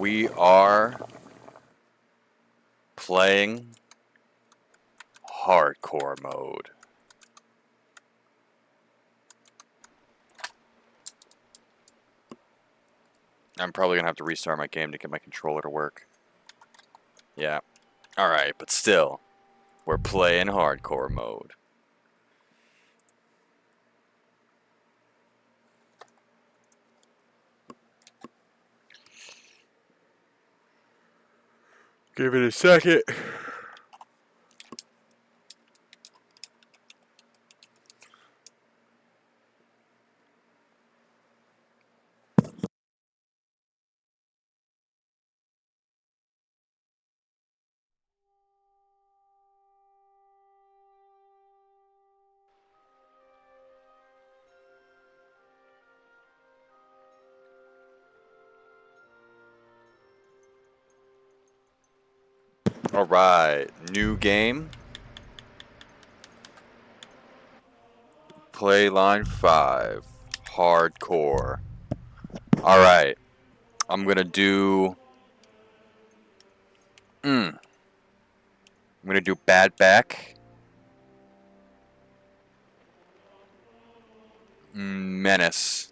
We are playing hardcore mode. I'm probably gonna have to restart my game to get my controller to work. Yeah. Alright, but still, we're playing hardcore mode. Give it a second. Alright, new game. Play line 5. Hardcore. Alright, I'm gonna do... I'm gonna do bad back. Menace.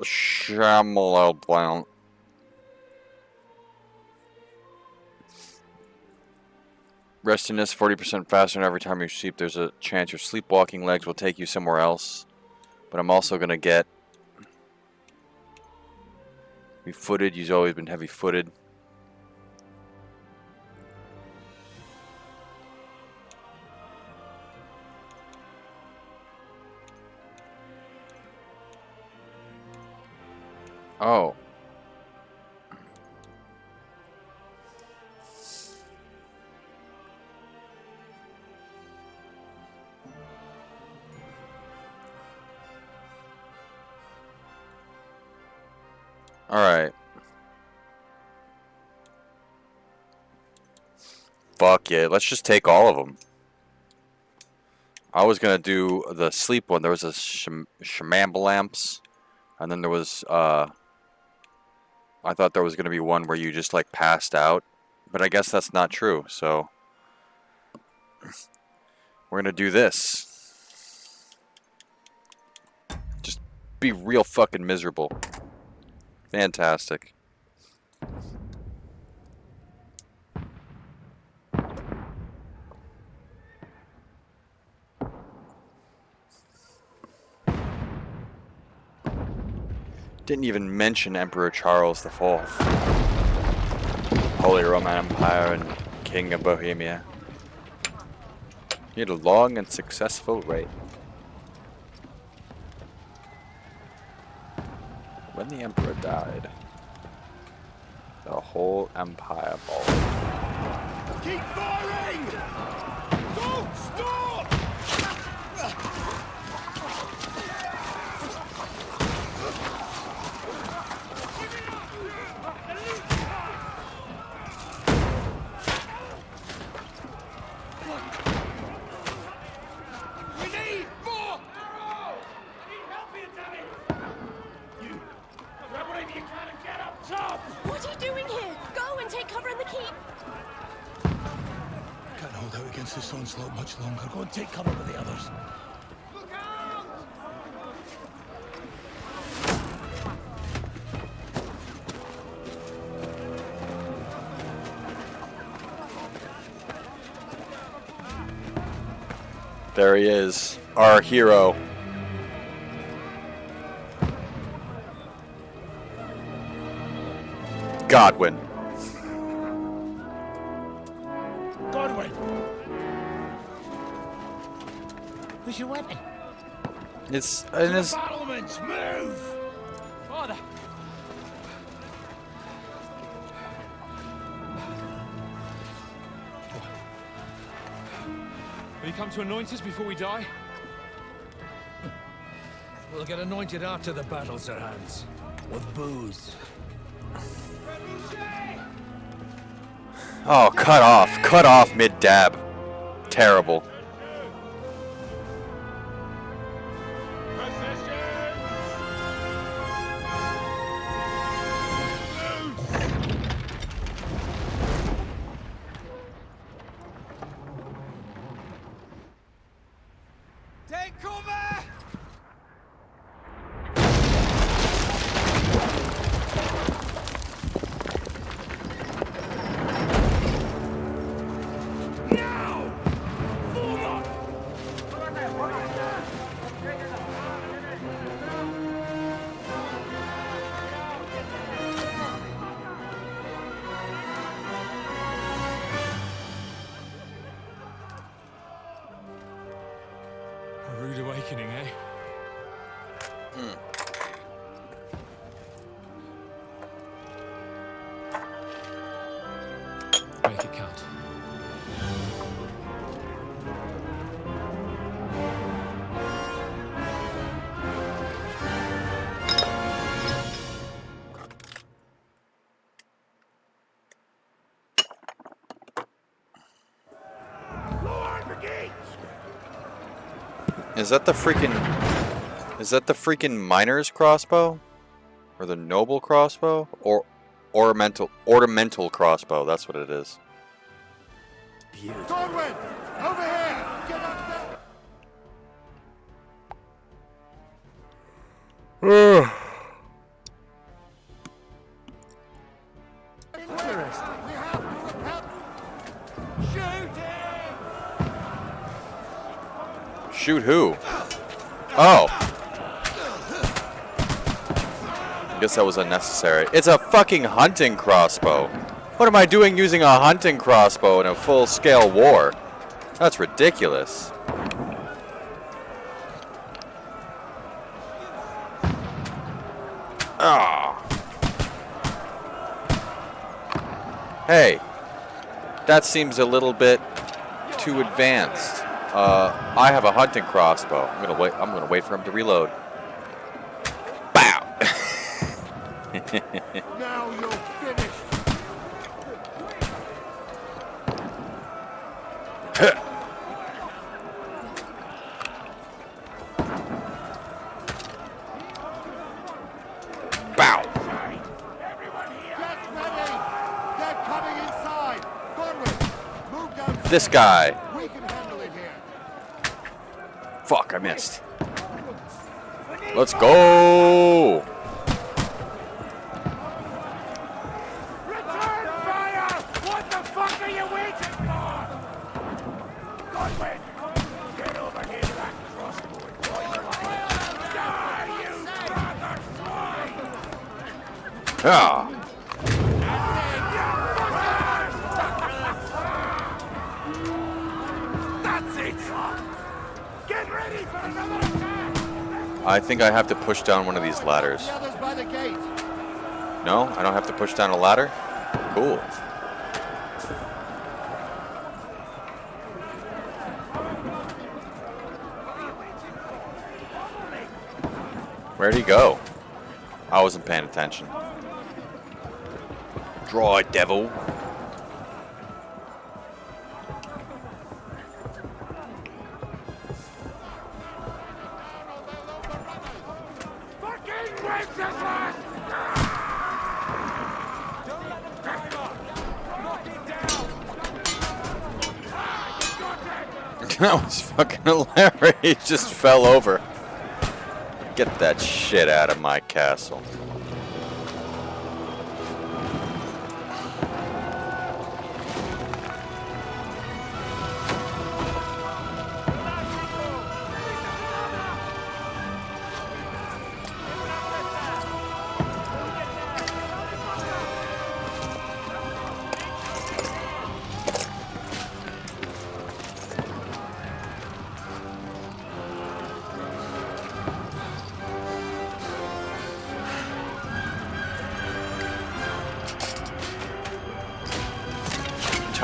Shamalablown. Restiness 40% faster, and every time you sleep, there's a chance your sleepwalking legs will take you somewhere else. But I'm also gonna get heavy-footed. You've always been heavy-footed. Oh. Alright. Fuck yeah, let's just take all of them. I was gonna do the sleep one. There was a shamambalamps, and then there was, I thought there was gonna be one where you just, like, passed out. But I guess that's not true, so... We're gonna do this. Just be real fucking miserable. Fantastic. Didn't even mention Emperor Charles IV. Holy Roman Empire and King of Bohemia. He had a long and successful reign. When the Emperor died, the whole empire followed. Keep firing! Don't stop! We need more arrows! Need help here, damn it! You grab whatever you can and get up top! What are you doing here? Go and take cover in the keep. Can't hold out against this onslaught much longer. Go and take cover with the others. Look out! There he is, our hero. Godwin. Godwin! Where's your weapon? It's in his. Battlements, move! Father! Will you come to anoint us before we die? We'll get anointed after the battles are hands. With booze. Oh, cut off. Cut off mid-dab. Terrible. Take cover! Now! Forward! A rude awakening, eh? Make it count. Is that the freaking... Is that the freaking miner's crossbow? Or the noble crossbow? Or ornamental crossbow, that's what it is. Godwin! Over here! Get up there! Interest. We have to help. Shoot him! Shoot who? Oh! I guess that was unnecessary. It's a fucking hunting crossbow. What am I doing using a hunting crossbow in a full-scale war? That's ridiculous. Ah. Hey, that seems a little bit too advanced. I have a hunting crossbow. I'm gonna wait for him to reload. Bow. Now you're finished. Bow. Get ready! They're coming inside! Godwin, move down. This guy. We can handle it here. Fuck, I missed. Let's go. Return fire! What the fuck are you waiting for? Godwin! Get over here to that crossbow and die, you brother swine! Ah. That's it! Get ready for another attack! I think I have to push down one of these ladders. The others by the gate. No, I don't have to push down a ladder? Cool. Where'd he go? I wasn't paying attention. Draw it, devil. Fucking Wenceslas! Don't let them pick him up! Knock it down! Ah, you got it! That was fucking hilarious. He just fell over. Get that shit out of my castle.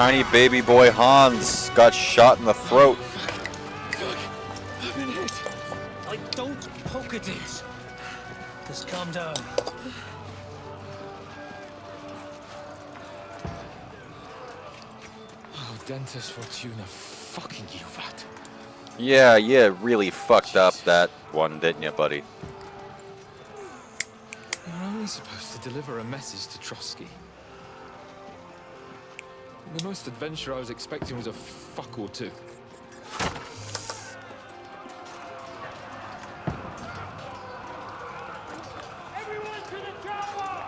tiny baby boy Hans got shot in the throat. I don't poke at it. Just calm down. Oh, Dentist Fortuna, fucking you, Vat. Yeah, you really fucked up that one, didn't you, buddy? You're only supposed to deliver a message to Trotsky. The most adventure I was expecting was a fuck or two. Everyone to the tower!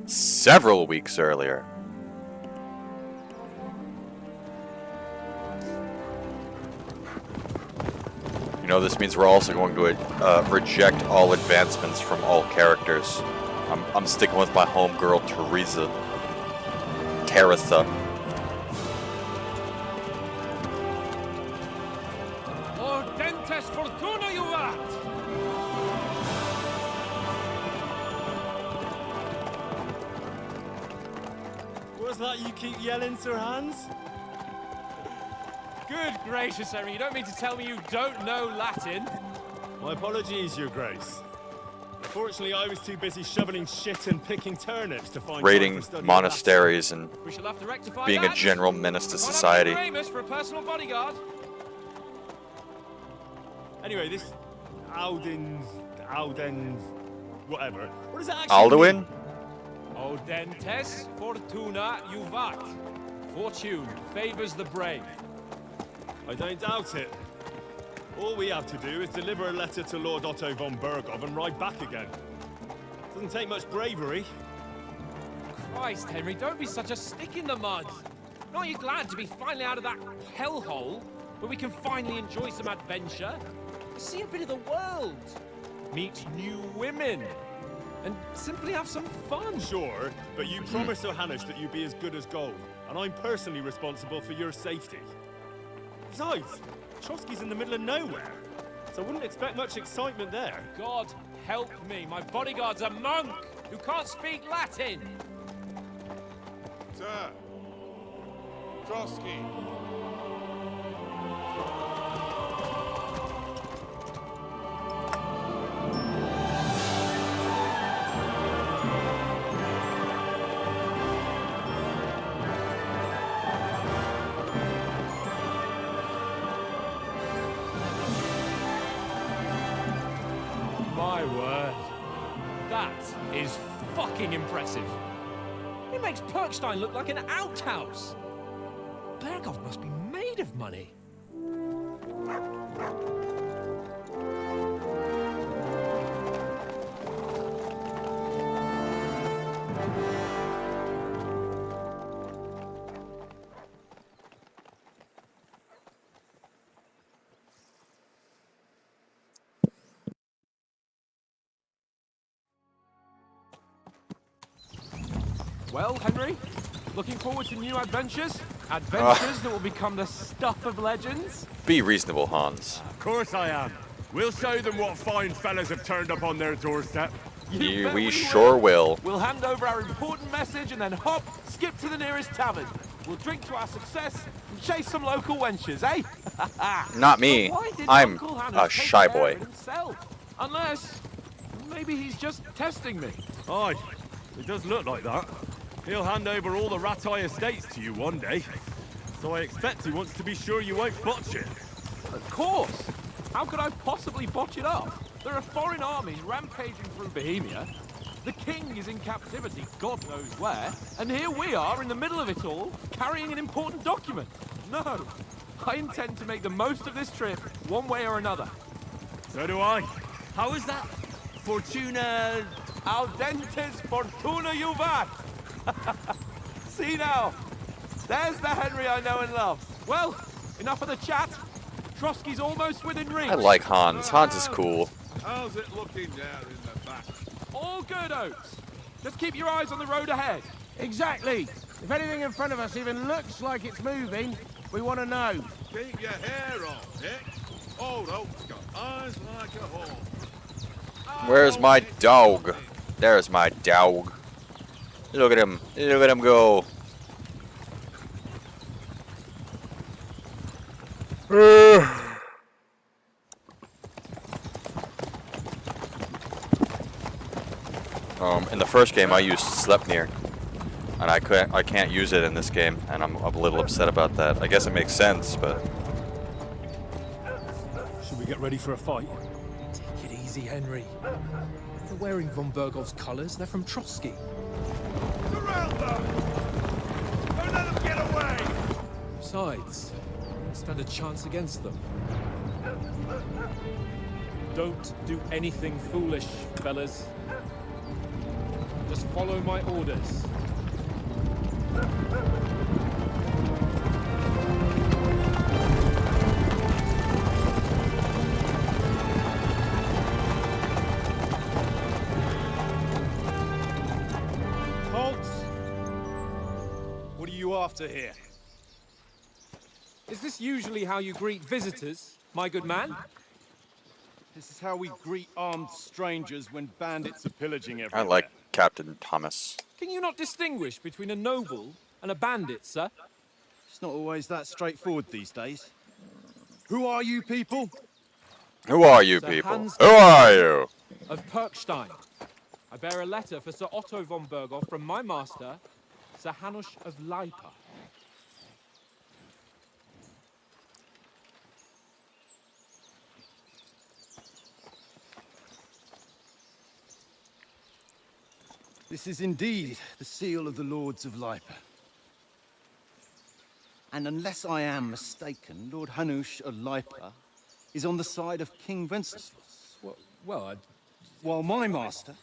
Several weeks earlier. You know, this means we're also going to reject all advancements from all characters. I'm sticking with my homegirl, Teresa. Oh, Dentist Fortuna, you vat! What's that you keep yelling, Sir Hans? Good gracious, Henry, you don't mean to tell me you don't know Latin? My apologies, Your Grace. Unfortunately, I was too busy shoveling shit and picking turnips to find time Raiding for studying monasteries and We shall have to rectify being a that. general menace to I'll have society. Ramus for a personal bodyguard. Latin. Anyway, this Alden, whatever. What does that actually mean? Alduin? O Dentes Fortuna Juvat. Fortune favors the brave. I don't doubt it. All we have to do is deliver a letter to Lord Otto von Bergov and ride back again. Doesn't take much bravery. Christ, Henry, don't be such a stick in the mud. Aren't you glad to be finally out of that hellhole where we can finally enjoy some adventure? See a bit of the world, meet new women, and simply have some fun. Sure, but you promised Sir Hanush that you'd be as good as gold, and I'm personally responsible for your safety. Besides, Trotsky's in the middle of nowhere, so I wouldn't expect much excitement there. God help me, my bodyguard's a monk who can't speak Latin. Sir! Trotsky! My word, that is fucking impressive. It makes Perkstein look like an outhouse. Bergov must be made of money. Well, Henry, looking forward to new adventures? Adventures that will become the stuff of legends? Be reasonable, Hans. Of course I am. We'll show them what fine fellas have turned up on their doorstep. You bet We sure will. We'll hand over our important message and then hop, skip to the nearest tavern. We'll drink to our success and chase some local wenches, eh? Not me. But why did I'm Uncle Hannah a take shy care boy. of it himself? Unless, maybe he's just testing me. Aye, it does look like that. He'll hand over all the Ratai estates to you one day. So I expect he wants to be sure you won't botch it. Of course. How could I possibly botch it up? There are foreign armies rampaging through Bohemia. The king is in captivity, God knows where. And here we are in the middle of it all, carrying an important document. No, I intend to make the most of this trip, one way or another. So do I. How is that? Fortuna... Audentes fortuna juvat! See now, there's the Henry I know and love. Well, enough of the chat. Trotsky's almost within reach. I like Hans. Hans is cool. How's it looking down in the back? All good, Oates. Just keep your eyes on the road ahead. Exactly. If anything in front of us even looks like it's moving, we want to know. Keep your hair on, Dick. Old Oak's got eyes like a hawk. Where's my dog? There's my dog. Look at him. Look at him go. In the first game, I used Sleipnir, and I can't use it in this game, and I'm a little upset about that. I guess it makes sense, but Should we get ready for a fight? Take it easy, Henry. They're wearing von Bergov's colors. They're from Trotsky. Surround them! Don't let them get away! Besides, stand a chance against them. Don't do anything foolish, fellas. Just follow my orders. Halt! What are you after here? Is this usually how you greet visitors, my good man? This is how we greet armed strangers when bandits are pillaging I everywhere. like Captain Thomas. Can you not distinguish between a noble and a bandit, sir? It's not always that straightforward these days. Who are you people? Who are you Sir people? Hans- Who are you? Of Perkstein. I bear a letter for Sir Otto von Berghoff from my master, Sir Hanush of Leipa. This is indeed the seal of the Lords of Lipa. And unless I am mistaken, Lord Hanush of Lipa is on the side of King Wenceslas, Well, while my master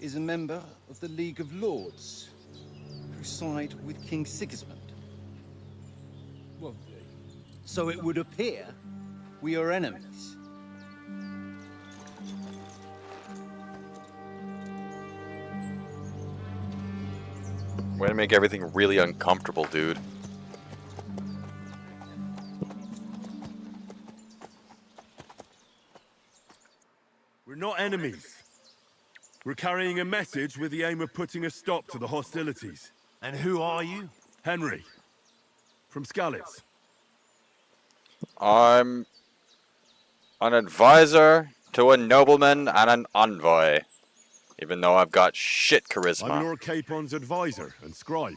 is a member of the League of Lords, who side with King Sigismund. well, So it would appear we are enemies. Way to make everything really uncomfortable, dude. We're not enemies. We're carrying a message with the aim of putting a stop to the hostilities. And who are you? Henry. From Skalitz. I'm an advisor to a nobleman and an envoy. Even though I've got shit I'm charisma. Lord Capon's advisor and scribe.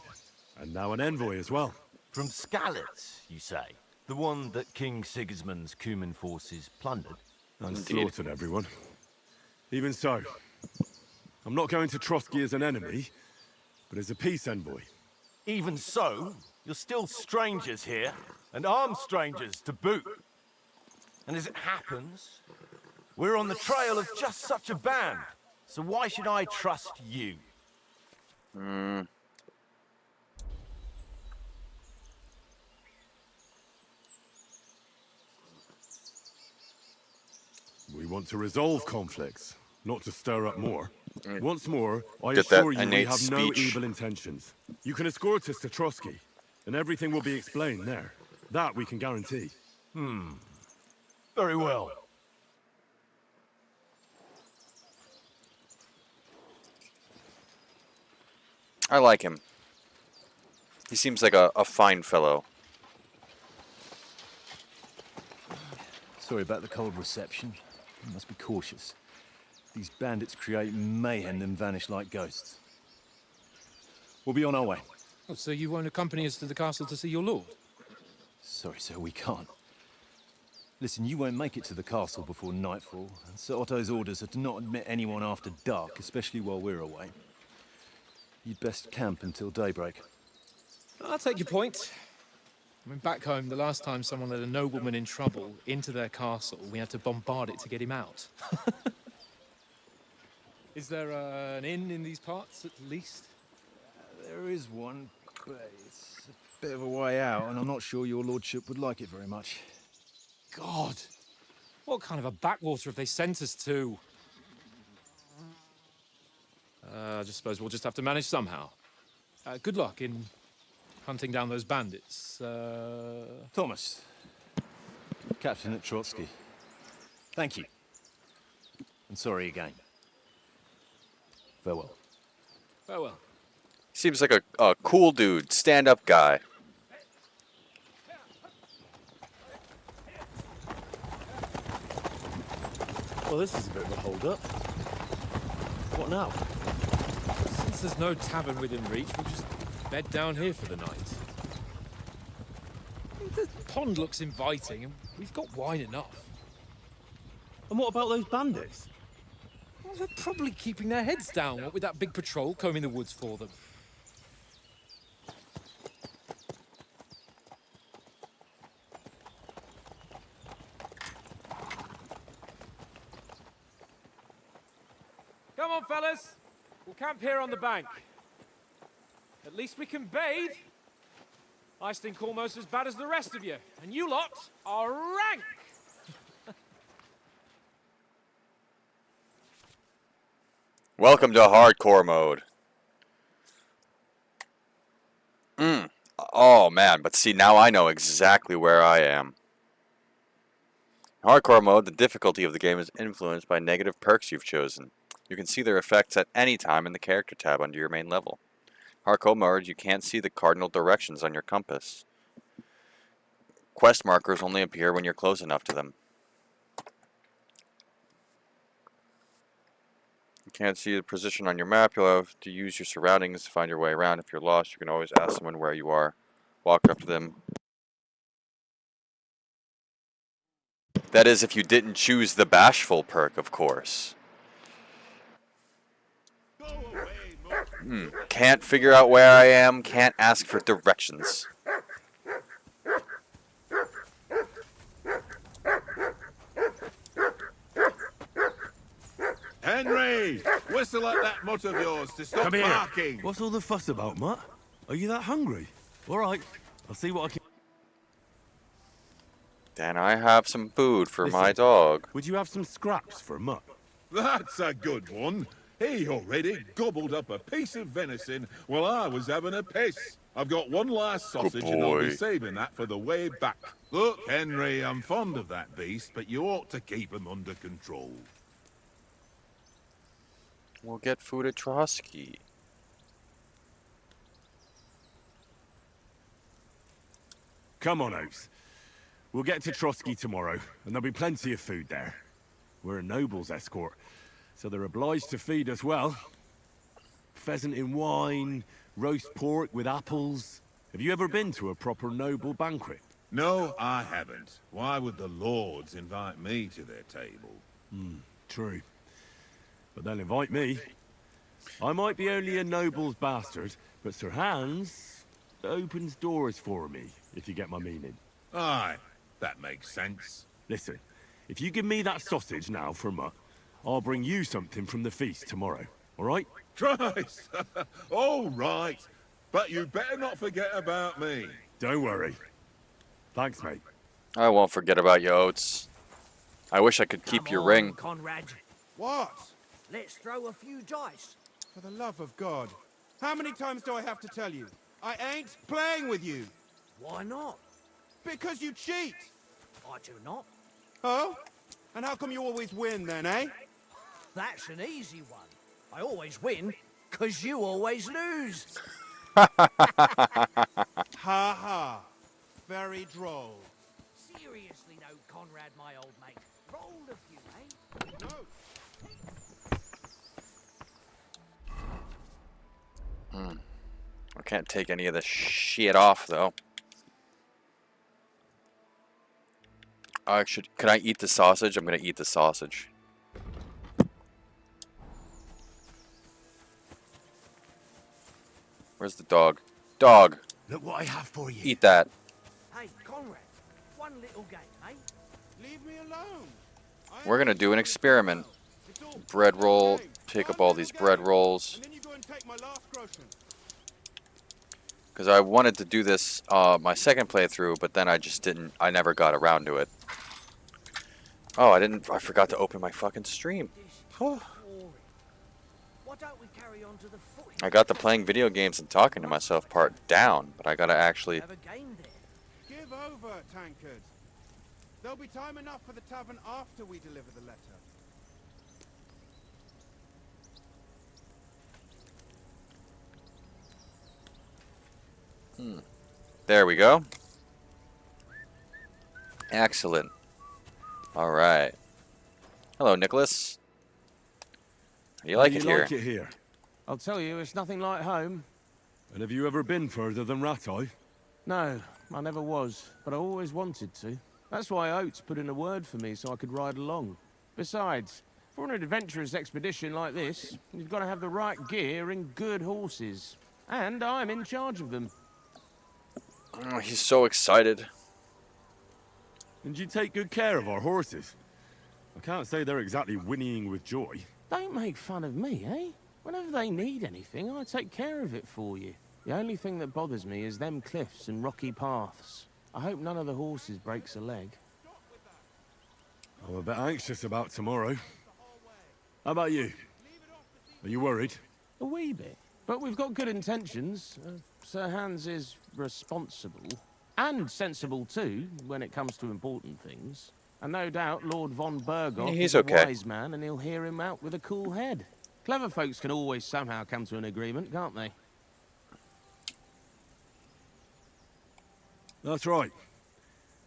And now an envoy as well. From Skalitz, you say? The one that King Sigismund's Cuman forces plundered? And Indeed. slaughtered everyone. Even so, I'm not going to Trotsky as an enemy, but as a peace envoy. Even so, you're still strangers here, and armed strangers to boot. And as it happens, we're on the trail of just such a band. So why should I trust you? We want to resolve conflicts, not to stir up more. Once more, I Get that assure you we innate have no speech. evil intentions. You can escort us to Trotsky, and everything will be explained there. That we can guarantee. Very well. I like him. He seems like a fine fellow. Sorry about the cold reception. You must be cautious. These bandits create mayhem and vanish like ghosts. We'll be on our way. oh, so you won't accompany us to the castle to see your lord? Sorry, sir, we can't. Listen, you won't make it to the castle before nightfall, and Sir Otto's orders are to not admit anyone after dark, especially while we're away. You'd best camp until daybreak. I'll take your point. I mean, back home, the last time someone let a nobleman in trouble into their castle, we had to bombard it to get him out. Is there an inn in these parts, at least? There is one, but it's a bit of a way out, and I'm not sure your lordship would like it very much. God! What kind of a backwater have they sent us to? I just suppose we'll just have to manage somehow. Good luck in hunting down those bandits. Thomas, captain at Trotsky. Thank you. And sorry again. Farewell. Farewell. Seems like a cool dude, stand-up guy. Well, this is a bit of a hold-up. What now? Since there's no tavern within reach, we'll just bed down here for the night. The pond looks inviting, and we've got wine enough. And what about those bandits? Well, they're probably keeping their heads down, what with that big patrol combing the woods for them. Come on, fellas. We'll camp here on the bank. At least we can bathe. I stink almost as bad as the rest of you, and you lot are rank. Welcome to hardcore mode. Oh man, but see, now I know exactly where I am. In hardcore mode, the difficulty of the game is influenced by negative perks you've chosen. You can see their effects at any time in the character tab under your main level. Hardcore mode, you can't see the cardinal directions on your compass. Quest markers only appear when you're close enough to them. You can't see the position on your map. You'll have to use your surroundings to find your way around. If you're lost, you can always ask someone where you are. Walk up to them. That is if you didn't choose the bashful perk, of course. Can't figure out where I am, can't ask for directions. Henry! Whistle at that mutt of yours to stop Come here. barking! What's all the fuss about, Mutt? Are you that hungry? All right, I'll see what I can... Then I have some food for Listen, my dog. Would you have some scraps for Mutt? That's a good one. He already gobbled up a piece of venison while I was having a piss. I've got one last sausage and I'll be boy. saving that for the way back. Look, Henry, I'm fond of that beast, but you ought to keep him under control. We'll get food at Trotsky. Come on, Oaks. We'll get to Trotsky tomorrow, and there'll be plenty of food there. We're a noble's escort, so they're obliged to feed us well. Pheasant in wine, roast pork with apples. Have you ever been to a proper noble banquet? No, I haven't. Why would the lords invite me to their table? True. But they'll invite me. I might be only a noble's bastard, but Sir Hans opens doors for me, if you get my meaning. Aye, that makes sense. Listen, if you give me that sausage now for Mutt, I'll bring you something from the feast tomorrow, all right? Christ! All right. But you better not forget about me. Don't worry. Thanks, mate. I won't forget about you, Oates. I wish I could keep Come your on, ring. Conrad. What? Let's throw a few dice. For the love of God. How many times do I have to tell you? I ain't playing with you. Why not? Because you cheat. I do not. Oh? And how come you always win then, eh? That's an easy one. I always win, 'cause you always lose. Ha ha. Very droll. Seriously, no, Conrad, my old mate. Roll a few, eh? No. I can't take any of this shit off, though. Can I eat the sausage? I'm gonna eat the sausage. Where's the dog? Dog! Look what I have for you. Eat that. Hey, Conrad, one little game, eh? Leave me alone. We're gonna do an experiment. Bread roll. Pick up all these bread rolls. And then you go and take my last groschen. Because I wanted to do this my second playthrough, but then I just didn't. I never got around to it. Oh, I forgot to open my fucking stream. Why don't we carry on to the footy? I got the playing video games and talking to myself part down, but I gotta actually... Have a game there. Give over, tankard. There'll be time enough for the tavern after we deliver the letter. There we go. Excellent. Alright. Hello, Nicholas. How do you like it here? Like it here? I'll tell you, it's nothing like home. And have you ever been further than Rattay? No, I never was, but I always wanted to. That's why Oates put in a word for me so I could ride along. Besides, for an adventurous expedition like this, you've got to have the right gear and good horses. And I'm in charge of them. Oh, he's so excited. And you take good care of our horses. I can't say they're exactly whinnying with joy. Don't make fun of me, eh? Whenever they need anything, I take care of it for you. The only thing that bothers me is them cliffs and rocky paths. I hope none of the horses breaks a leg. I'm a bit anxious about tomorrow. How about you? Are you worried? A wee bit. But we've got good intentions. Sir Hans is responsible. And sensible too, when it comes to important things. And no doubt Lord von Burghoff is a wise man, and he'll hear him out with a cool head. Clever folks can always somehow come to an agreement, can't they? That's right.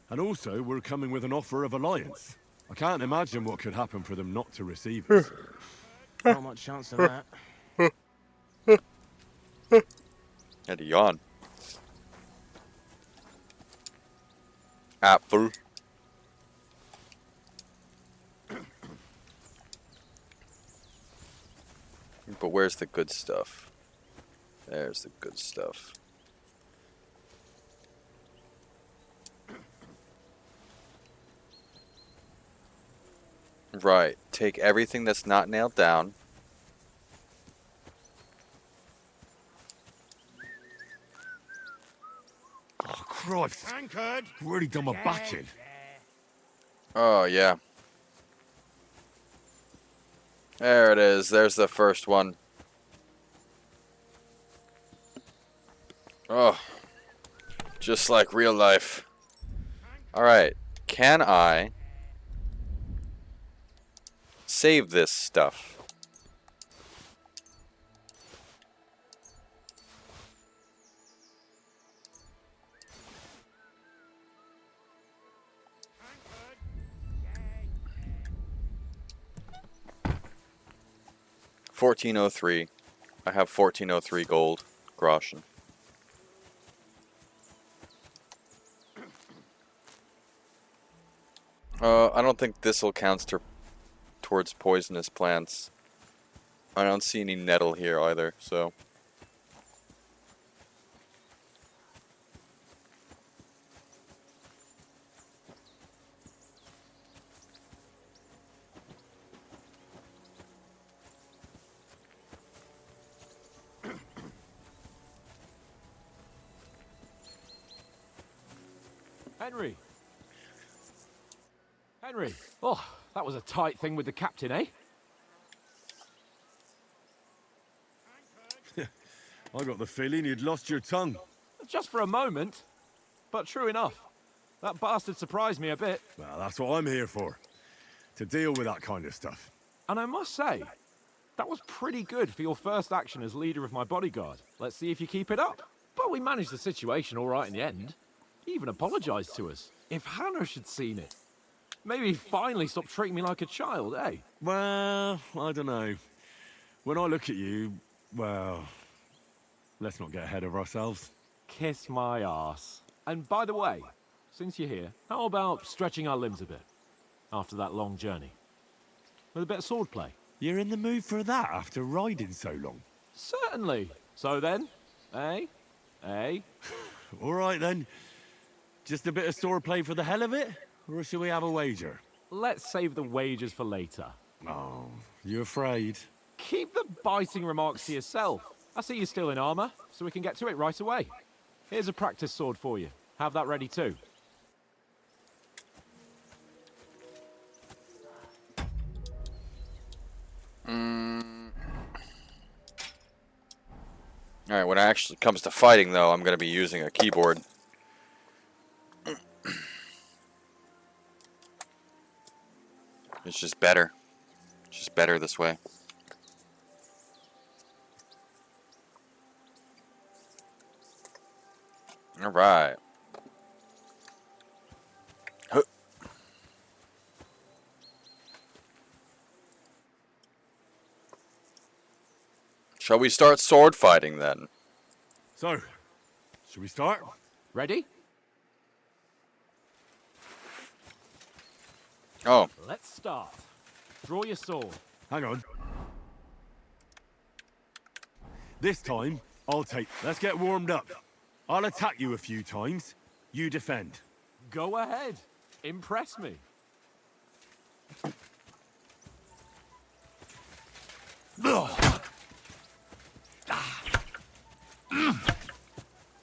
And also, we're coming with an offer of alliance. I can't imagine what could happen for them not to receive us. Not much chance of that. Had to yawn. Apple. But where's the good stuff? There's the good stuff. Right. Take everything that's not nailed down. Oh, Christ. Tankard! Really done my back in. Oh, yeah. There it is. There's the first one. Oh. Just like real life. Alright. Can I save this stuff? $14.03. I have $14.03 gold. Groschen. I don't think this will count towards poisonous plants. I don't see any nettle here either, so. Henry. Henry. Oh, that was a tight thing with the captain, eh? I got the feeling you'd lost your tongue. Just for a moment. But true enough. That bastard surprised me a bit. Well, that's what I'm here for. To deal with that kind of stuff. And I must say, that was pretty good for your first action as leader of my bodyguard. Let's see if you keep it up. But we managed the situation all right in the end. He even apologized to us. If Hannah had seen it, maybe he'd finally stop treating me like a child, eh? Well, I don't know. When I look at you, well, let's not get ahead of ourselves. Kiss my arse. And by the way, since you're here, how about stretching our limbs a bit after that long journey? With a bit of swordplay. You're in the mood for that after riding so long? Certainly. So then, eh? Eh? All right then. Just a bit of swordplay for the hell of it? Or shall we have a wager? Let's save the wagers for later. Oh, you afraid? Keep the biting remarks to yourself. I see you're still in armor, so we can get to it right away. Here's a practice sword for you. Have that ready too. Alright, when it actually comes to fighting, though, I'm going to be using a keyboard. It's just better. It's just better this way. Alright. Huh. Shall we start sword fighting then? So, should we start? Ready? Oh. Let's start. Draw your sword. Hang on. This time, I'll take... Let's get warmed up. I'll attack you a few times. You defend. Go ahead. Impress me.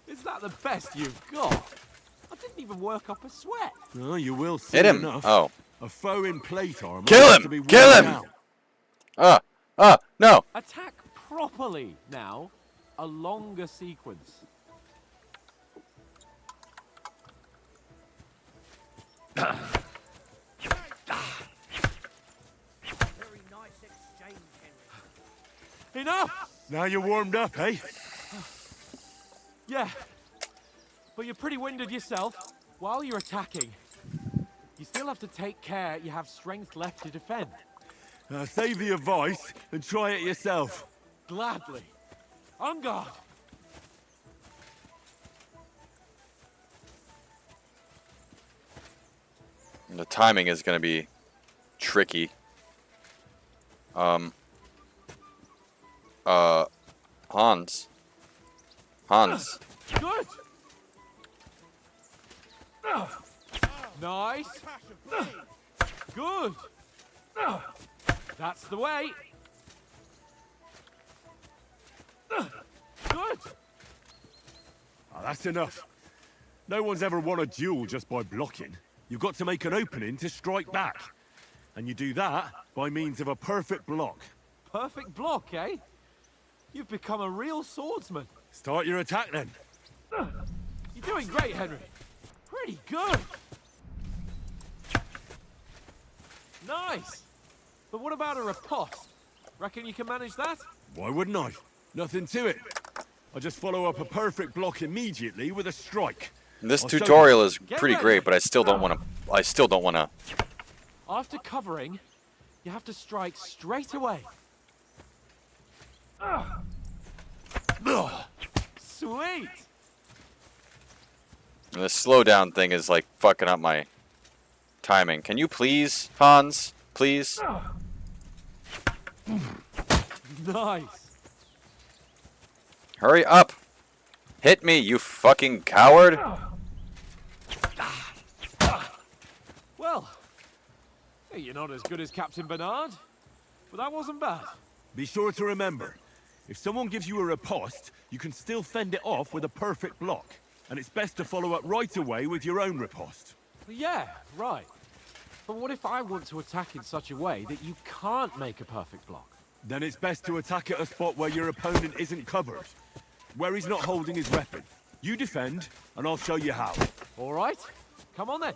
Is that the best you've got? I didn't even work up a sweat. Oh, you will soon Hit him. enough. Oh. A foe in plate armor. Kill has him! to be Kill worn him! down. No. Attack properly now. A longer sequence. Very nice exchange, Henry. Enough! Now you're warmed up, eh? Yeah. But you're pretty winded yourself. While you're attacking, you still have to take care you have strength left to defend. Save the advice and try it yourself. Gladly. On guard. The timing is going to be tricky. Hans. Good. Nice. Good. That's the way. Good. That's enough. No one's ever won a duel just by blocking. You've got to make an opening to strike back. And you do that by means of a perfect block. Perfect block, eh? You've become a real swordsman. Start your attack then. You're doing great, Henry. Pretty good. Nice. But what about a riposte? Reckon you can manage that? Why wouldn't I? Nothing to it. I just follow up a perfect block immediately with a strike. This I'll show tutorial you. is pretty great, but I still don't want to. After covering, you have to strike straight away. Sweet. The slowdown thing is like fucking up my timing. Can you please, Hans? Please? Nice. Hurry up! Hit me, you fucking coward! Well, you're not as good as Captain Bernard, but that wasn't bad. Be sure to remember, if someone gives you a riposte, you can still fend it off with a perfect block. And it's best to follow up right away with your own riposte. Yeah, right. But what if I want to attack in such a way that you can't make a perfect block? Then it's best to attack at a spot where your opponent isn't covered. Where he's not holding his weapon. You defend, and I'll show you how. All right. Come on then.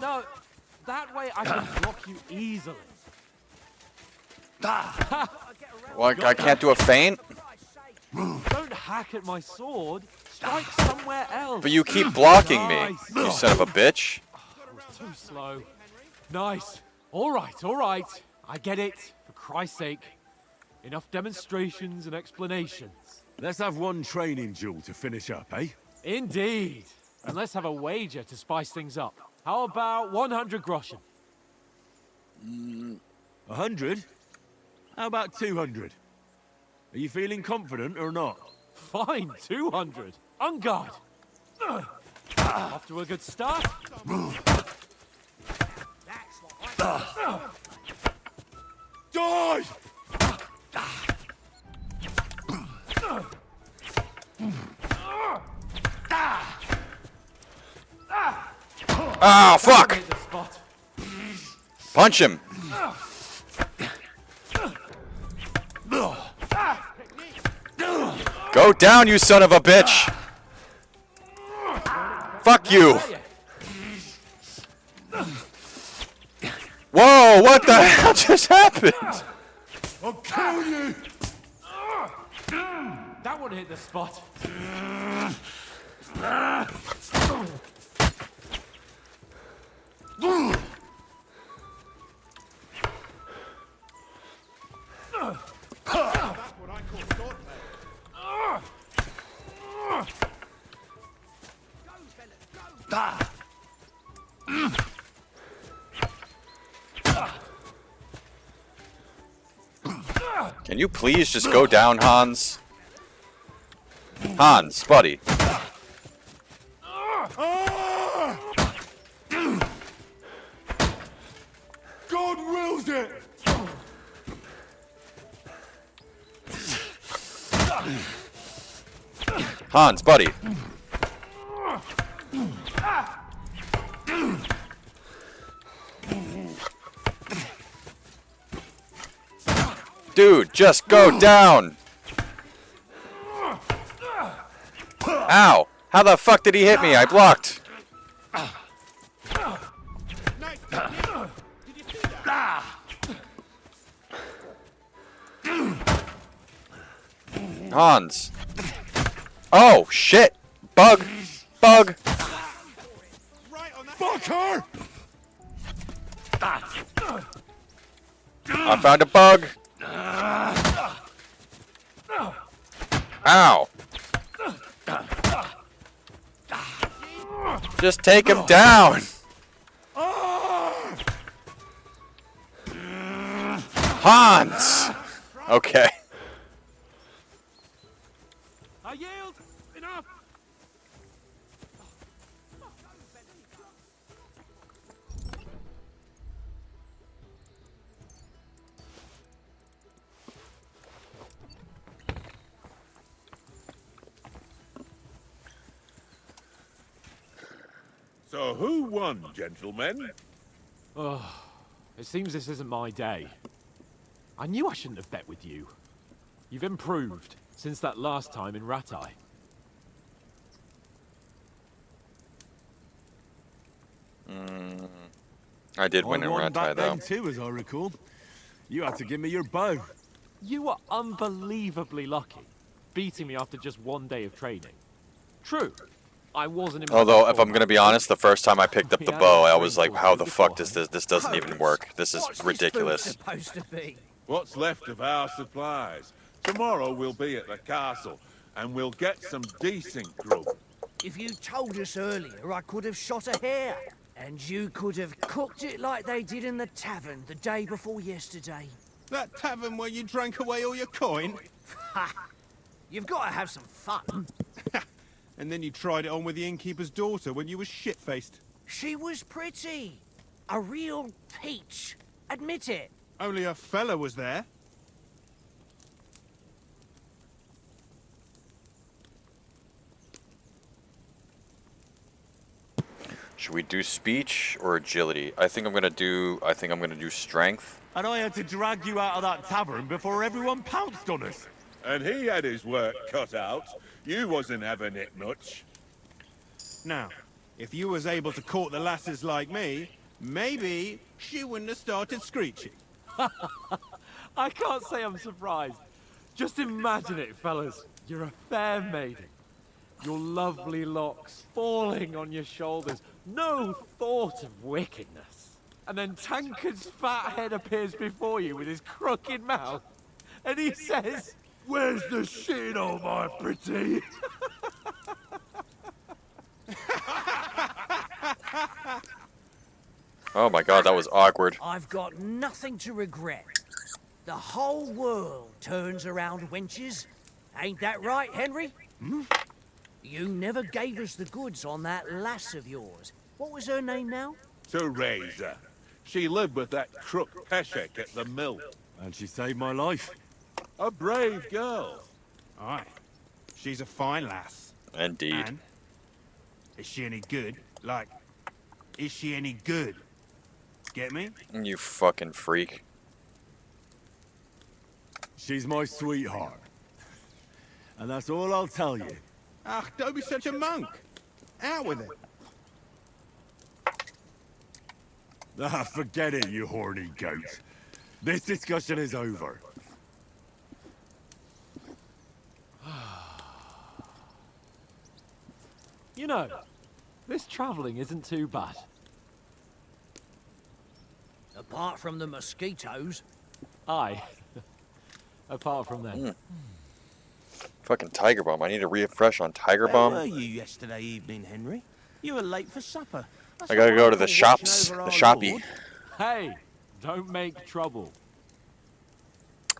No. That way I can block you easily. Well, I can't do a feint? Don't hack at my sword. Strike somewhere else. But you keep blocking me, Nice. you son of a bitch. It was too slow. Nice. All right. I get it. For Christ's sake. Enough demonstrations and explanations. Let's have one training duel to finish up, eh? Indeed. And let's have a wager to spice things up. How about 100 groschen? 100? How about 200? Are you feeling confident or not? Fine, 200. On guard. Off to a good start. Die! Ah, fuck! Hit the spot. Punch him! Go down, you son of a bitch! Fuck you! Whoa, what the hell just happened? I'll kill you! That one hit the spot. Can you please just go down, Hans? Hans, buddy. God wills it! Hans, buddy. Dude, just go down! Ow! How the fuck did he hit me? I blocked! Hans. Oh, shit! Bug! Bug! Fuck her! I found a bug! Ow! Just take him down! Hans! Okay. I yield. Enough. So who won, gentlemen? Oh, it seems this isn't my day. I knew I shouldn't have bet with you. You've improved since that last time in Ratai. I did win in won Ratai, back though. then too, as I recall. You had to give me your bow. You were unbelievably lucky, beating me after just one day of training. True, I wasn't in. Although, if I'm gonna be honest, the first time I picked up the bow, I was like, how the fuck does this? This doesn't even work. This is ridiculous. Supposed to be. What's left of our supplies? Tomorrow we'll be at the castle, and we'll get some decent grub. If you told us earlier, I could have shot a hare. And you could have cooked it like they did in the tavern the day before yesterday. That tavern where you drank away all your coin? Ha! You've got to have some fun. And then you tried it on with the innkeeper's daughter when you were shit-faced. She was pretty. A real peach. Admit it. Only a fella was there. Should we do speech or agility? I think I'm gonna do strength. And I had to drag you out of that tavern before everyone pounced on us. And he had his work cut out. You wasn't having it much. Now, if you was able to court the lasses like me, maybe she wouldn't have started screeching. I can't say I'm surprised. Just imagine it, fellas. You're a fair maiden. Your lovely locks falling on your shoulders. No thought of wickedness. And then Tankard's fat head appears before you with his crooked mouth. And he says, Where's the shit, oh my pretty? Oh my god, that was awkward. I've got nothing to regret. The whole world turns around wenches. Ain't that right, Henry? Hmm? You never gave us the goods on that lass of yours. What was her name now? Teresa. She lived with that crook Peshek at the mill. And she saved my life. A brave girl. Aye. She's a fine lass. Indeed. And is she any good? Like, is she any good? Get me? You fucking freak. She's my sweetheart. And that's all I'll tell you. Ah, don't be such a monk. Out with it. Ah, forget it, you horny goat. This discussion is over. You know, this travelling isn't too bad. Apart from the mosquitoes. Aye. Apart from them. Fucking Tiger Bomb. I need a refresh on Tiger Where Bomb. were you yesterday evening, Henry? You were late for supper. I gotta go to the shops. The shoppy. Hey, don't make trouble.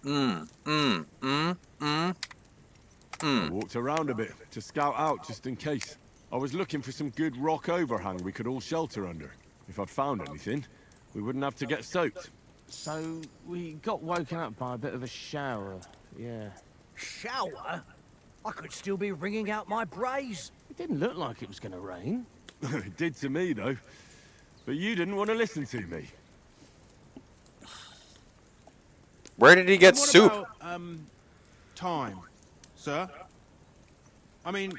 I walked around a bit to scout out just in case. I was looking for some good rock overhang we could all shelter under. If I'd found anything, we wouldn't have to get soaked. So, we got woken up by a bit of a shower, yeah. Shower? I could still be wringing out my brace. It didn't look like it was going to rain. It did to me, though. But you didn't want to listen to me. Where did he get What soup? about, time, sir? I mean,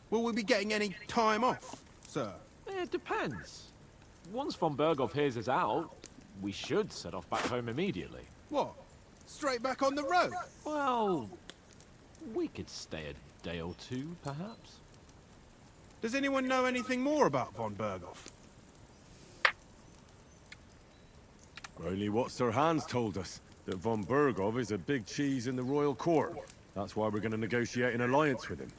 will we be getting any time off, sir? It depends. Once von Berghoff hears us out, we should set off back home immediately. What? Straight back on the road? Well, we could stay a day or two, perhaps. Does anyone know anything more about von Berghoff? Only what Sir Hans told us, that von Berghoff is a big cheese in the royal court. That's why we're going to negotiate an alliance with him.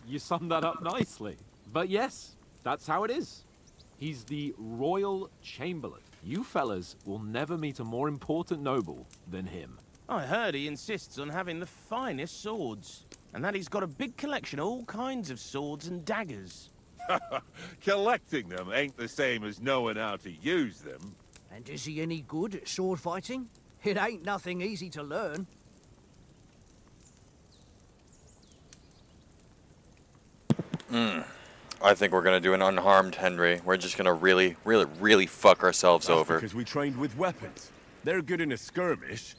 You summed that up nicely. But yes, that's how it is. He's the Royal Chamberlain. You fellas will never meet a more important noble than him. I heard he insists on having the finest swords. And that he's got a big collection of all kinds of swords and daggers. Collecting them ain't the same as knowing how to use them. And is he any good at sword fighting? It ain't nothing easy to learn. I think we're gonna do an unharmed Henry. We're just gonna really fuck ourselves That's over. because we trained with weapons. They're good in a skirmish,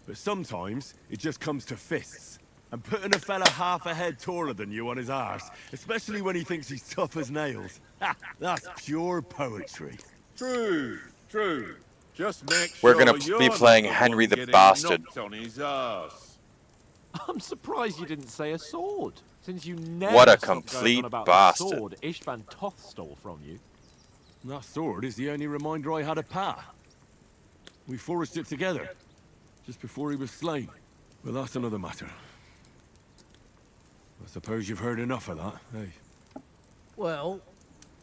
but sometimes it just comes to fists. And putting a fella half a head taller than you on his arse, especially when he thinks he's tough as nails. Ha! That's pure poetry. True, true. Just make sure We're gonna you're be not playing the Henry one the getting Bastard. knocked on his arse. I'm surprised you didn't say a sword, since you never What a stopped going complete on about bastard. the sword Istvan Toth stole from you. That sword is the only reminder I had of Pa. We forged it together, just before he was slain. But that's another matter. I suppose you've heard enough of that, eh? Well,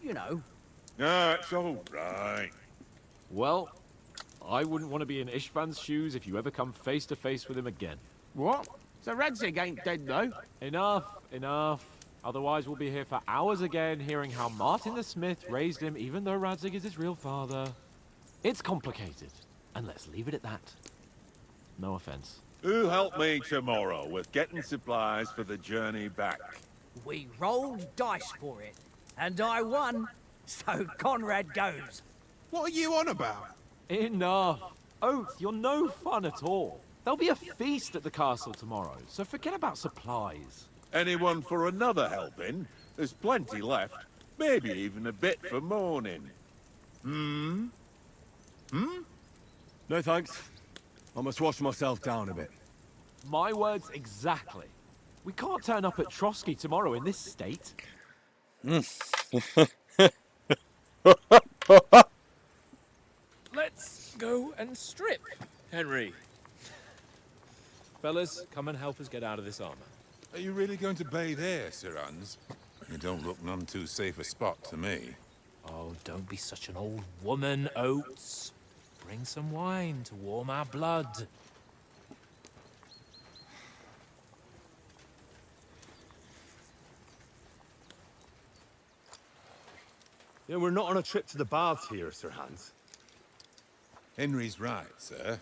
you know. No, it's all right. Well, I wouldn't want to be in Istvan's shoes if you ever come face to face with him again. What? So Radzig ain't dead, though? Enough, enough. Otherwise we'll be here for hours again hearing how Martin the Smith raised him even though Radzig is his real father. It's complicated, and let's leave it at that. No offense. Who helped me tomorrow with getting supplies for the journey back? We rolled dice for it, and I won, so Conrad goes. What are you on about? Enough. Oath, you're no fun at all. There'll be a feast at the castle tomorrow, so forget about supplies. Anyone for another helping? There's plenty left. Maybe even a bit for morning. Hmm? No thanks. I must wash myself down a bit. My words exactly. We can't turn up at Trotsky tomorrow in this state. Let's go and strip, Henry. Fellas, come and help us get out of this armor. Are you really going to bathe here, Sir Hans? You don't look none too safe a spot to me. Oh, don't be such an old woman, Oates. Bring some wine to warm our blood. Yeah, we're not on a trip to the baths here, Sir Hans. Henry's right, sir.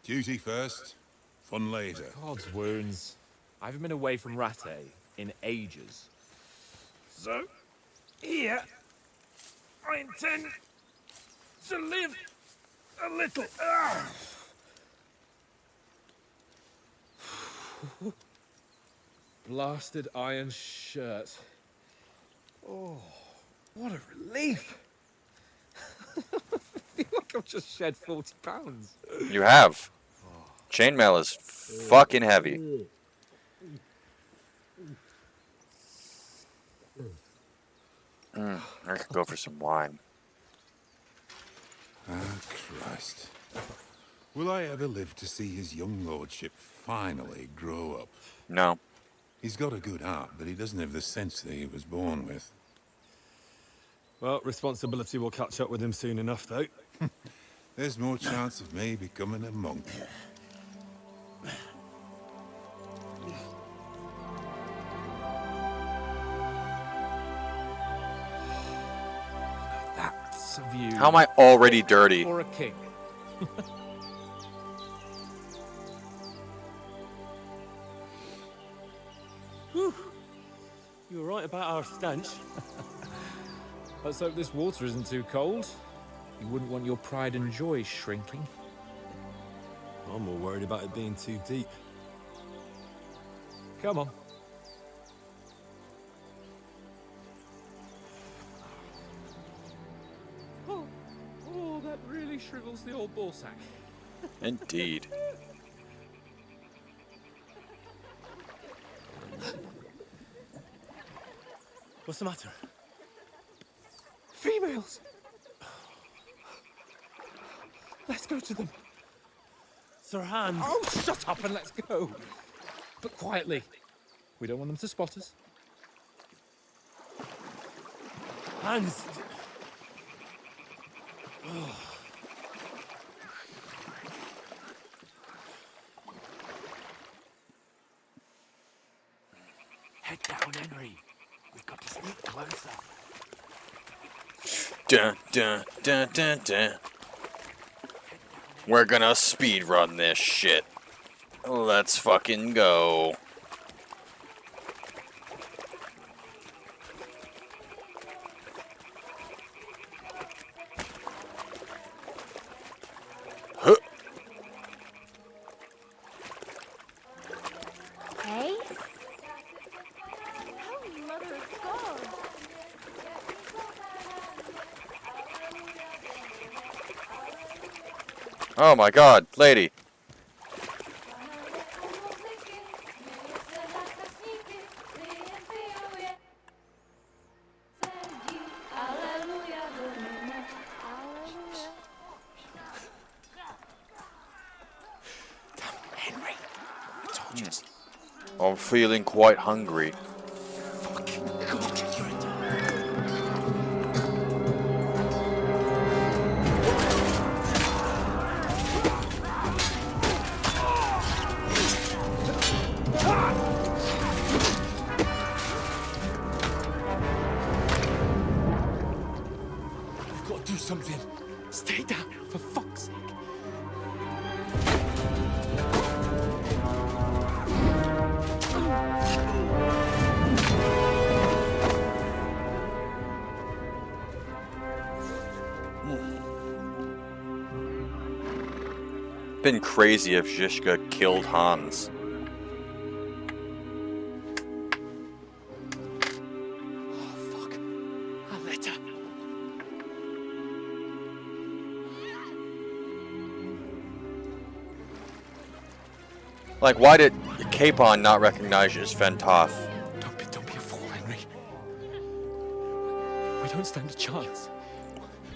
Duty first, fun later. God's wounds. I haven't been away from Rattay in ages. So, here, I intend to live a little. Blasted iron shirt. Oh, what a relief. I feel like I've just shed 40 pounds. You have. Chainmail is fucking heavy. I could go for some wine. Ah, Christ. Will I ever live to see his young lordship finally grow up? No. He's got a good heart, but he doesn't have the sense that he was born with. Well, responsibility will catch up with him soon enough, though. There's more chance of me becoming a monk. That's a view. How am I already dirty? For a king. Whew. You were right about our stench. Let's hope this water isn't too cold. You wouldn't want your pride and joy shrinking. I'm more worried about it being too deep. Come on. Oh, that really shrivels the old ball sack. Indeed. What's the matter? Females! Let's go to them. Sir Hans! Oh, shut up and let's go. But quietly. We don't want them to spot us. Hans! Head down, Henry. We've got to sneak closer. Dun, dun, dun, dun, dun. We're gonna speed run this shit. Let's fucking go. Huh. Hey? Holy Mother of God! Oh my god, lady. Henry, I told you. I'm feeling quite hungry. Fucking God, you're in We've got to do something. Stay down, for fuck's sake. Been crazy if Zizka killed Hans. Oh, fuck. A letter. Like, why did Capon not recognize you as Fentoff? Don't be a fool, Henry. We don't stand a chance.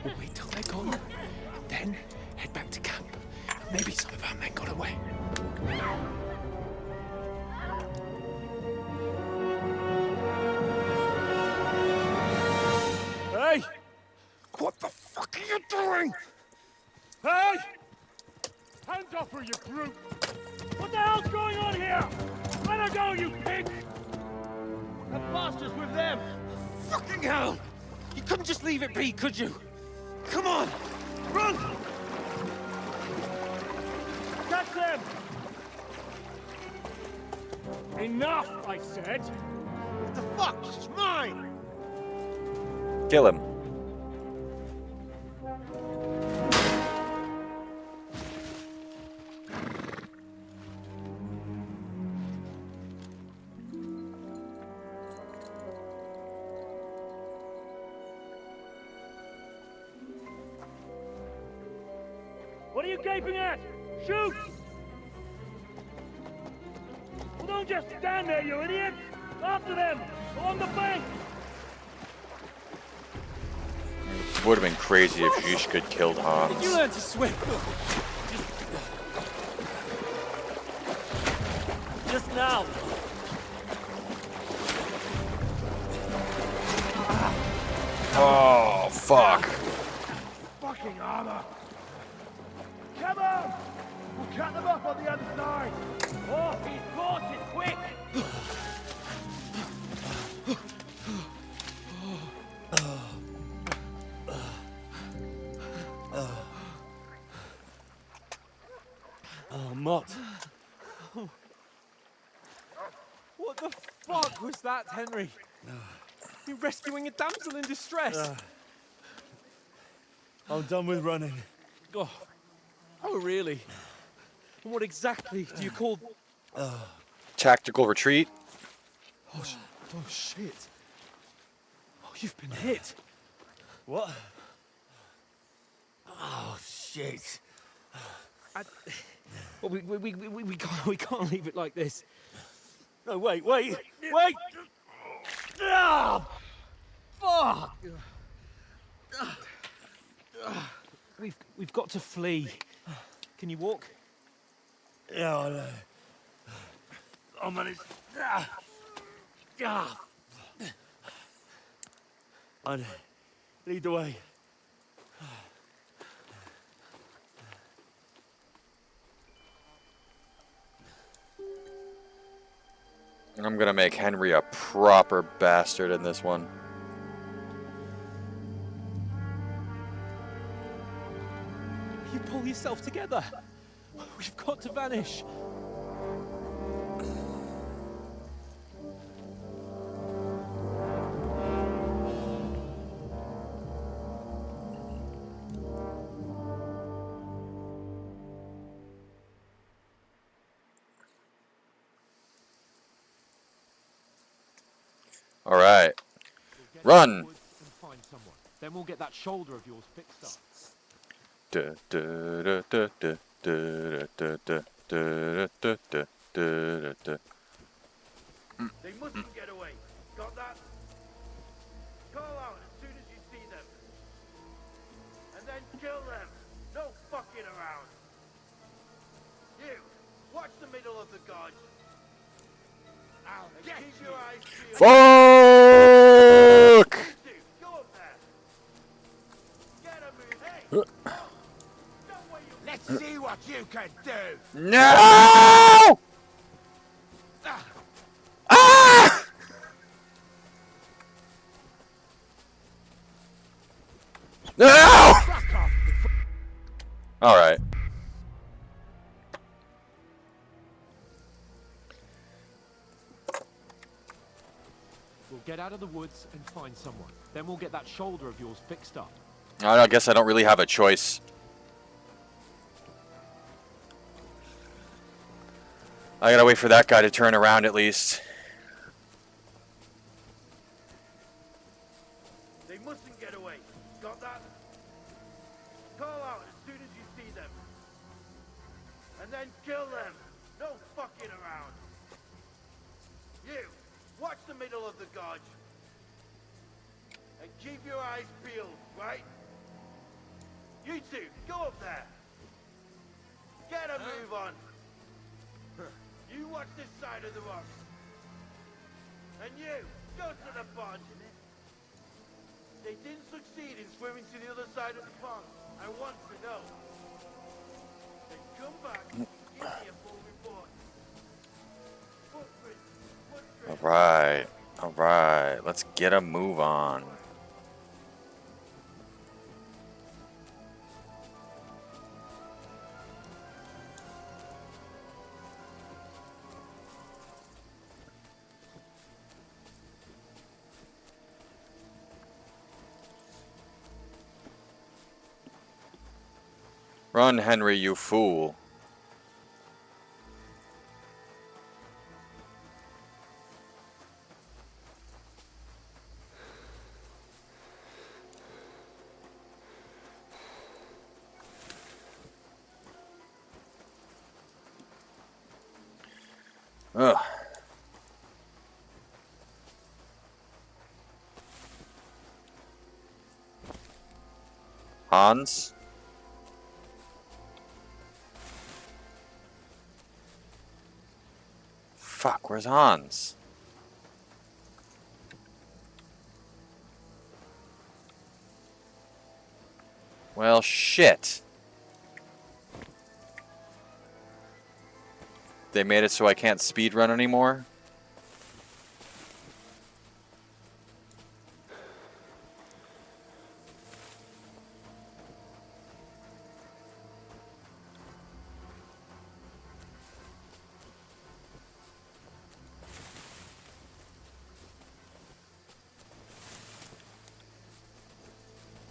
We'll wait till they're gone, and then head back to camp. Maybe some of our men got away. Hey! hands off her, you brute! What the hell's going on here? Let her go, you pig! That bastard's with them! Fucking hell! You couldn't just leave it be, could you? Come on! Run! Catch them! Enough, I said! What the fuck? She's mine! Kill him. What are you gaping at? Shoot! Well, don't just stand there, you idiot! After them! Along the bank! Would have been crazy if Yush could killed Hans. Did you learn to swim? Just now! Oh, fuck. Fucking armor! Come on! We'll cut them up on the other side! Oh, he's caught it quick! Oh, Mott. What the fuck was that, Henry? You're rescuing a damsel in distress. I'm done with running. Oh, really? And what exactly do you call... Tactical retreat. Oh, shit. Oh, you've been hit. What? Oh, shit. Well, we can't leave it like this. No, wait! Ah! Fuck! We've got to flee. Can you walk? Yeah, I know. I'll manage. I'd lead the way. I'm gonna make Henry a proper bastard in this one. You pull yourself together. We've got to vanish. All right, run. Find someone. Then we'll get that shoulder of yours fixed up. They mustn't get away. Got that? Call out as soon as you see them. And then kill them. No fucking around. You, watch the middle of the guards. I'll get keep your eyes peeled. Fuck! Go up there. Get a move. Hey! Let's see what you can do. No! Ah! No! All right. We'll get out of the woods and find someone. Then we'll get that shoulder of yours fixed up. I guess I don't really have a choice. I gotta wait for that guy to turn around at least. They mustn't get away. Got that? Call out as soon as you see them. And then kill them. No fucking around. You, watch the middle of the gorge. And keep your eyes peeled, right? You two, go up there. Get a move on. You watch this side of the rocks. And you, go to the pond. They didn't succeed in swimming to the other side of the pond. I want to know. Then come back Alright. Alright. Let's get a move on. Run, Henry, you fool. Ugh. Hans? Fuck, where's Hans? Well, shit. They made it so I can't speedrun anymore?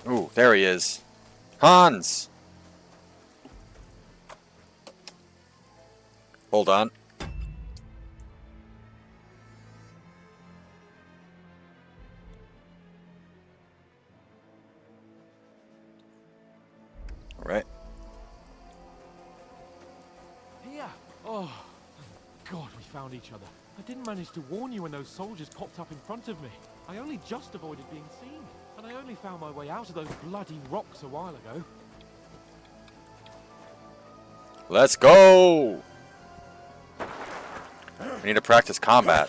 Ooh, there he is. Hans! Hold on. Alright. Here. Oh, God, we found each other. I didn't manage to warn you when those soldiers popped up in front of me. I only just avoided being seen. And I only found my way out of those bloody rocks a while ago. Let's go! We need to practice combat.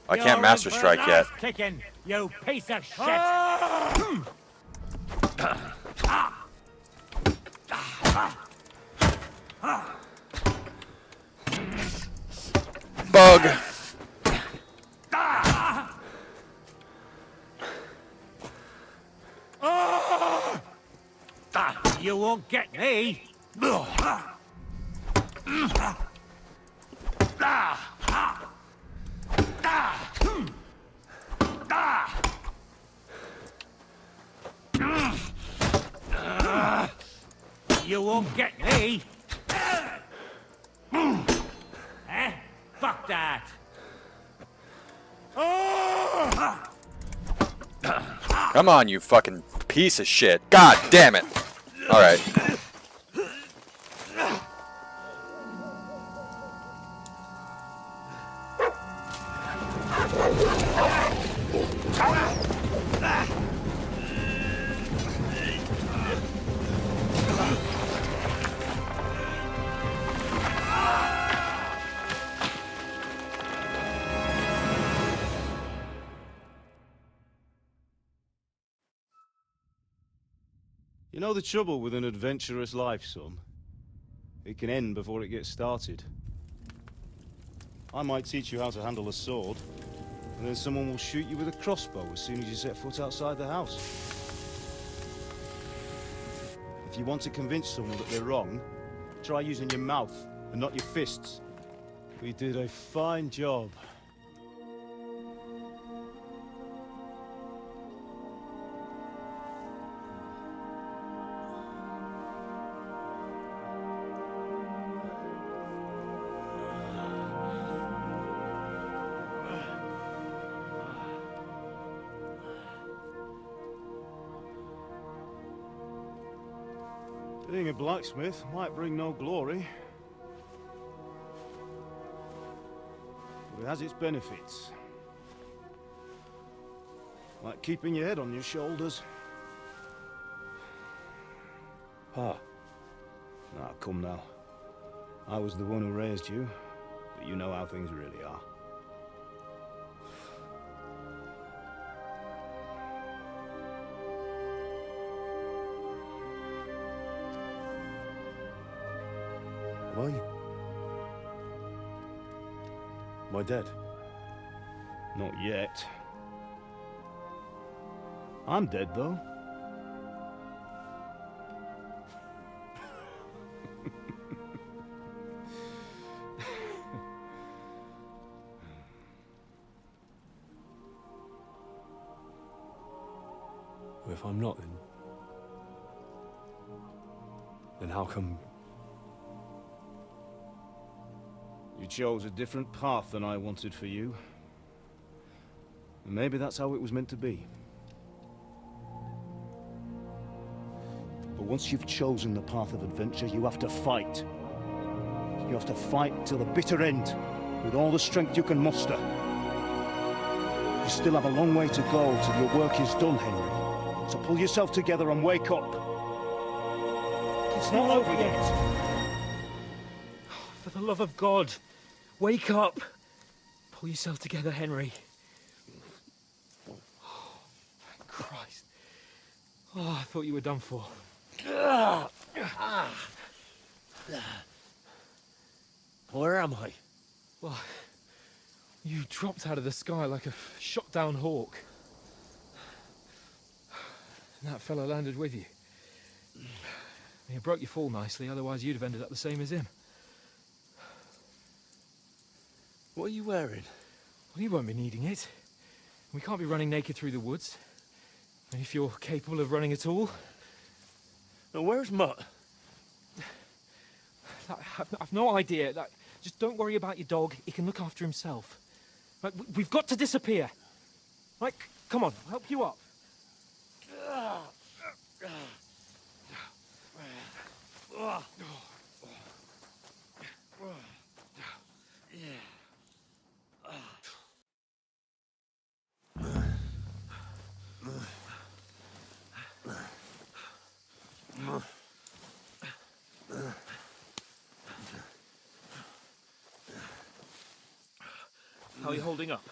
I can't master strike yet. Kicking, you piece of shit! Bug! You won't get me! You won't get me! Eh? Fuck that! Come on, you fucking piece of shit. God damn it. Alright. You know the trouble with an adventurous life, son? It can end before it gets started. I might teach you how to handle a sword, and then someone will shoot you with a crossbow as soon as you set foot outside the house. If you want to convince someone that they're wrong, try using your mouth and not your fists. We did a fine job. Being a blacksmith might bring no glory, but it has its benefits. Like keeping your head on your shoulders. Pa. Now, come now. I was the one who raised you, but you know how things really are. Am I? Am I dead? Not yet. I'm dead, though. Well, if I'm not, then how come? You chose a different path than I wanted for you. And maybe that's how it was meant to be. But once you've chosen the path of adventure, you have to fight. You have to fight till the bitter end, with all the strength you can muster. You still have a long way to go till your work is done, Henry. So pull yourself together and wake up. It's not over yet. For the love of God, wake up. Pull yourself together, Henry. Oh, thank Christ. Oh, I thought you were done for. Where am I? Well, you dropped out of the sky like a shot-down hawk. And that fella landed with you. He broke your fall nicely, otherwise you'd have ended up the same as him. What are you wearing? Well, you won't be needing it. We can't be running naked through the woods. And if you're capable of running at all... Now, where's Mutt? I've no idea. Just don't worry about your dog. He can look after himself. We've got to disappear. Right, come on, I'll help you up. How are you holding up?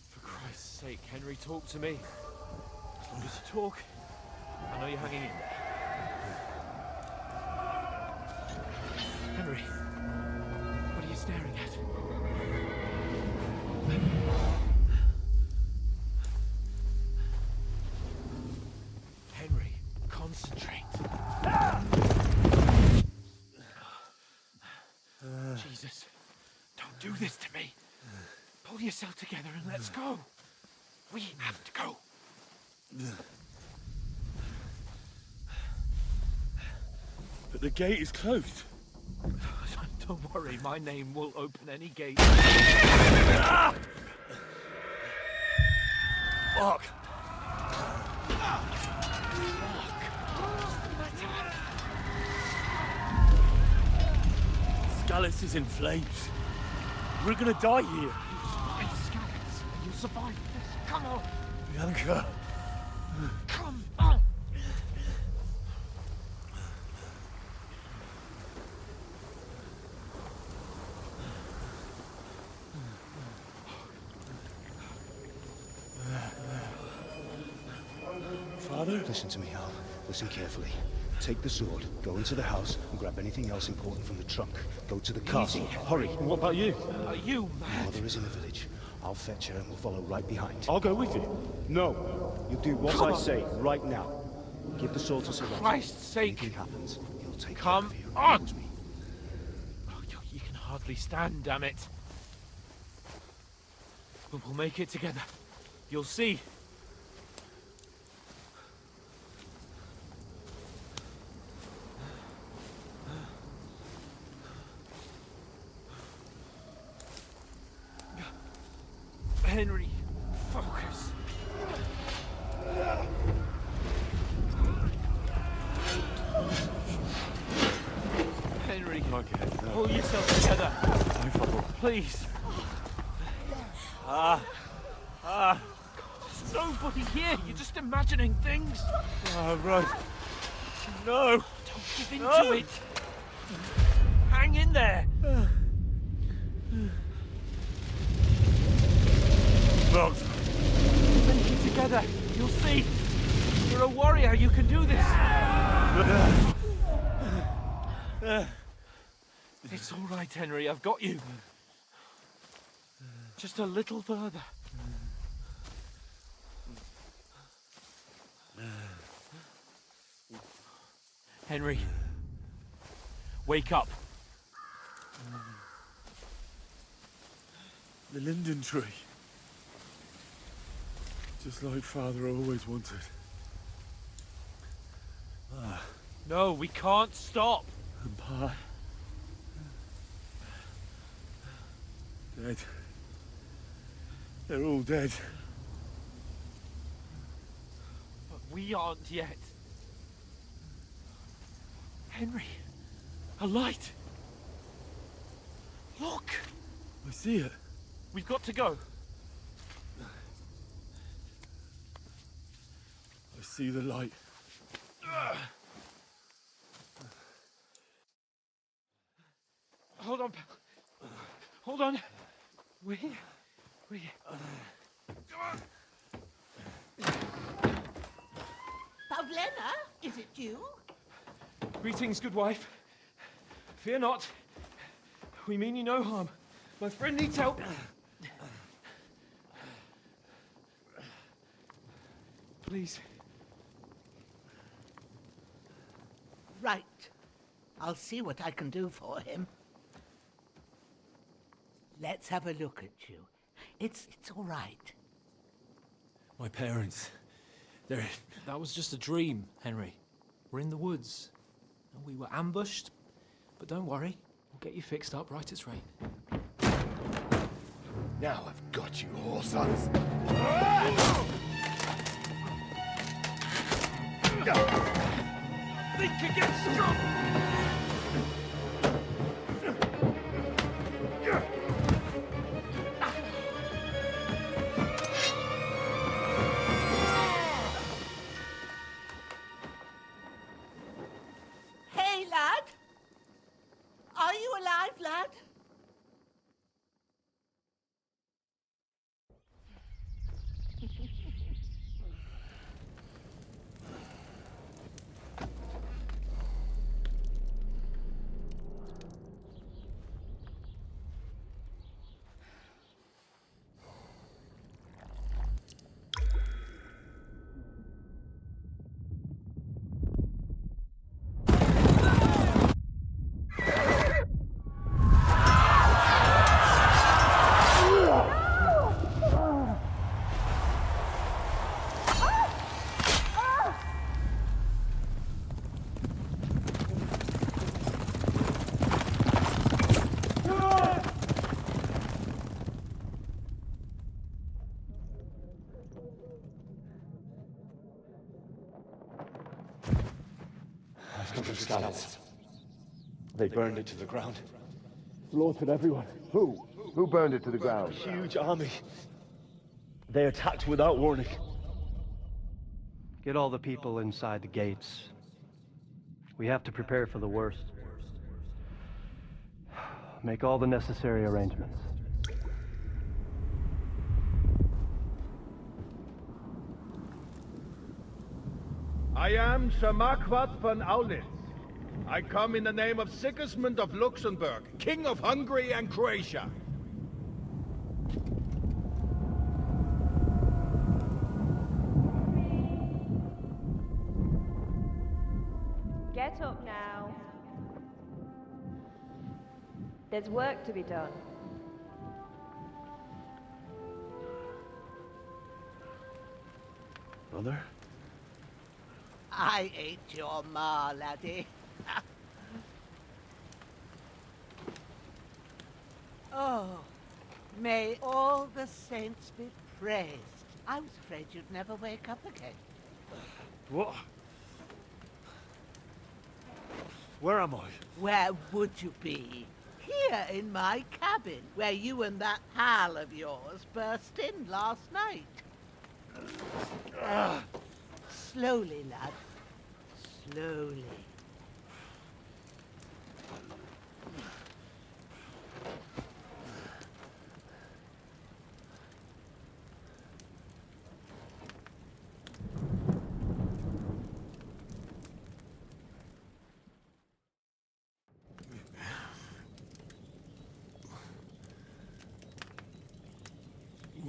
For Christ's sake, Henry, talk to me. As long as you talk, I know you're hanging in there. Henry, what are you staring at? Henry, concentrate. Jesus, don't do this to me. Pull yourself together and let's go. We have to go. But the gate is closed. Don't worry, my name will open any gate. Fuck! Scallis is in flames. We're gonna die here. You'll survive this. Come on. Bianca. Come on. Father? Listen to me, Hal. Listen carefully. Take the sword, go into the house, and grab anything else important from the trunk. Go to the castle. Hurry. And what about you? Are you mad? Mother is in the village. I'll fetch her and we'll follow right behind. I'll go with you. No. You do what I say right now. Give the sword to Sir Roger. Christ's sake. Anything happens, he'll take Come care of you. on. Knows me. Oh, you can hardly stand, damn it. But we'll make it together. You'll see. Henry, focus. Henry, pull yourself together. Please. God, there's nobody here. You're just imagining things. Right. No. Don't give in to it. Hang in there. Look. can do this! It's all right, Henry. I've got you. Just a little further. Henry, wake up. The linden tree. Just like Father always wanted. No, we can't stop. And Pa. Dead. They're all dead. But we aren't yet. Henry, a light. Look. I see it. We've got to go. I see the light. Hold on, pal. Hold on. We. Pavlena, is it you? Greetings, good wife. Fear not. We mean you no harm. My friend needs help. Please. Right. I'll see what I can do for him. Let's have a look at you. It's all right. My parents, they're... That was just a dream, Henry. We're in the woods. And we were ambushed. But don't worry, we'll get you fixed up right as rain. Now I've got you, whoresons. Think again, scum! Hey, lad! Are you alive, lad? I've come from Scallops. They burned it to the ground. Slaughtered everyone. Who? Who burned it to the ground? A huge army. They attacked without warning. Get all the people inside the gates. We have to prepare for the worst. Make all the necessary arrangements. I am Sir Marquardt von Aulitz. I come in the name of Sigismund of Luxembourg, King of Hungary and Croatia. Get up now. There's work to be done. Mother? I ain't your ma, laddie. Oh, may all the saints be praised. I was afraid you'd never wake up again. What? Where am I? Where would you be? Here in my cabin, where you and that pal of yours burst in last night. Slowly, lad. Slowly.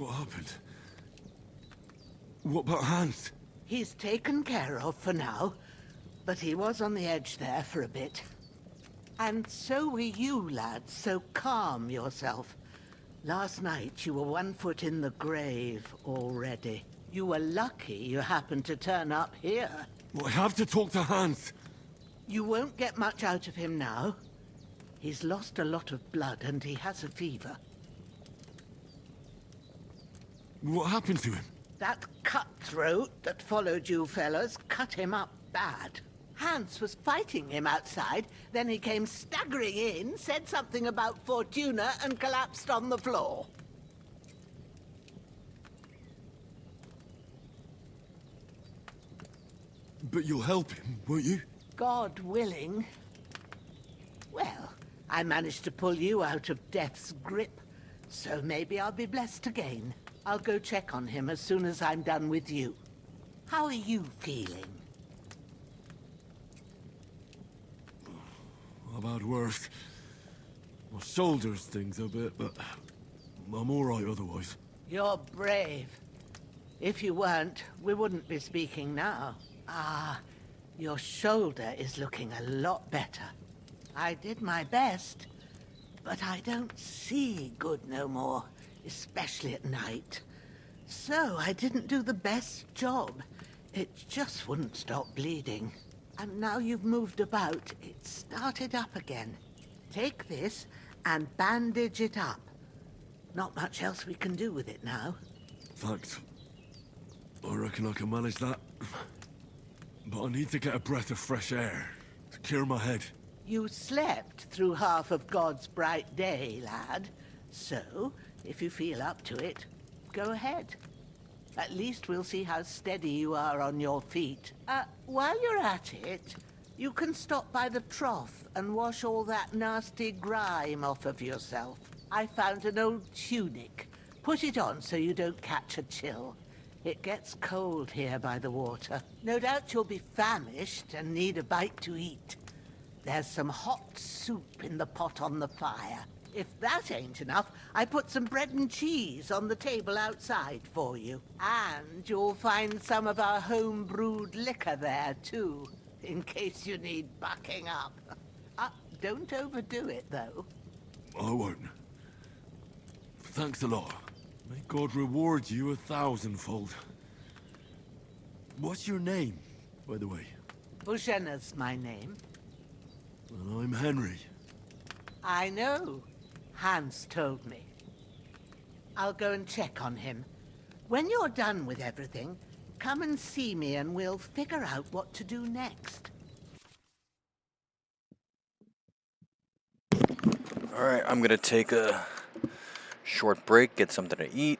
What happened? What about Hans? He's taken care of for now, but he was on the edge there for a bit. And so were you, lads, so calm yourself. Last night you were 1 foot in the grave already. You were lucky you happened to turn up here. Well, I have to talk to Hans. You won't get much out of him now. He's lost a lot of blood and he has a fever. What happened to him? That cutthroat that followed you fellas cut him up bad. Hans was fighting him outside, then he came staggering in, said something about Fortuna, and collapsed on the floor. But you'll help him, won't you? God willing. Well, I managed to pull you out of death's grip, so maybe I'll be blessed again. I'll go check on him as soon as I'm done with you. How are you feeling? I've had worse. My shoulder stings a bit, but I'm all right otherwise. You're brave. If you weren't, we wouldn't be speaking now. Your shoulder is looking a lot better. I did my best, but I don't see good no more, especially at night. So I didn't do the best job. It just wouldn't stop bleeding. And now you've moved about, it started up again. Take this and bandage it up. Not much else we can do with it now. Thanks. I reckon I can manage that. But I need to get a breath of fresh air to clear my head. You slept through half of God's bright day, lad. So, if you feel up to it, go ahead. At least we'll see how steady you are on your feet. While you're at it, you can stop by the trough and wash all that nasty grime off of yourself. I found an old tunic. Put it on so you don't catch a chill. It gets cold here by the water. No doubt you'll be famished and need a bite to eat. There's some hot soup in the pot on the fire. If that ain't enough, I put some bread and cheese on the table outside for you. And you'll find some of our home-brewed liquor there, too, in case you need bucking up. Don't overdo it, though. I won't. Thanks a lot. May God reward you 1,000-fold. What's your name, by the way? Bushenna's my name. And I'm Henry. I know. Hans told me. I'll go and check on him. When you're done with everything, come and see me and we'll figure out what to do next. Alright, I'm gonna take a short break, get something to eat.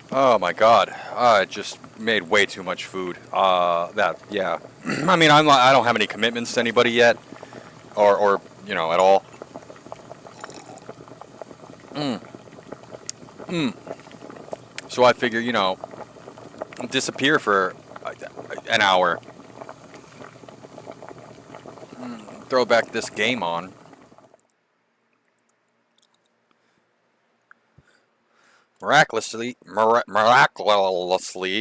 Oh my god, I just made way too much food. Yeah. I mean, I don't have any commitments to anybody yet, or you know, at all. So I figure, you know, disappear for an hour. Throw back this game on. Miraculously,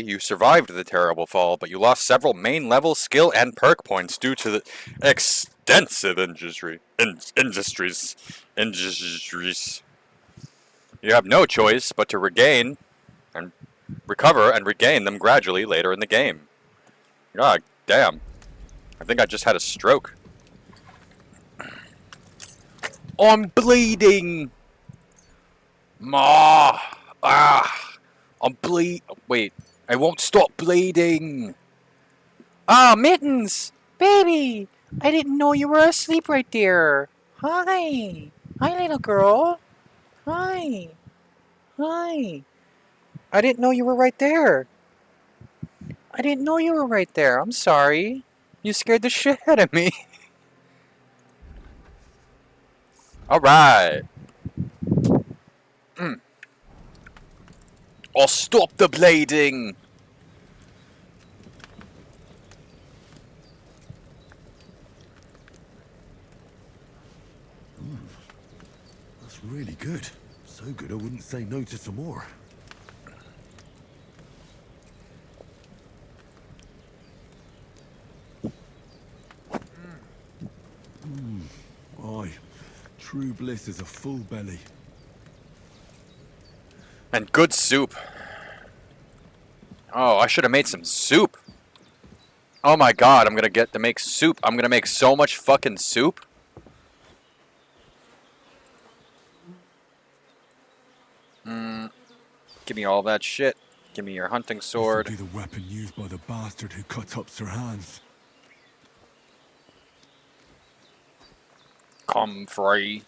you survived the terrible fall, but you lost several main level skill and perk points due to the extensive industries. You have no choice but to regain and recover and regain them gradually later in the game. God damn. I think I just had a stroke. I'm bleeding! Ma! Ah! Wait, I won't stop bleeding! Ah, Mittens! Baby! I didn't know you were asleep right there. Hi! Hi, little girl. Hi! Hi! I didn't know you were right there. I didn't know you were right there. I'm sorry. You scared the shit out of me. Alright. I'll stop the bleeding! That's really good. So good I wouldn't say no to some more. Aye. True bliss is a full belly. And good soup. Oh, I should have made some soup. Oh my god, I'm gonna get to make soup. I'm gonna make so much fucking soup. Give me all that shit. Give me your hunting sword. This'll be the weapon used by the bastard who cut up Sir Hans. Come free.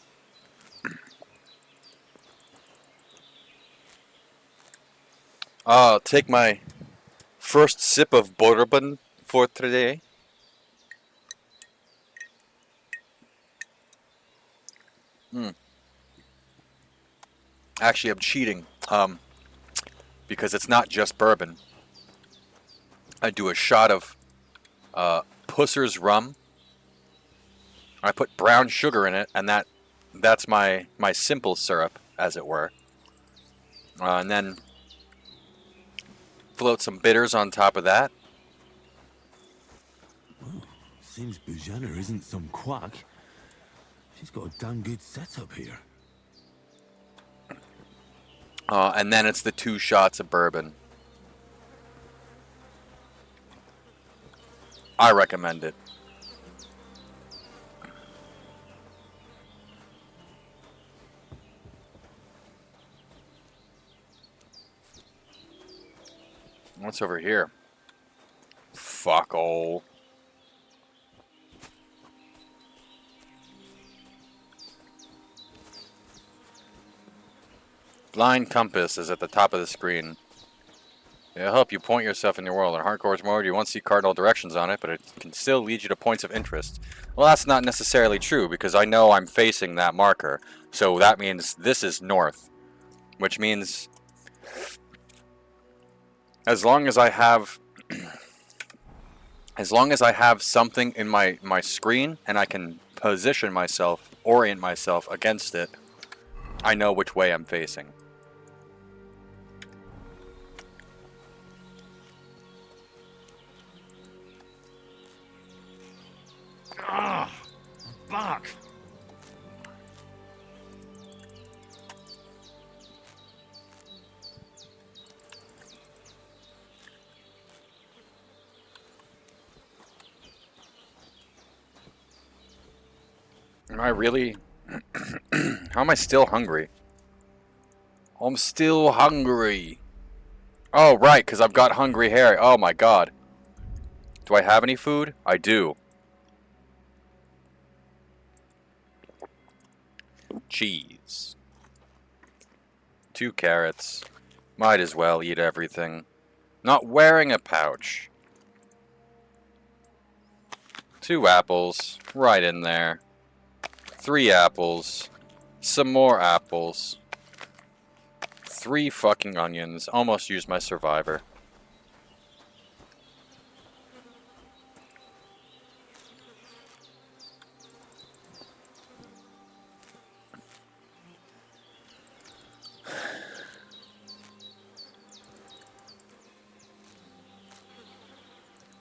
I'll take my first sip of bourbon for today. Actually, I'm cheating. Because it's not just bourbon. I do a shot of Pusser's rum. I put brown sugar in it, and that's my simple syrup, as it were. And then float some bitters on top of that. Seems Bujana isn't some quack. She's got a damn good setup here. And then it's the 2 shots of bourbon. I recommend it. What's over here? Fuck all. Blind compass is at the top of the screen. It'll help you point yourself in your world. In hardcore mode, you won't see cardinal directions on it, but it can still lead you to points of interest. Well, that's not necessarily true, because I know I'm facing that marker. So that means this is north. Which means as long as I have something in my screen and I can position myself, orient myself against it, I know which way I'm facing. Ah! Back! Am I really... How am I still hungry? I'm still hungry. Oh, right, because I've got hungry hair. Oh, my God. Do I have any food? I do. Cheese. 2 carrots. Might as well eat everything. Not wearing a pouch. 2 apples. Right in there. 3 apples. Some more apples. 3 fucking onions. Almost used my survivor.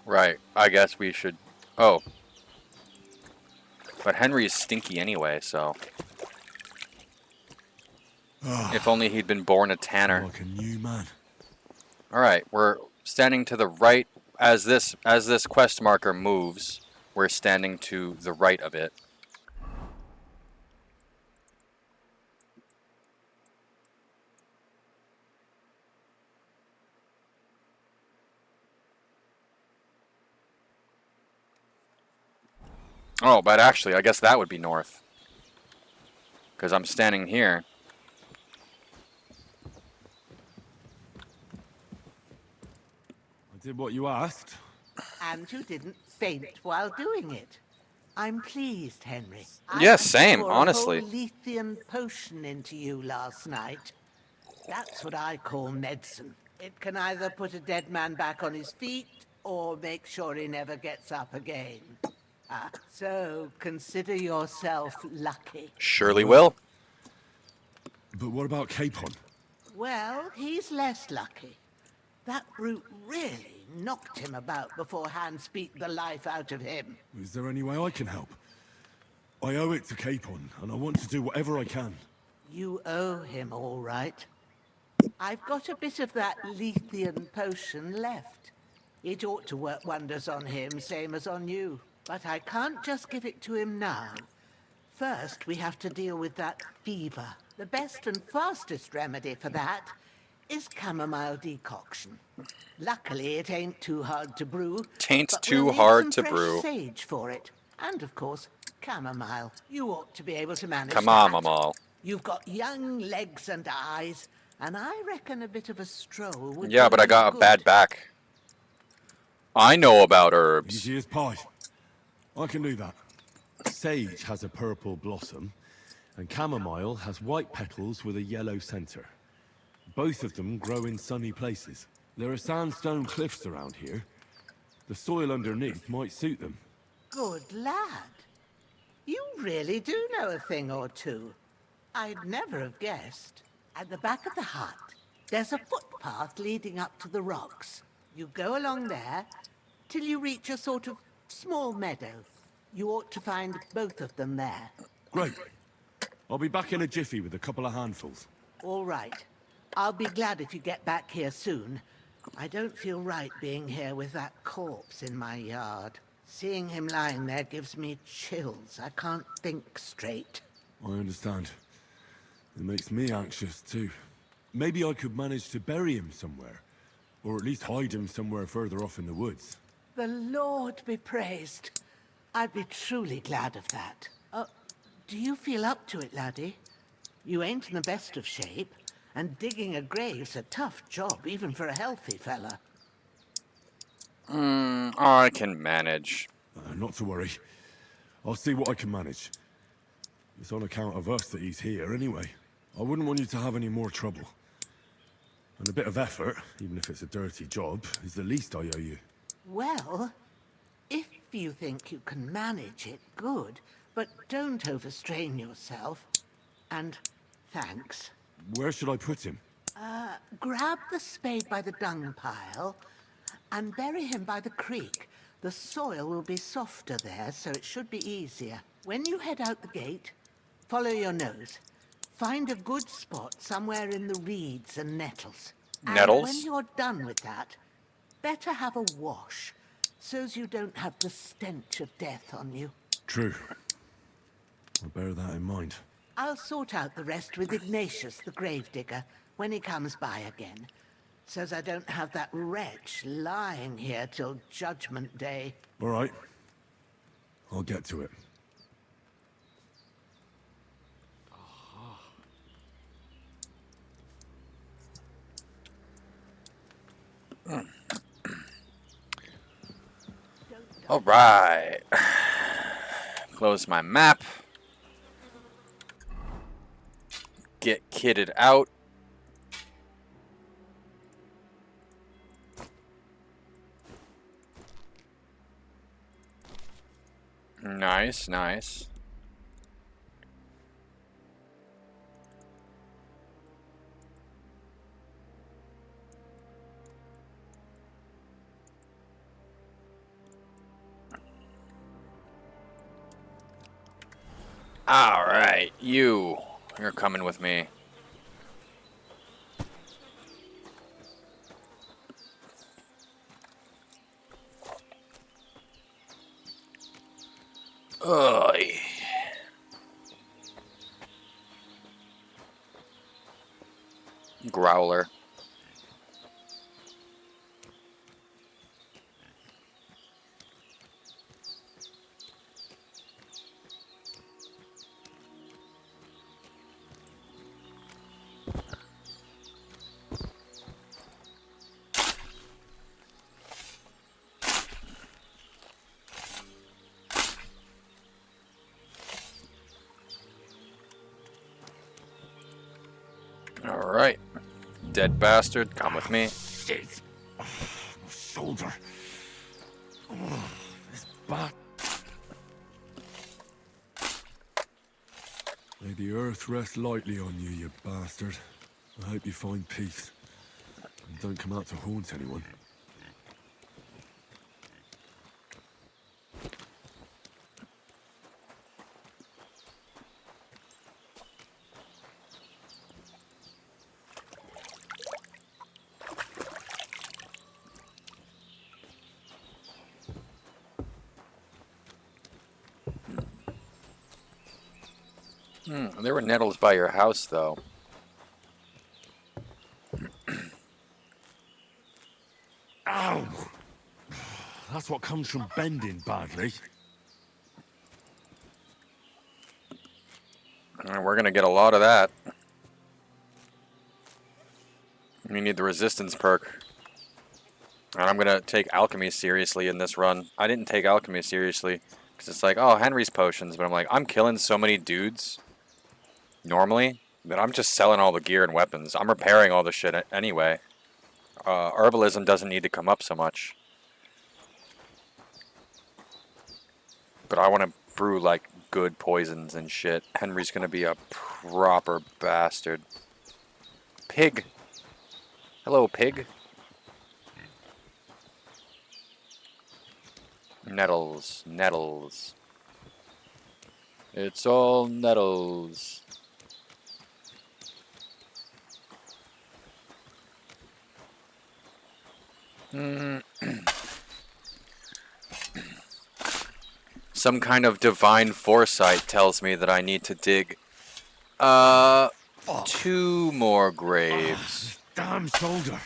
Right, I guess we should... Oh. But Henry is stinky anyway, so... If only he'd been born a tanner. Like a new man. Alright, we're standing to the right. As this quest marker moves, we're standing to the right of it. Oh, but actually, I guess that would be north. Because I'm standing here. I did what you asked. And you didn't faint while doing it. I'm pleased, Henry. Yeah, I same, poured honestly. a whole Lethean potion into you last night. That's what I call medicine. It can either put a dead man back on his feet, or make sure he never gets up again. So consider yourself lucky. Surely will. But what about Capon? Well, he's less lucky. That brute really knocked him about before Hans beat the life out of him. Is there any way I can help? I owe it to Capon, and I want to do whatever I can. You owe him, all right. I've got a bit of that Lethean potion left. It ought to work wonders on him, same as on you. But I can't just give it to him now. First, we have to deal with that fever. The best and fastest remedy for that is chamomile decoction. Luckily, it ain't too hard to brew. Tain't but too we'll need hard some to fresh brew. Sage for it, and of course, chamomile. You ought to be able to manage Come on, that. Mamal. You've got young legs and eyes, and I reckon a bit of a stroll would Yeah, do but I you got a good. bad back. I know about herbs. Easy as pie. I can do that. Sage has a purple blossom, and chamomile has white petals with a yellow center. Both of them grow in sunny places. There are sandstone cliffs around here. The soil underneath might suit them. Good lad. You really do know a thing or two. I'd never have guessed. At the back of the hut, there's a footpath leading up to the rocks. You go along there till you reach a sort of small meadow. You ought to find both of them there. Great. I'll be back in a jiffy with a couple of handfuls. All right. I'll be glad if you get back here soon. I don't feel right being here with that corpse in my yard. Seeing him lying there gives me chills. I can't think straight. I understand. It makes me anxious too. Maybe I could manage to bury him somewhere. Or at least hide him somewhere further off in the woods. The Lord be praised. I'd be truly glad of that. Do you feel up to it, laddie? You ain't in the best of shape, and digging a grave's a tough job, even for a healthy fella. I can manage. Not to worry. I'll see what I can manage. It's on account of us that he's here anyway. I wouldn't want you to have any more trouble. And a bit of effort, even if it's a dirty job, is the least I owe you. Well, if you think you can manage it, good. But don't overstrain yourself. And thanks. Where should I put him? Grab the spade by the dung pile and bury him by the creek. The soil will be softer there, so it should be easier. When you head out the gate, follow your nose. Find a good spot somewhere in the reeds and nettles. Nettles? And when you're done with that, better have a wash, so's you don't have the stench of death on you. True. I'll bear that in mind. I'll sort out the rest with Ignatius, the gravedigger, when he comes by again, so's I don't have that wretch lying here till Judgment Day. All right. I'll get to it. All right. Close my map. Get kitted out. Nice, nice. All right, you're coming with me. Ugh. Growler. All right, dead bastard, come with me. Shit. Oh, my shoulder. Oh, this bat. May the earth rest lightly on you, you bastard. I hope you find peace. And don't come out to haunt anyone. There were nettles by your house, though. Ow! That's what comes from bending badly. We're gonna get a lot of that. We need the resistance perk. And I'm gonna take alchemy seriously in this run. I didn't take alchemy seriously because it's like, oh, Henry's potions, but I'm like, I'm killing so many dudes normally that I'm just selling all the gear and weapons. I'm repairing all the shit anyway. Herbalism doesn't need to come up so much. But I want to brew like good poisons and shit. Henry's gonna be a proper bastard. Pig. Hello, pig. Nettles, nettles. It's all nettles. Some kind of divine foresight tells me that I need to dig 2 more graves. Damn shoulder.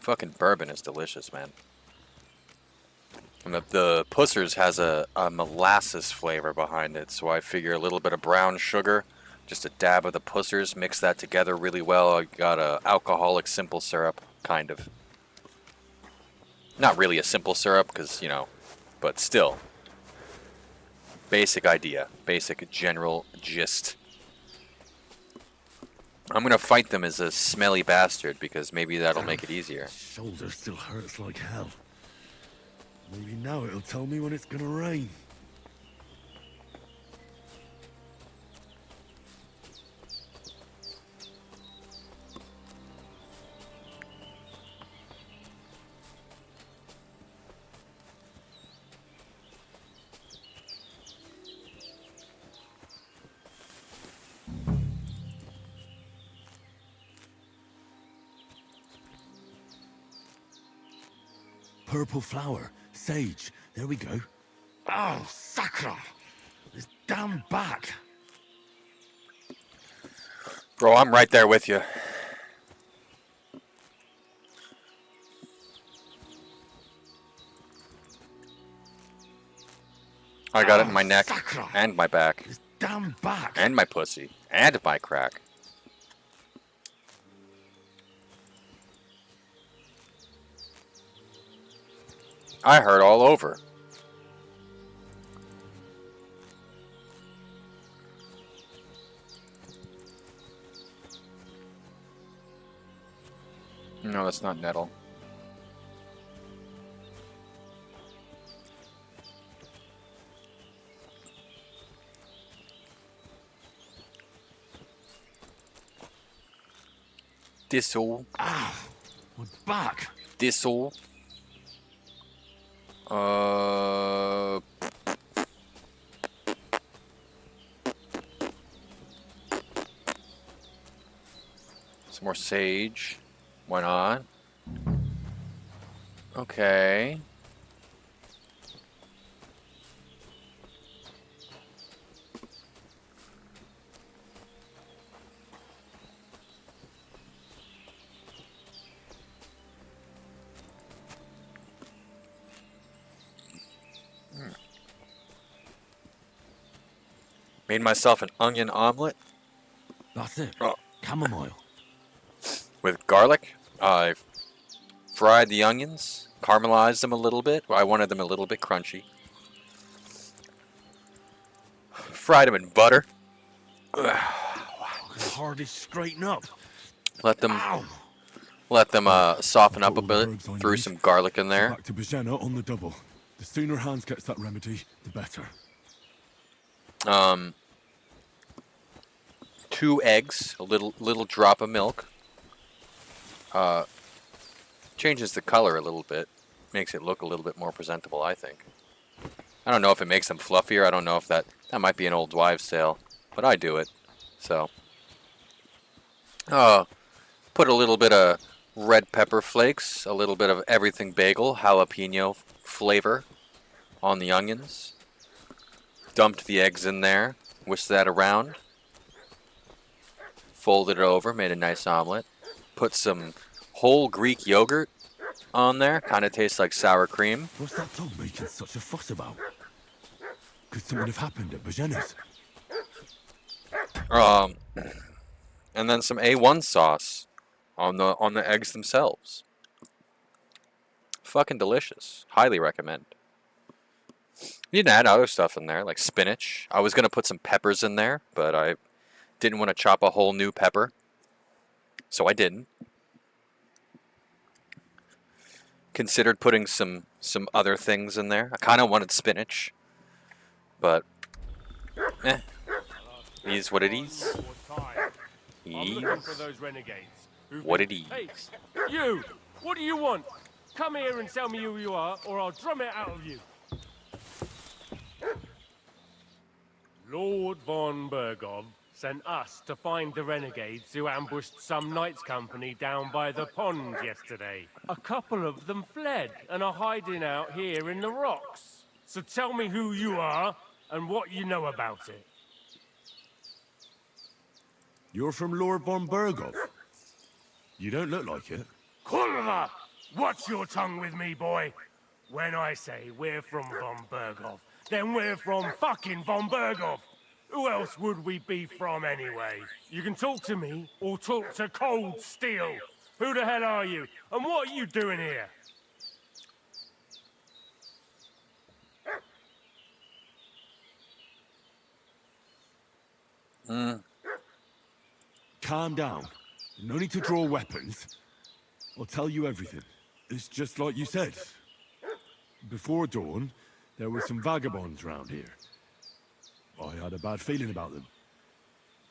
Fucking bourbon is delicious, man. And the Pussers has a molasses flavor behind it, so I figure a little bit of brown sugar, just a dab of the Pussers, mix that together really well. I got a alcoholic simple syrup, kind of. Not really a simple syrup, because, you know, but still. Basic idea, basic general gist. I'm gonna fight them as a smelly bastard, because maybe that'll make it easier. Shoulder still hurts like hell. Maybe now it'll tell me when it's gonna rain. Purple flower, sage, there we go. Oh, sacra! This damn back! Bro, I'm right there with you. I got it in my neck and my back. Damn back. And my pussy. And my crack. I hurt all over. No, that's not nettle. Thistle. Ah, my back. Thistle. Some more sage. Why not? Okay. Made myself an onion omelet. That's it. Oh. Chamomile. With garlic. I fried the onions, caramelized them a little bit. I wanted them a little bit crunchy. Fried them in butter. I can hardly straighten up. Let them soften up a bit. Threw some garlic in there. Back to Bajena on the double. The sooner Hans gets that remedy, the better. 2 eggs, a little drop of milk. Changes the color a little bit. Makes it look a little bit more presentable, I think. I don't know if it makes them fluffier. I don't know if that might be an old wives' tale, but I do it. So, put a little bit of red pepper flakes, a little bit of everything bagel, jalapeno flavor on the onions. Dumped the eggs in there, whisked that around. Folded it over, made a nice omelet. Put some whole Greek yogurt on there. Kind of tastes like sour cream. What's that dog making such a fuss about? Could something have happened at Bajena's? And then some A1 sauce on the eggs themselves. Fucking delicious. Highly recommend. You can add other stuff in there, like spinach. I was gonna put some peppers in there, but I didn't want to chop a whole new pepper, so I didn't. Considered putting some other things in there. I kind of wanted spinach, but it is what it is. What it is. Hey, you! What do you want? Come here and tell me who you are, or I'll drum it out of you. Lord von Bergov sent us to find the renegades who ambushed some knights' company down by the pond yesterday. A couple of them fled and are hiding out here in the rocks. So tell me who you are and what you know about it. You're from Lord von Bergov? You don't look like it. Kulva! Watch your tongue with me, boy. When I say we're from von Bergov, then we're from fucking von Bergov. Who else would we be from anyway? You can talk to me or talk to Cold Steel. Who the hell are you? And what are you doing here? Calm down. No need to draw weapons. I'll tell you everything. It's just like you said. Before dawn, there were some vagabonds round here. I had a bad feeling about them.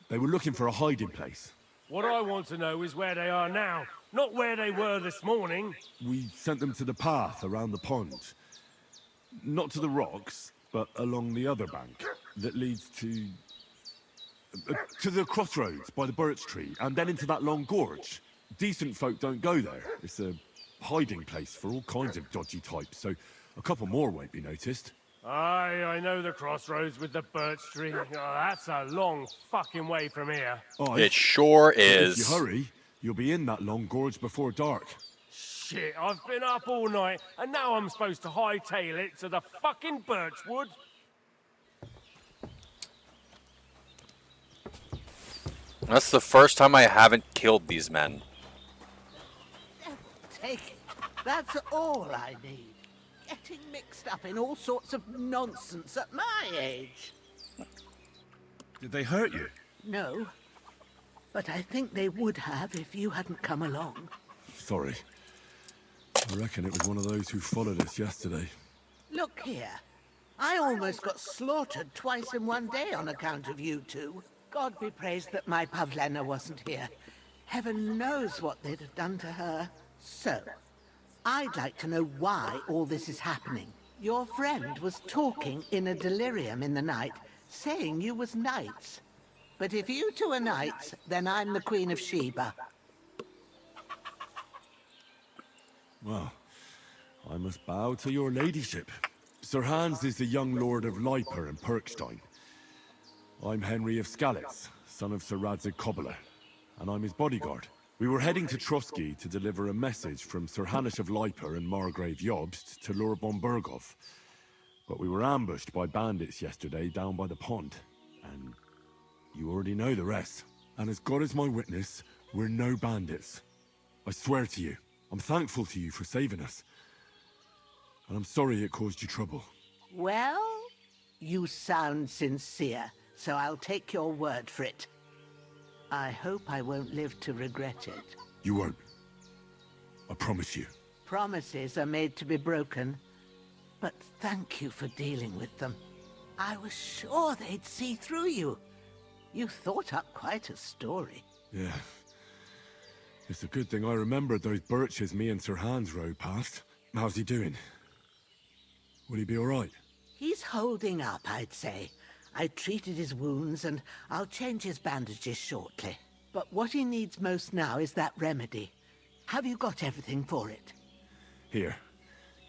They were looking for a hiding place. What I want to know is where they are now, not where they were this morning. We sent them to the path around the pond. Not to the rocks, but along the other bank that leads to the crossroads by the birch tree, and then into that long gorge. Decent folk don't go there. It's a hiding place for all kinds of dodgy types, so a couple more won't be noticed. Aye, I know the crossroads with the birch tree. Oh, that's a long fucking way from here. Aye. It sure But is. if you hurry, you'll be in that long gorge before dark. Shit, I've been up all night, and now I'm supposed to hightail it to the fucking birchwood? That's the first time I haven't killed these men. Take it. That's all I need. Getting mixed up in all sorts of nonsense at my age. Did they hurt you? No, but I think they would have if you hadn't come along. Sorry. I reckon it was one of those who followed us yesterday. Look here. I almost got slaughtered twice in one day on account of you two. God be praised that my Pavlena wasn't here. Heaven knows what they'd have done to her. So, I'd like to know why all this is happening. Your friend was talking in a delirium in the night, saying you was knights. But if you two are knights, then I'm the Queen of Sheba. Well, I must bow to your ladyship. Sir Hans is the young lord of Leiper and Perkstein. I'm Henry of Skalitz, son of Sir Radzig Kobyla, and I'm his bodyguard. We were heading to Trotsky to deliver a message from Sir Hanush of Leiper and Margrave Jobst to Lord von Berghoff. But we were ambushed by bandits yesterday down by the pond, and you already know the rest. And as God is my witness, we're no bandits. I swear to you, I'm thankful to you for saving us. And I'm sorry it caused you trouble. Well, you sound sincere, so I'll take your word for it. I hope I won't live to regret it. You won't. I promise you. Promises are made to be broken, but thank you for dealing with them. I was sure they'd see through you. You thought up quite a story. Yeah. It's a good thing I remembered those birches me and Sir Hans rode past. How's he doing? Will he be all right? He's holding up, I'd say. I treated his wounds, and I'll change his bandages shortly. But what he needs most now is that remedy. Have you got everything for it? Here.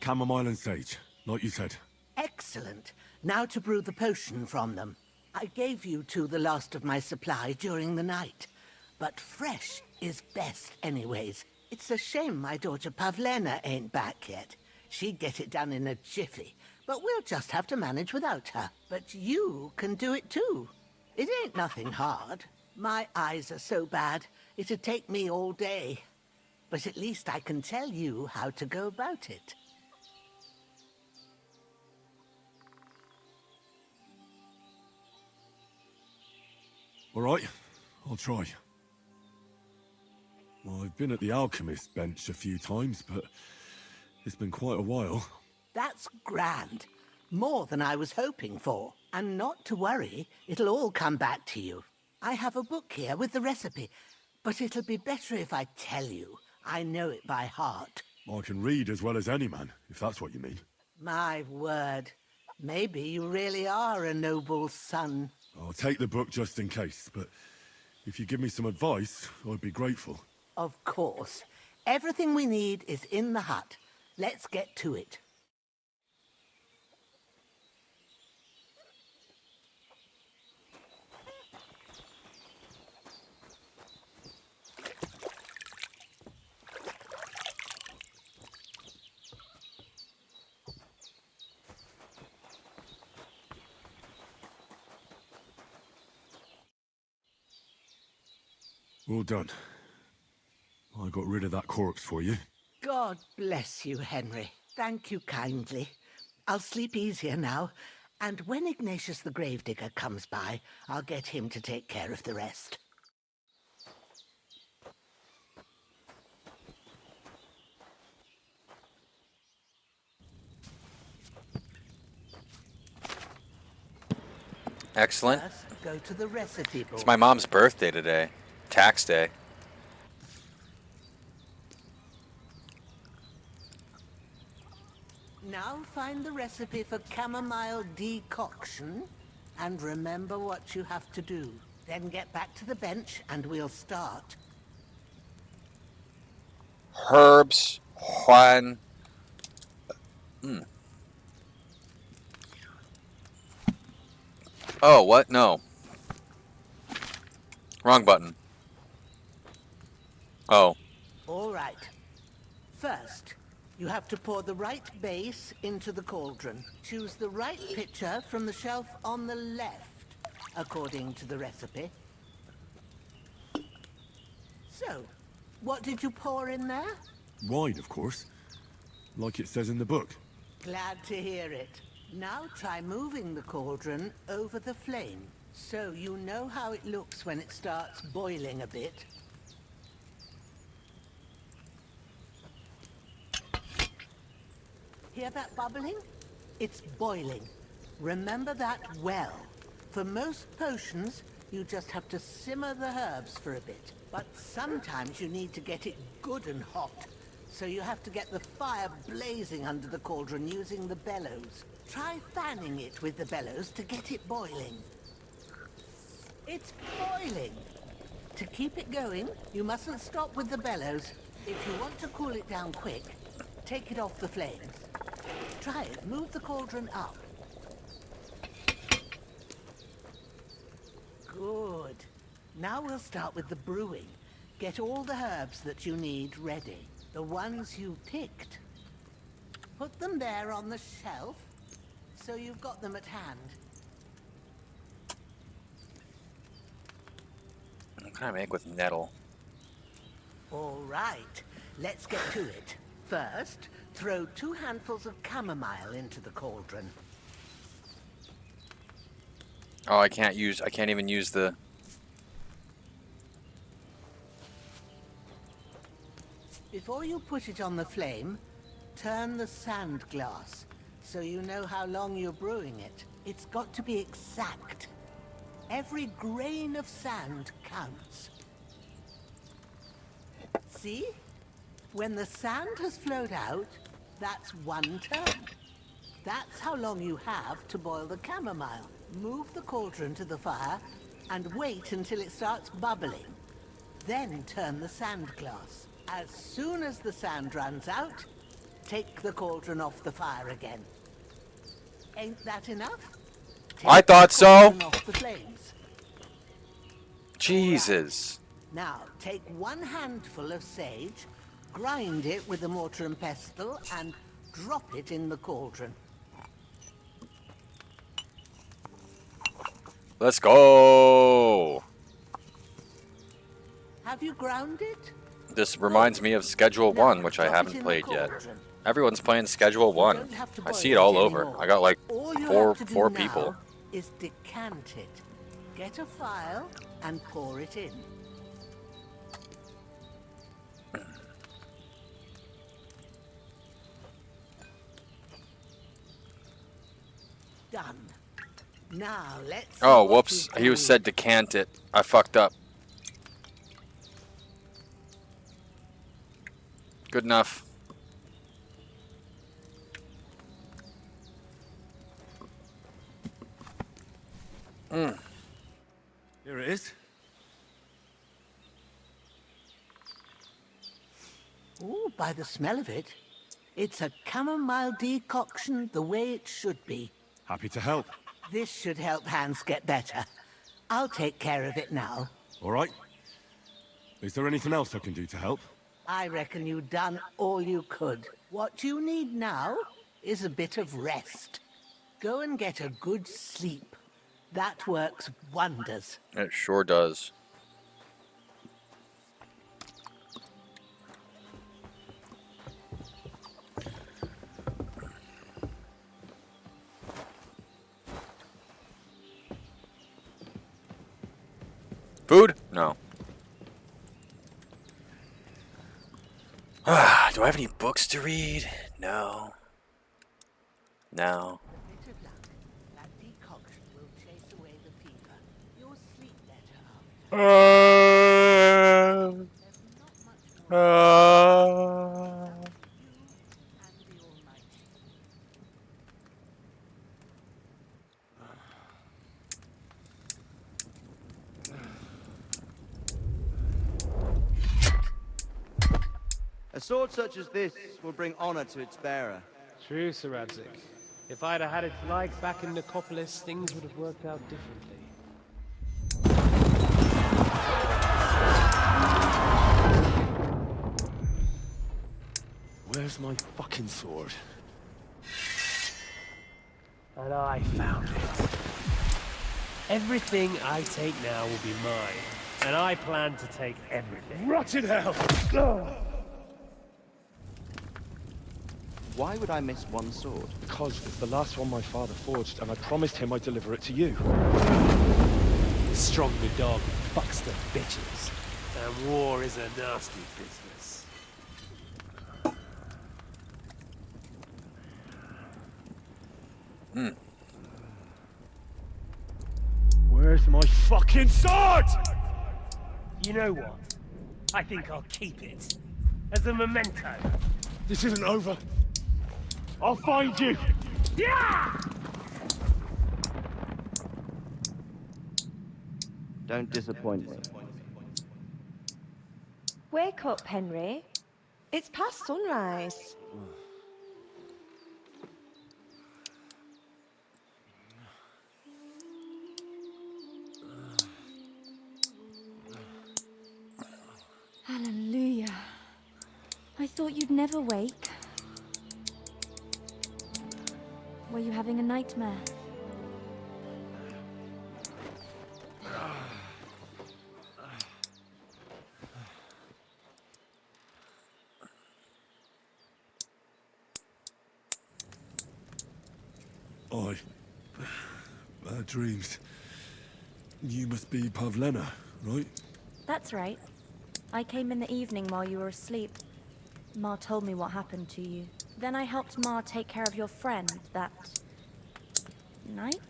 Chamomile and sage, like you said. Excellent. Now to brew the potion from them. I gave you two the last of my supply during the night. But fresh is best anyways. It's a shame my daughter Pavlena ain't back yet. She'd get it done in a jiffy, but we'll just have to manage without her. But you can do it too. It ain't nothing hard. My eyes are so bad, it'd take me all day. But at least I can tell you how to go about it. All right, I'll try. Well, I've been at the alchemist's bench a few times, but it's been quite a while. That's grand. More than I was hoping for. And not to worry, it'll all come back to you. I have a book here with the recipe, but it'll be better if I tell you. I know it by heart. I can read as well as any man, if that's what you mean. My word. Maybe you really are a noble son. I'll take the book just in case, but if you give me some advice, I'd be grateful. Of course. Everything we need is in the hut. Let's get to it. All done. I got rid of that corpse for you. God bless you, Henry. Thank you kindly. I'll sleep easier now, and when Ignatius the Gravedigger comes by, I'll get him to take care of the rest. Excellent. First, go to the recipe book. It's my mom's birthday today. Tax day. Now find the recipe for chamomile decoction, and remember what you have to do. Then get back to the bench, and we'll start. Herbs, Juan. Oh, what? No. Wrong button. Oh. All right. First, you have to pour the right base into the cauldron. Choose the right pitcher from the shelf on the left, according to the recipe. So, what did you pour in there? Wine, of course. Like it says in the book. Glad to hear it. Now try moving the cauldron over the flame, so you know how it looks when it starts boiling a bit. Hear that bubbling? It's boiling. Remember that well. For most potions, you just have to simmer the herbs for a bit. But sometimes you need to get it good and hot. So you have to get the fire blazing under the cauldron using the bellows. Try fanning it with the bellows to get it boiling. It's boiling! To keep it going, you mustn't stop with the bellows. If you want to cool it down quick, take it off the flames. Try it. Move the cauldron up. Good. Now we'll start with the brewing. Get all the herbs that you need ready. The ones you picked. Put them there on the shelf, so you've got them at hand. What can I make with nettle? All right, let's get to it. First, throw 2 handfuls of chamomile into the cauldron. Oh, I can't even use the... Before you put it on the flame, turn the sand glass, so you know how long you're brewing it. It's got to be exact. Every grain of sand counts. See? When the sand has flowed out, that's 1 turn. That's how long you have to boil the chamomile. Move the cauldron to the fire and wait until it starts bubbling. Then turn the sand glass. As soon as the sand runs out, take the cauldron off the fire again. Ain't that enough? I thought so. Off the flames. Jesus. Now, take 1 handful of sage, grind it with a mortar and pestle, and drop it in the cauldron. Let's go. Have you ground it? This reminds me of Schedule 1, which I haven't played yet. Everyone's playing Schedule 1. I see it all over. I got like four people. Is decant it. Get a file and pour it in. Done. Now let's. Oh, whoops. He was said decant it. I fucked up. Good enough. Here it is. Ooh, by the smell of it, it's a chamomile decoction the way it should be. Happy to help. This should help Hans get better. I'll take care of it now. All right. Is there anything else I can do to help? I reckon you've done all you could. What you need now is a bit of rest. Go and get a good sleep. That works wonders. It sure does. Food? No. Do I have any books to read? No. No. A sword such as this will bring honor to its bearer. True, Sir Radzik. If I'd have had its like back in Nicopolis, things would have worked out differently. Where's my fucking sword? And I found it. Everything I take now will be mine. And I plan to take everything. Rotted hell! Why would I miss one sword? Because it's the last one my father forged, and I promised him I'd deliver it to you. Stronger dog fucks the bitches. And war is a nasty business. Where's my fucking sword? You know what? I think I'll keep it. As a memento. This isn't over. I'll find you! Yeah! Don't disappoint me. Wake up, Henry. It's past sunrise. Hallelujah. I thought you'd never wake. Were you having a nightmare? Bad dreams. You must be Pavlena, right? That's right. I came in the evening while you were asleep. Ma told me what happened to you. Then I helped Ma take care of your friend that night?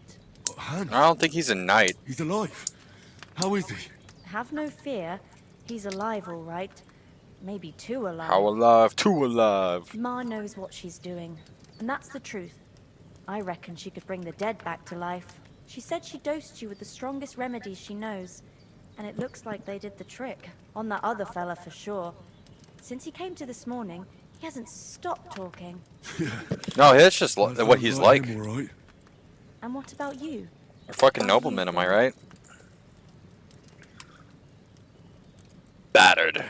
I don't think he's a knight. He's alive. How is he? Have no fear. He's alive, all right. Maybe too alive. How alive? Too alive. Ma knows what she's doing. And that's the truth. I reckon she could bring the dead back to life. She said she dosed you with the strongest remedies she knows. And it looks like they did the trick. On that other fella for sure. Since he came to this morning, he hasn't stopped talking. No, that's just what he's like. Right. And what about you? A fucking nobleman, am I right? Battered.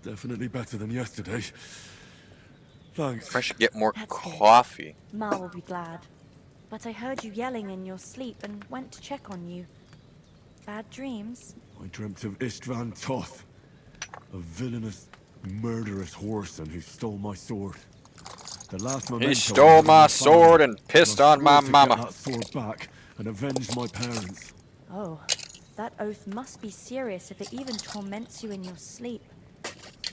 Definitely better than yesterday. Thanks. I should get more That's coffee. Good. Ma will be glad. But I heard you yelling in your sleep and went to check on you. Bad dreams? I dreamt of Istvan Toth, a villainous, murderous whoreson who stole my sword. The last memento He stole my sword and pissed on my mama. Get that sword back and avenge my parents. Oh, that oath must be serious if it even torments you in your sleep.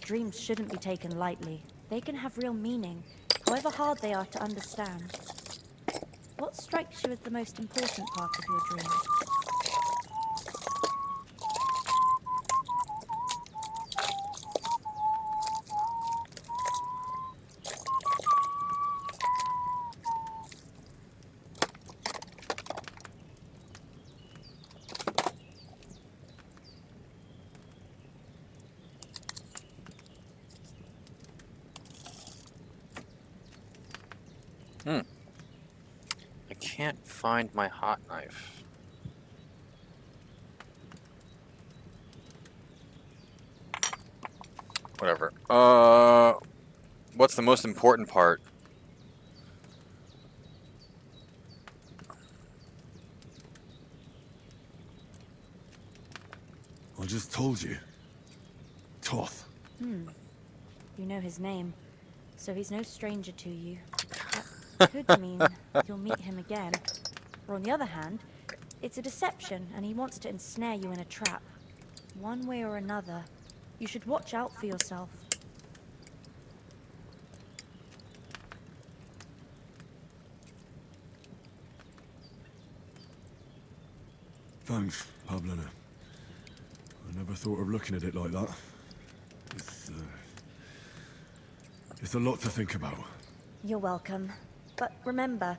Dreams shouldn't be taken lightly. They can have real meaning, however hard they are to understand. What strikes you as the most important part of your dream? I can't find my hot knife. Whatever. What's the most important part? I just told you. Toth. You know his name, so he's no stranger to you. That could mean you'll meet him again. Or on the other hand, it's a deception and he wants to ensnare you in a trap. One way or another, you should watch out for yourself. Thanks, Pavlena. I never thought of looking at it like that. It's a lot to think about. You're welcome. But remember,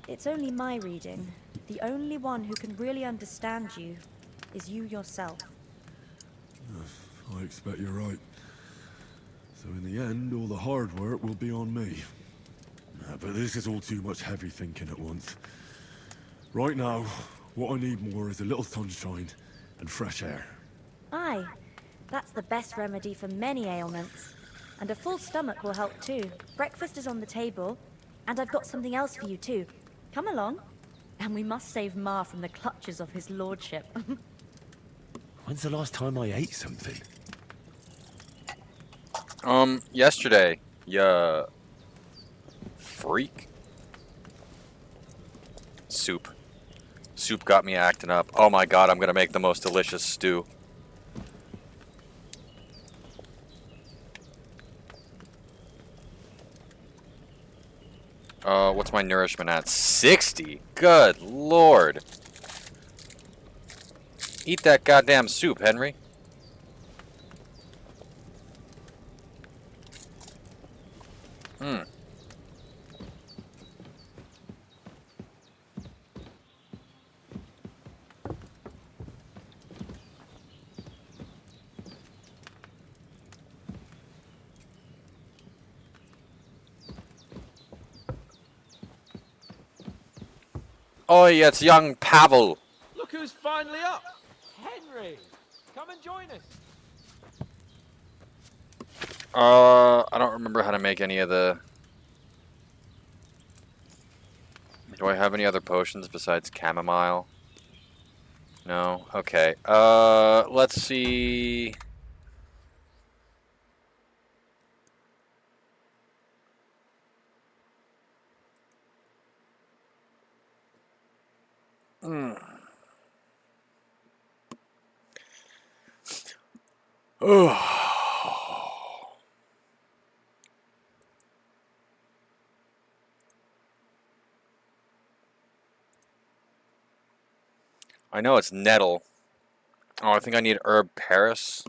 it's only my reading. The only one who can really understand you is you yourself. I expect you're right. So in the end, all the hard work will be on me. But this is all too much heavy thinking at once. Right now, what I need more is a little sunshine and fresh air. Aye, that's the best remedy for many ailments. And a full stomach will help too. Breakfast is on the table, and I've got something else for you too. Come along, and we must save Ma from the clutches of his lordship. When's the last time I ate something? Yesterday. Yeah. Freak. Soup. Soup got me acting up. Oh my god, I'm gonna make the most delicious stew. What's my nourishment at? 60? Good lord. Eat that goddamn soup, Henry. Hmm. Oh, yeah, it's young Pavel. Look who's finally up! Henry! Come and join us! I don't remember how to make any of the... Do I have any other potions besides chamomile? No? Okay. Let's see... Hmm. I know it's nettle. Oh, I think I need herb Paris.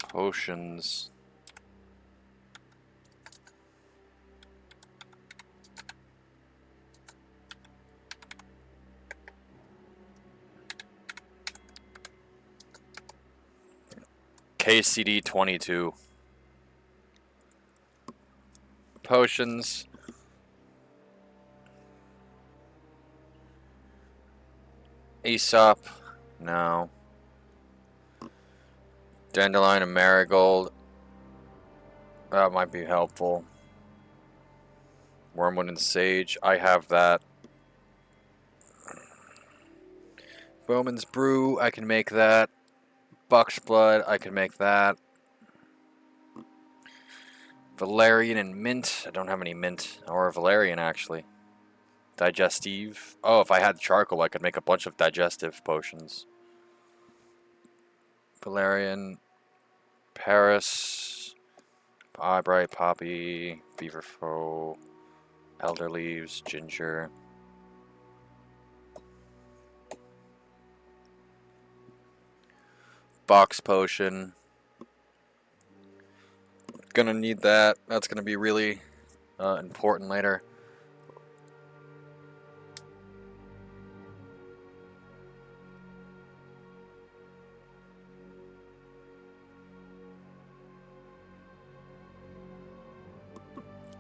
Potions. KCD 22. Potions. Aesop. No. Dandelion and marigold. That might be helpful. Wormwood and sage. I have that. Bowman's brew. I can make that. Buck's blood. I can make that. Valerian and mint. I don't have any mint or valerian actually. Digestive. Oh, if I had charcoal, I could make a bunch of digestive potions. Valerian. Paris. Eyebright, poppy, feverfo, elder leaves, ginger. Box potion. Gonna need that. That's gonna be really important later.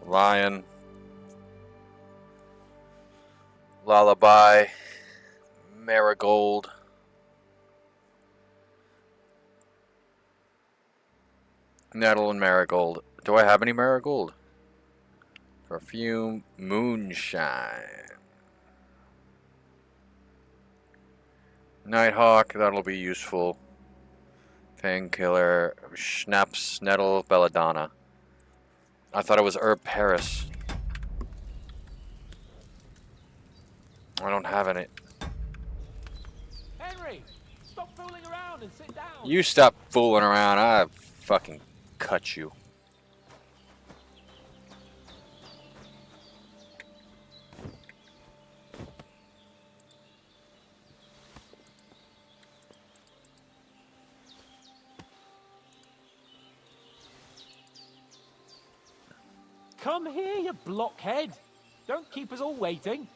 Lion. Lullaby. Marigold. Nettle and marigold. Do I have any marigold? Perfume. Moonshine. Nighthawk. That'll be useful. Painkiller. Schnapps. Nettle. Belladonna. I thought it was herb Paris. I don't have any. Henry! Stop fooling around and sit down! You stop fooling around. I fucking cut you. Come here, you blockhead! Don't keep us all waiting.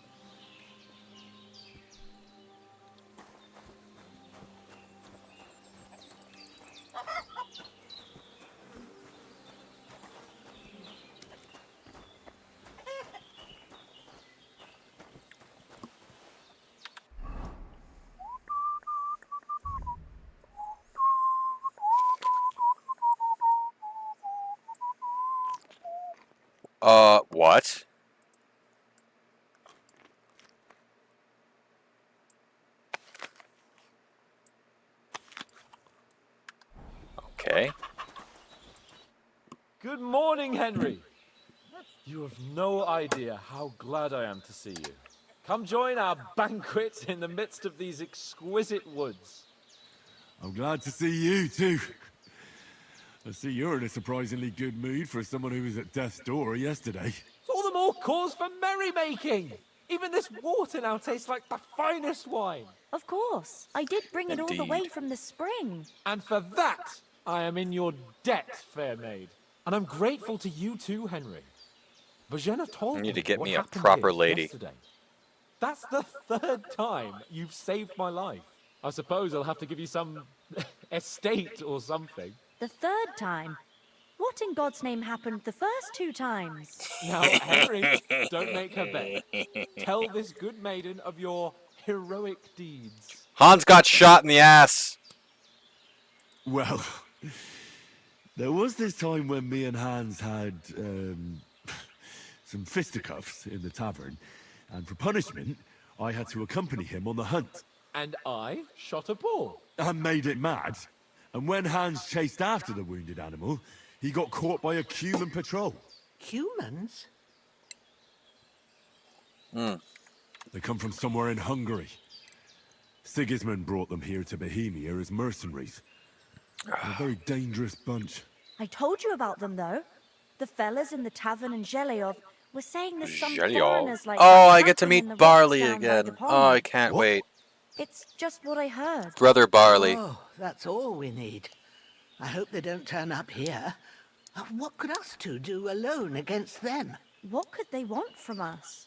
What? Okay. Good morning, Henry. You have no idea how glad I am to see you. Come join our banquet in the midst of these exquisite woods. I'm glad to see you, too. I see you're in a surprisingly good mood for someone who was at death's door yesterday. It's all the more cause for merrymaking. Even this water now tastes like the finest wine. Of course. I did bring it all the way from the spring. And for that, I am in your debt, fair maid. And I'm grateful to you too, Henry. Bajena told You me need to get what me a happened proper here lady. yesterday. That's the third time you've saved my life. I suppose I'll have to give you some estate or something. The third time? What in God's name happened the first 2 times? Now, Henry, don't make her beg. Tell this good maiden of your heroic deeds. Hans got shot in the ass. Well, there was this time when me and Hans had some fisticuffs in the tavern, and for punishment, I had to accompany him on the hunt. And I shot a bull. And made it mad. And when Hans chased after the wounded animal, he got caught by a human patrol. Humans? They come from somewhere in Hungary. Sigismund brought them here to Bohemia as mercenaries. They're a very dangerous bunch. I told you about them, though. The fellas in the tavern in Zhelyov were saying there's some Zhelyov. foreigners like Oh, that I get to camping in meet the rocks Barley down by the again. pond. Oh, I can't wait. It's just what I heard. Brother Barley. Oh, that's all we need. I hope they don't turn up here. What could us two do alone against them? What could they want from us?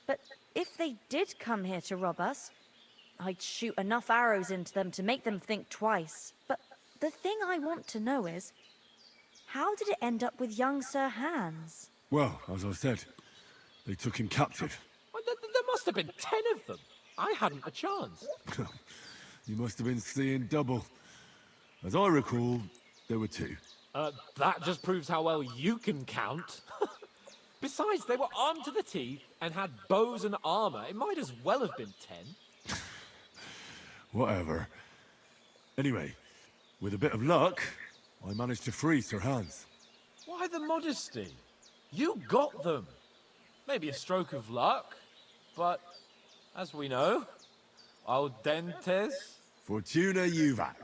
But if they did come here to rob us, I'd shoot enough arrows into them to make them think twice. But the thing I want to know is, how did it end up with young Sir Hans? Well, as I said, they took him captive. Well, there must have been 10 of them. I hadn't a chance. You must have been seeing double. As I recall, there were 2. That just proves how well you can count. Besides, they were armed to the teeth and had bows and armor. It might as well have been 10. Whatever. Anyway, with a bit of luck, I managed to free Sir Hans. Why the modesty? You got them. Maybe a stroke of luck, but as we know, al dentes. Fortuna juvat.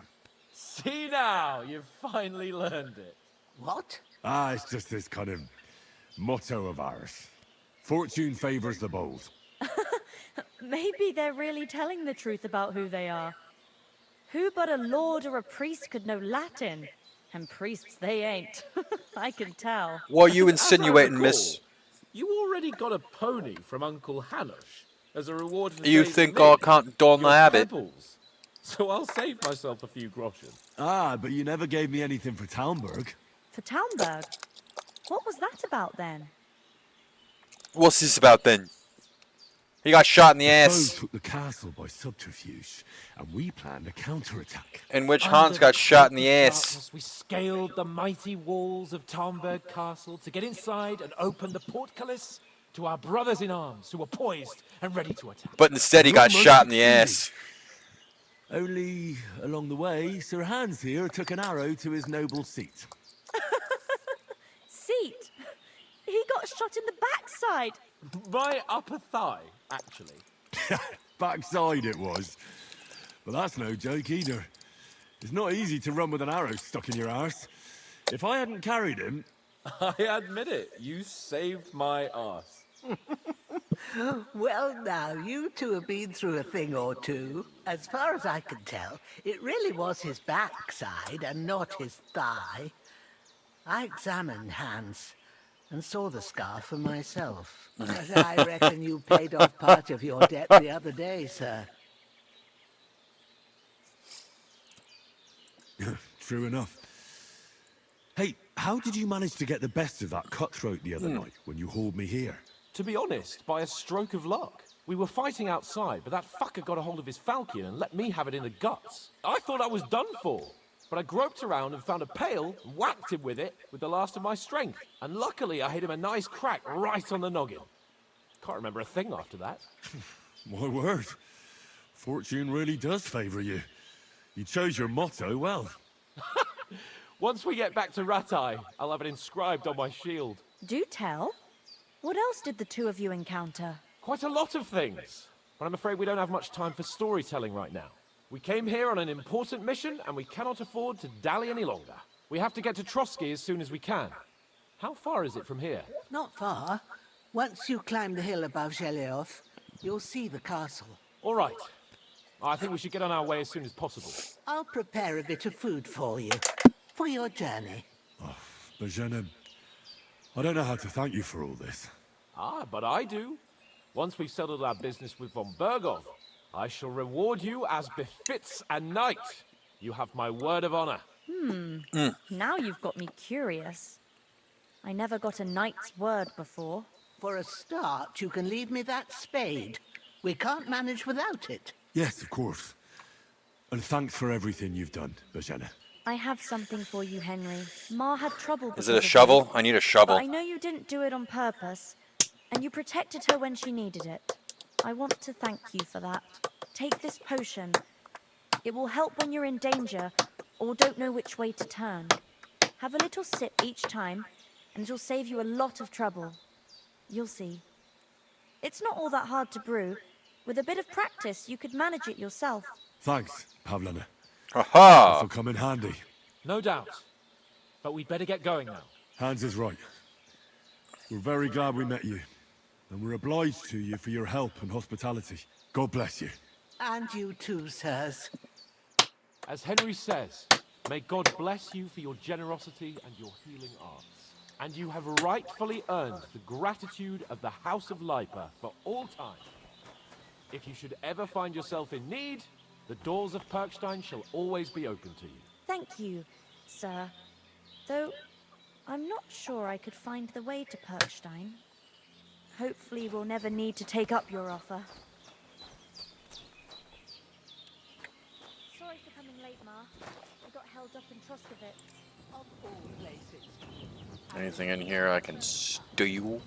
See now, you've finally learned it. What? It's just this kind of motto of ours. Fortune favors the bold. Maybe they're really telling the truth about who they are. Who but a lord or a priest could know Latin? And priests they ain't. I can tell. What are you As I insinuating, recall, miss? You already got a pony from Uncle Hanush as a reward for You saving think me. I can't don Your the habit? pebbles. So I'll save myself a few groschen. But you never gave me anything for Talmberg. For Talmberg? What was that about then? What's this about then? He got shot in the Foe ass. took the castle by subterfuge, and we planned a counterattack. In which Under Hans got the shot in cloak the of ass. darkness, we scaled the mighty walls of Talmberg Castle to get inside and open the portcullis to our brothers in arms who were poised and ready to attack. But instead he got Almost shot in the succeeded. ass. Only, along the way, Sir Hans here took an arrow to his noble seat. Seat? He got shot in the backside. My upper thigh, actually. Backside it was. But that's no joke either. It's not easy to run with an arrow stuck in your arse. If I hadn't carried him... I admit it, you saved my arse. Well, now, you two have been through a thing or two. As far as I can tell, it really was his backside and not his thigh. I examined Hans and saw the scar for myself. But I reckon you paid off part of your debt the other day, sir. True enough. Hey, how did you manage to get the best of that cutthroat the other night when you hauled me here? To be honest, by a stroke of luck. We were fighting outside, but that fucker got a hold of his falchion and let me have it in the guts. I thought I was done for. But I groped around and found a pail and whacked him with it with the last of my strength. And luckily I hit him a nice crack right on the noggin. Can't remember a thing after that. My word. Fortune really does favour you. You chose your motto well. Once we get back to Ratai, I'll have it inscribed on my shield. Do tell. What else did the two of you encounter? Quite a lot of things. But I'm afraid we don't have much time for storytelling right now. We came here on an important mission, and we cannot afford to dally any longer. We have to get to Trotsky as soon as we can. How far is it from here? Not far. Once you climb the hill above Zhelioth, you'll see the castle. All right. I think we should get on our way as soon as possible. I'll prepare a bit of food for you, for your journey. Bozhena, I don't know how to thank you for all this. Ah, but I do. Once we've settled our business with von Bergov, I shall reward you as befits a knight. You have my word of honor. Now you've got me curious. I never got a knight's word before. For a start, you can leave me that spade. We can't manage without it. Yes, of course. And thanks for everything you've done, Bozhena. I have something for you, Henry. Ma had trouble. Is it a shovel? I need a shovel. But I know you didn't do it on purpose, and you protected her when she needed it. I want to thank you for that. Take this potion. It will help when you're in danger or don't know which way to turn. Have a little sip each time, and it'll save you a lot of trouble. You'll see. It's not all that hard to brew. With a bit of practice, you could manage it yourself. Thanks, Pavlena. Aha! This'll come in handy. No doubt. But we'd better get going now. Hans is right. We're very glad we met you. And we're obliged to you for your help and hospitality. God bless you. And you too, sirs. As Henry says, may God bless you for your generosity and your healing arts. And you have rightfully earned the gratitude of the House of Lipa for all time. If you should ever find yourself in need, the doors of Perkstein shall always be open to you. Thank you, sir. Though, I'm not sure I could find the way to Perkstein. Hopefully we'll never need to take up your offer. Sorry for coming late, Ma. I got held up in Troskowitz. Of all places. Anything in here I can steal?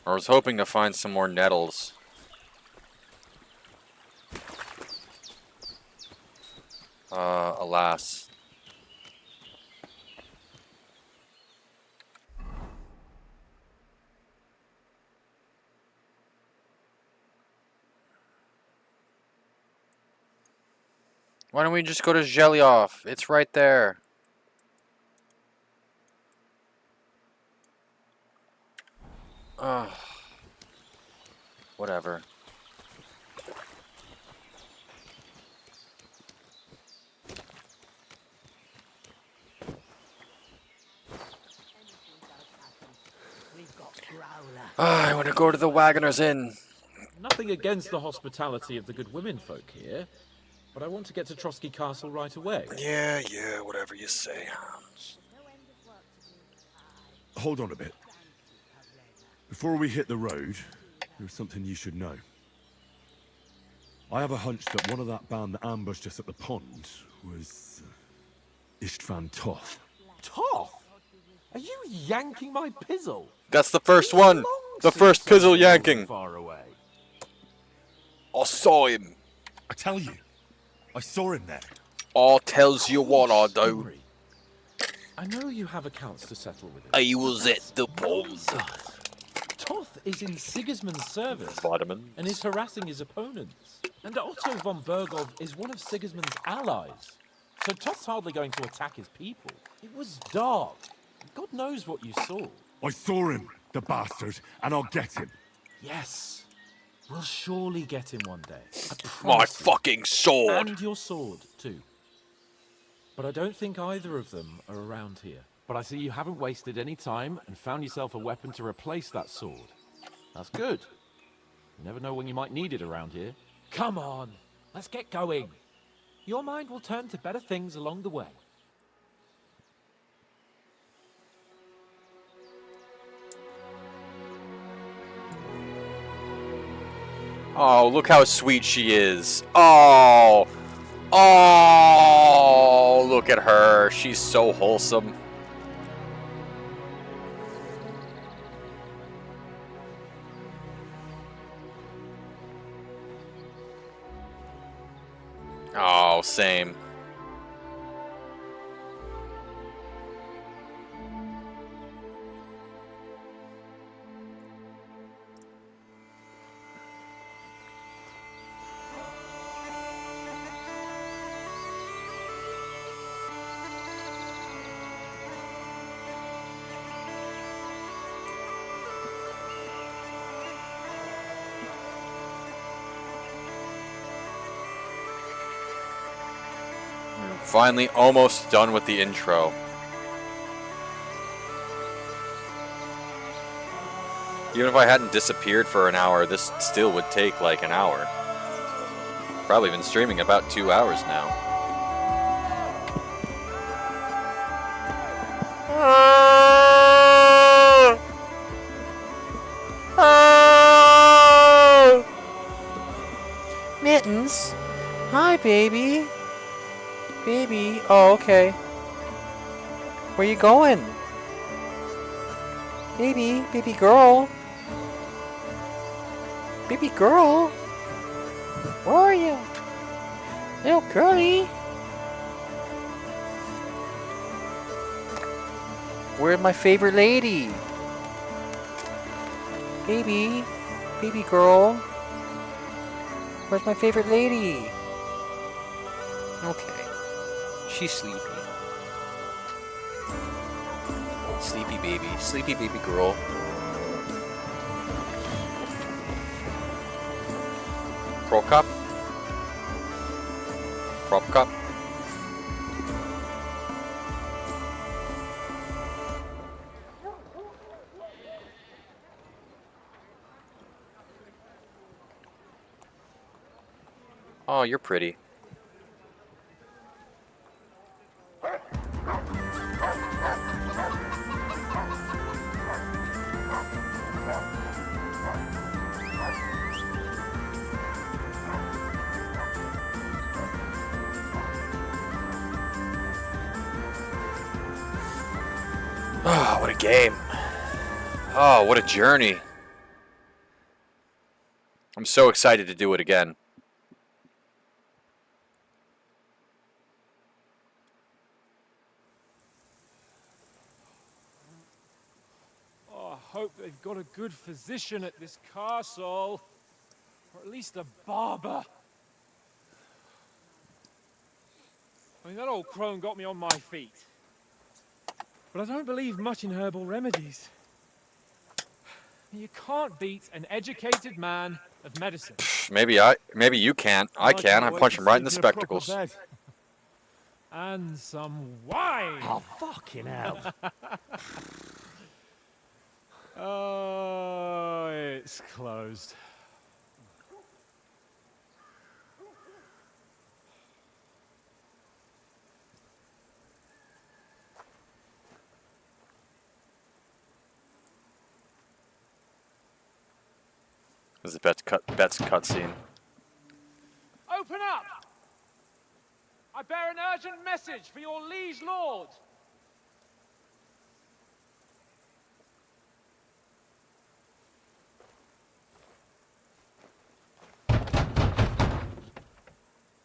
I was hoping to find some more nettles. Alas. Why don't we just go to Zhelioth? It's right there. Whatever. I want to go to the Wagoner's Inn. Nothing against the hospitality of the good women folk here, but I want to get to Trotsky Castle right away. Yeah, whatever you say, Hans. Hold on a bit. Before we hit the road, there's something you should know. I have a hunch that one of that band that ambushed us at the pond was Istvan Toth. Toth? Are you yanking my pizzle? That's the first one. The first pizzle yanking. Far away. I saw him. I tell you, I saw him there. I tells you what I do. I know you have accounts to settle with him. I was at the pond. Toth is in Sigismund's service Vitamin. and is harassing his opponents. And Otto von Bergov is one of Sigismund's allies. So Toth's hardly going to attack his people. It was dark. God knows what you saw. I saw him, the bastard, and I'll get him. Yes. We'll surely get him one day. I My promise you. fucking sword. And your sword, too. But I don't think either of them are around here. But But I see you haven't wasted any time and found yourself a weapon to replace that sword. That's good. You never know when you might need it around here. Come on, let's get going. Your mind will turn to better things along the way. Oh, look how sweet she is. Oh. Oh, look at her. She's so wholesome. Oh, same. Finally, almost done with the intro. Even if I hadn't disappeared for an hour, this still would take like an hour. Probably been streaming about 2 hours now. Mittens? Hi, baby. Baby? Oh, okay. Where you going? Baby? Baby girl? Baby girl? Where are you? Little girlie? Where's my favorite lady? Baby? Baby girl? Where's my favorite lady? Okay. She's sleepy. Sleepy baby. Sleepy baby girl. Pro cup. Prop cup. Oh, you're pretty. Oh, what a game. Oh, what a journey. I'm so excited to do it again. Oh, I hope they've got a good physician at this castle. Or at least a barber. I mean, that old crone got me on my feet. But I don't believe much in herbal remedies. You can't beat an educated man of medicine. Maybe you can't. I can. I punch him right in the spectacles. And some wine. Oh, fucking hell. Oh, it's closed. This is Bet's cutscene. Open up! I bear an urgent message for your liege lord.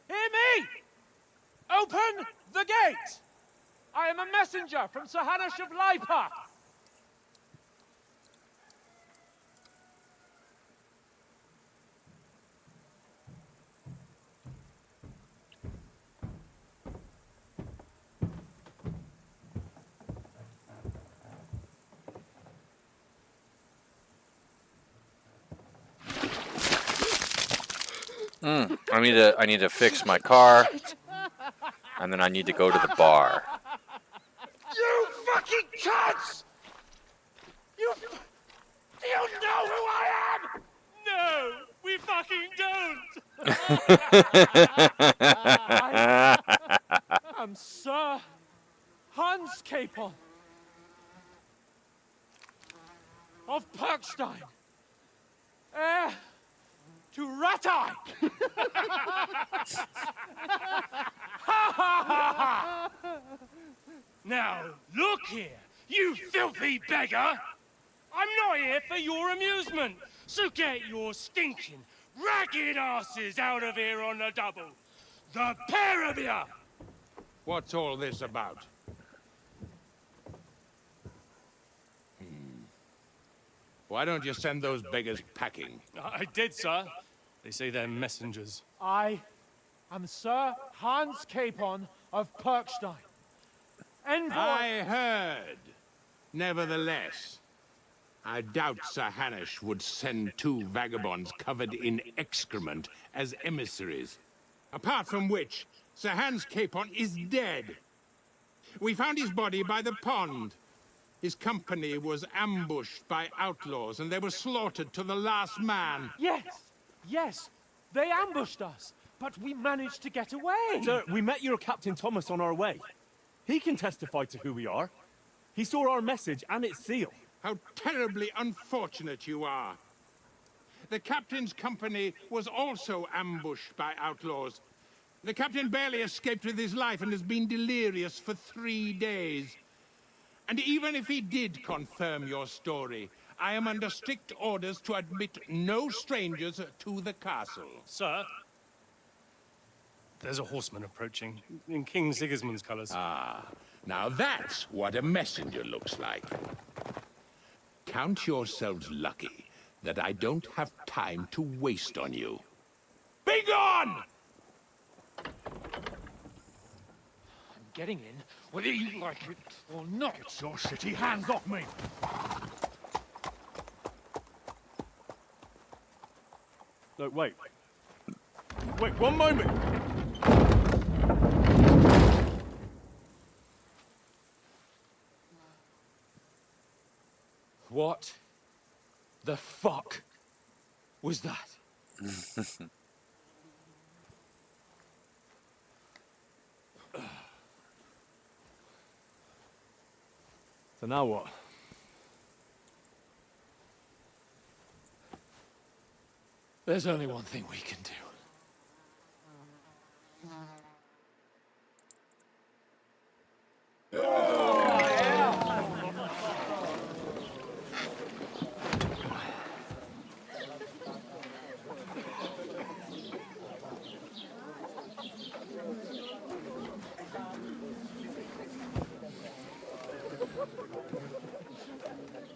Hear me! Open the gate! I am a messenger from Sir Hanush of Lipa. I need to fix my car, and then I need to go to the bar. You fucking I'm Sir Hans Capon of Perkstein, heir to Ratai. Now, look here, you filthy beggar! I'm not here for your amusement, so get your stinking, ragged asses out of here on the double. The pair of you! What's all this about? Why don't you send those beggars packing? I did, sir. They say they're messengers. I am Sir Hans Capon of Perkstein. Envoy. I heard. Nevertheless, I doubt Sir Hanush would send two vagabonds covered in excrement as emissaries. Apart from which, Sir Hans Capon is dead. We found his body by the pond. His company was ambushed by outlaws, and they were slaughtered to the last man. Yes, yes, they ambushed us, but we managed to get away. Sir, we met your Captain Thomas on our way. He can testify to who we are. He saw our message and its seal. How terribly unfortunate you are. The captain's company was also ambushed by outlaws. The captain barely escaped with his life and has been delirious for 3 days. And even if he did confirm your story, I am under strict orders to admit no strangers to the castle. Sir, there's a horseman approaching in King Sigismund's colours. Ah, now that's what a messenger looks like. Count yourselves lucky that I don't have time to waste on you. Be gone! I'm getting in, whether you like it or not. Get your shitty hands off me! No, wait. Wait, one moment! What the fuck was that? So now what? There's only one thing we can do.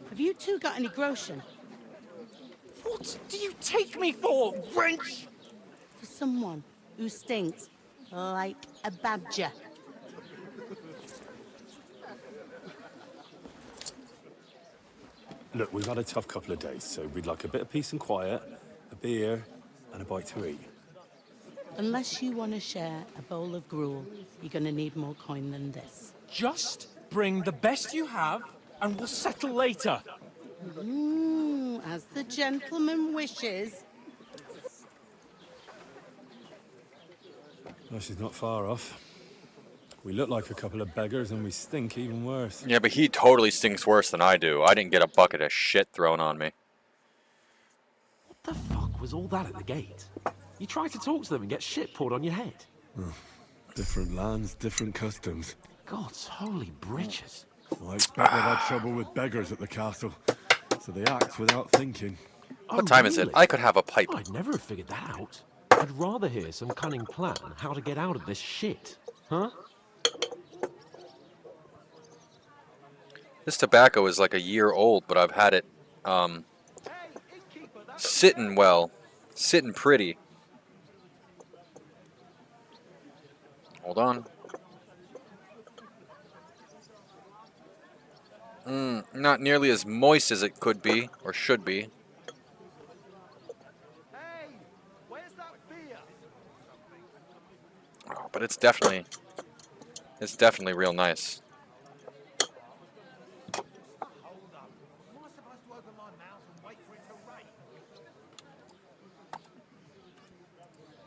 Have you two got any groschen? What do you take me for, wench? For someone who stinks like a badger. Look, we've had a tough couple of days, so we'd like a bit of peace and quiet, a beer, and a bite to eat. Unless you want to share a bowl of gruel, you're going to need more coin than this. Just bring the best you have, and we'll settle later. As the gentleman wishes. Well, she's not far off. We look like a couple of beggars, and we stink even worse. Yeah, but he totally stinks worse than I do. I didn't get a bucket of shit thrown on me. What the fuck was all that at the gate? You try to talk to them and get shit poured on your head. Different lands, different customs. God's holy britches. I expect they've had trouble with beggars at the castle, so they act without thinking. What time is it? I could have a pipe. I'd never have figured that out. I'd rather hear some cunning plan how to get out of this shit. Huh? This tobacco is like a year old, but I've had it sitting well, sitting pretty. Hold on. Not nearly as moist as it could be, or should be. Oh, but it's definitely real nice.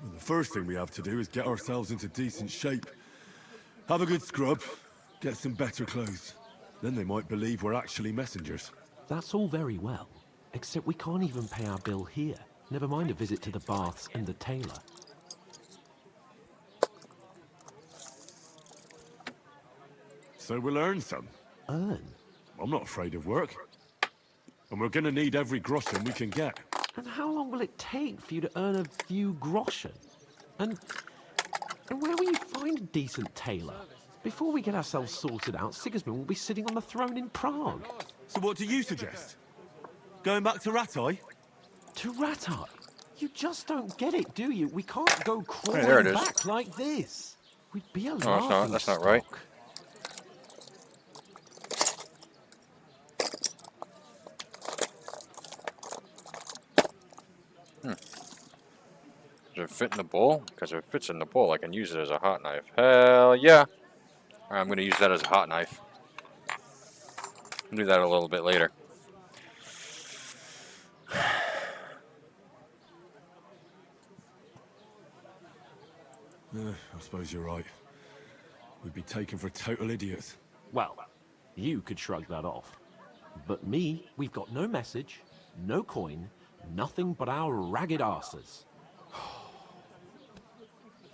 Who the first thing we have to do is get ourselves into decent shape. Have a good scrub, get some better clothes. Then they might believe we're actually messengers. That's all very well, except we can't even pay our bill here. Never mind a visit to the baths and the tailor. So we'll earn some. Earn? I'm not afraid of work. And we're gonna need every groschen we can get. And how long will it take for you to earn a few groschen? And where will you find a decent tailor? Before we get ourselves sorted out, Sigismund will be sitting on the throne in Prague. So what do you suggest? Going back to Ratai? To Ratai? You just don't get it, do you? We can't go crawling there it is. back like this. We'd be a No, that's not right. Does it fit in the bowl? Because if it fits in the bowl, I can use it as a hot knife. Hell yeah! Alright, I'm going to use that as a hot knife. I'll do that a little bit later. I suppose you're right. We'd be taken for total idiots. Well, you could shrug that off. But me, we've got no message, no coin, nothing but our ragged arses.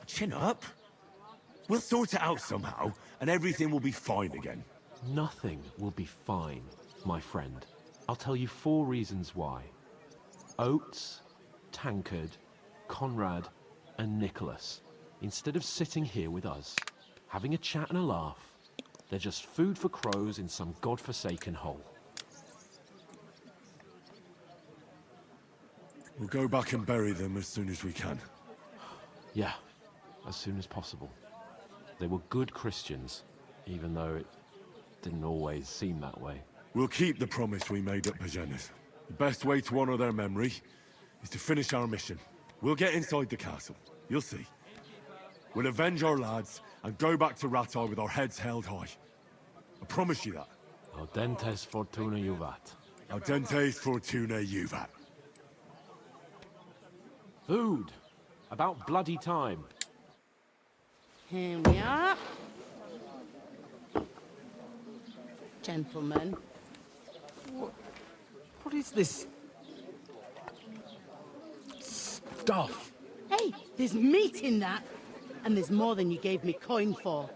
Chin up. We'll sort it out somehow, and everything will be fine again. Nothing will be fine, my friend. I'll tell you 4 reasons why. Oates, Tankard, Conrad, and Nicholas, instead of sitting here with us, having a chat and a laugh, they're just food for crows in some godforsaken hole. We'll go back and bury them as soon as we can. Yeah, as soon as possible. They were good Christians, even though it didn't always seem that way. We'll keep the promise we made at Pagenis. The best way to honor their memory is to finish our mission. We'll get inside the castle. You'll see. We'll avenge our lads and go back to Ratai with our heads held high. I promise you that. Audentes fortuna juvat. Audentes fortuna juvat. Food. About bloody time. Here we are. Gentlemen. What is this stuff? Hey, there's meat in that. And there's more than you gave me coin for.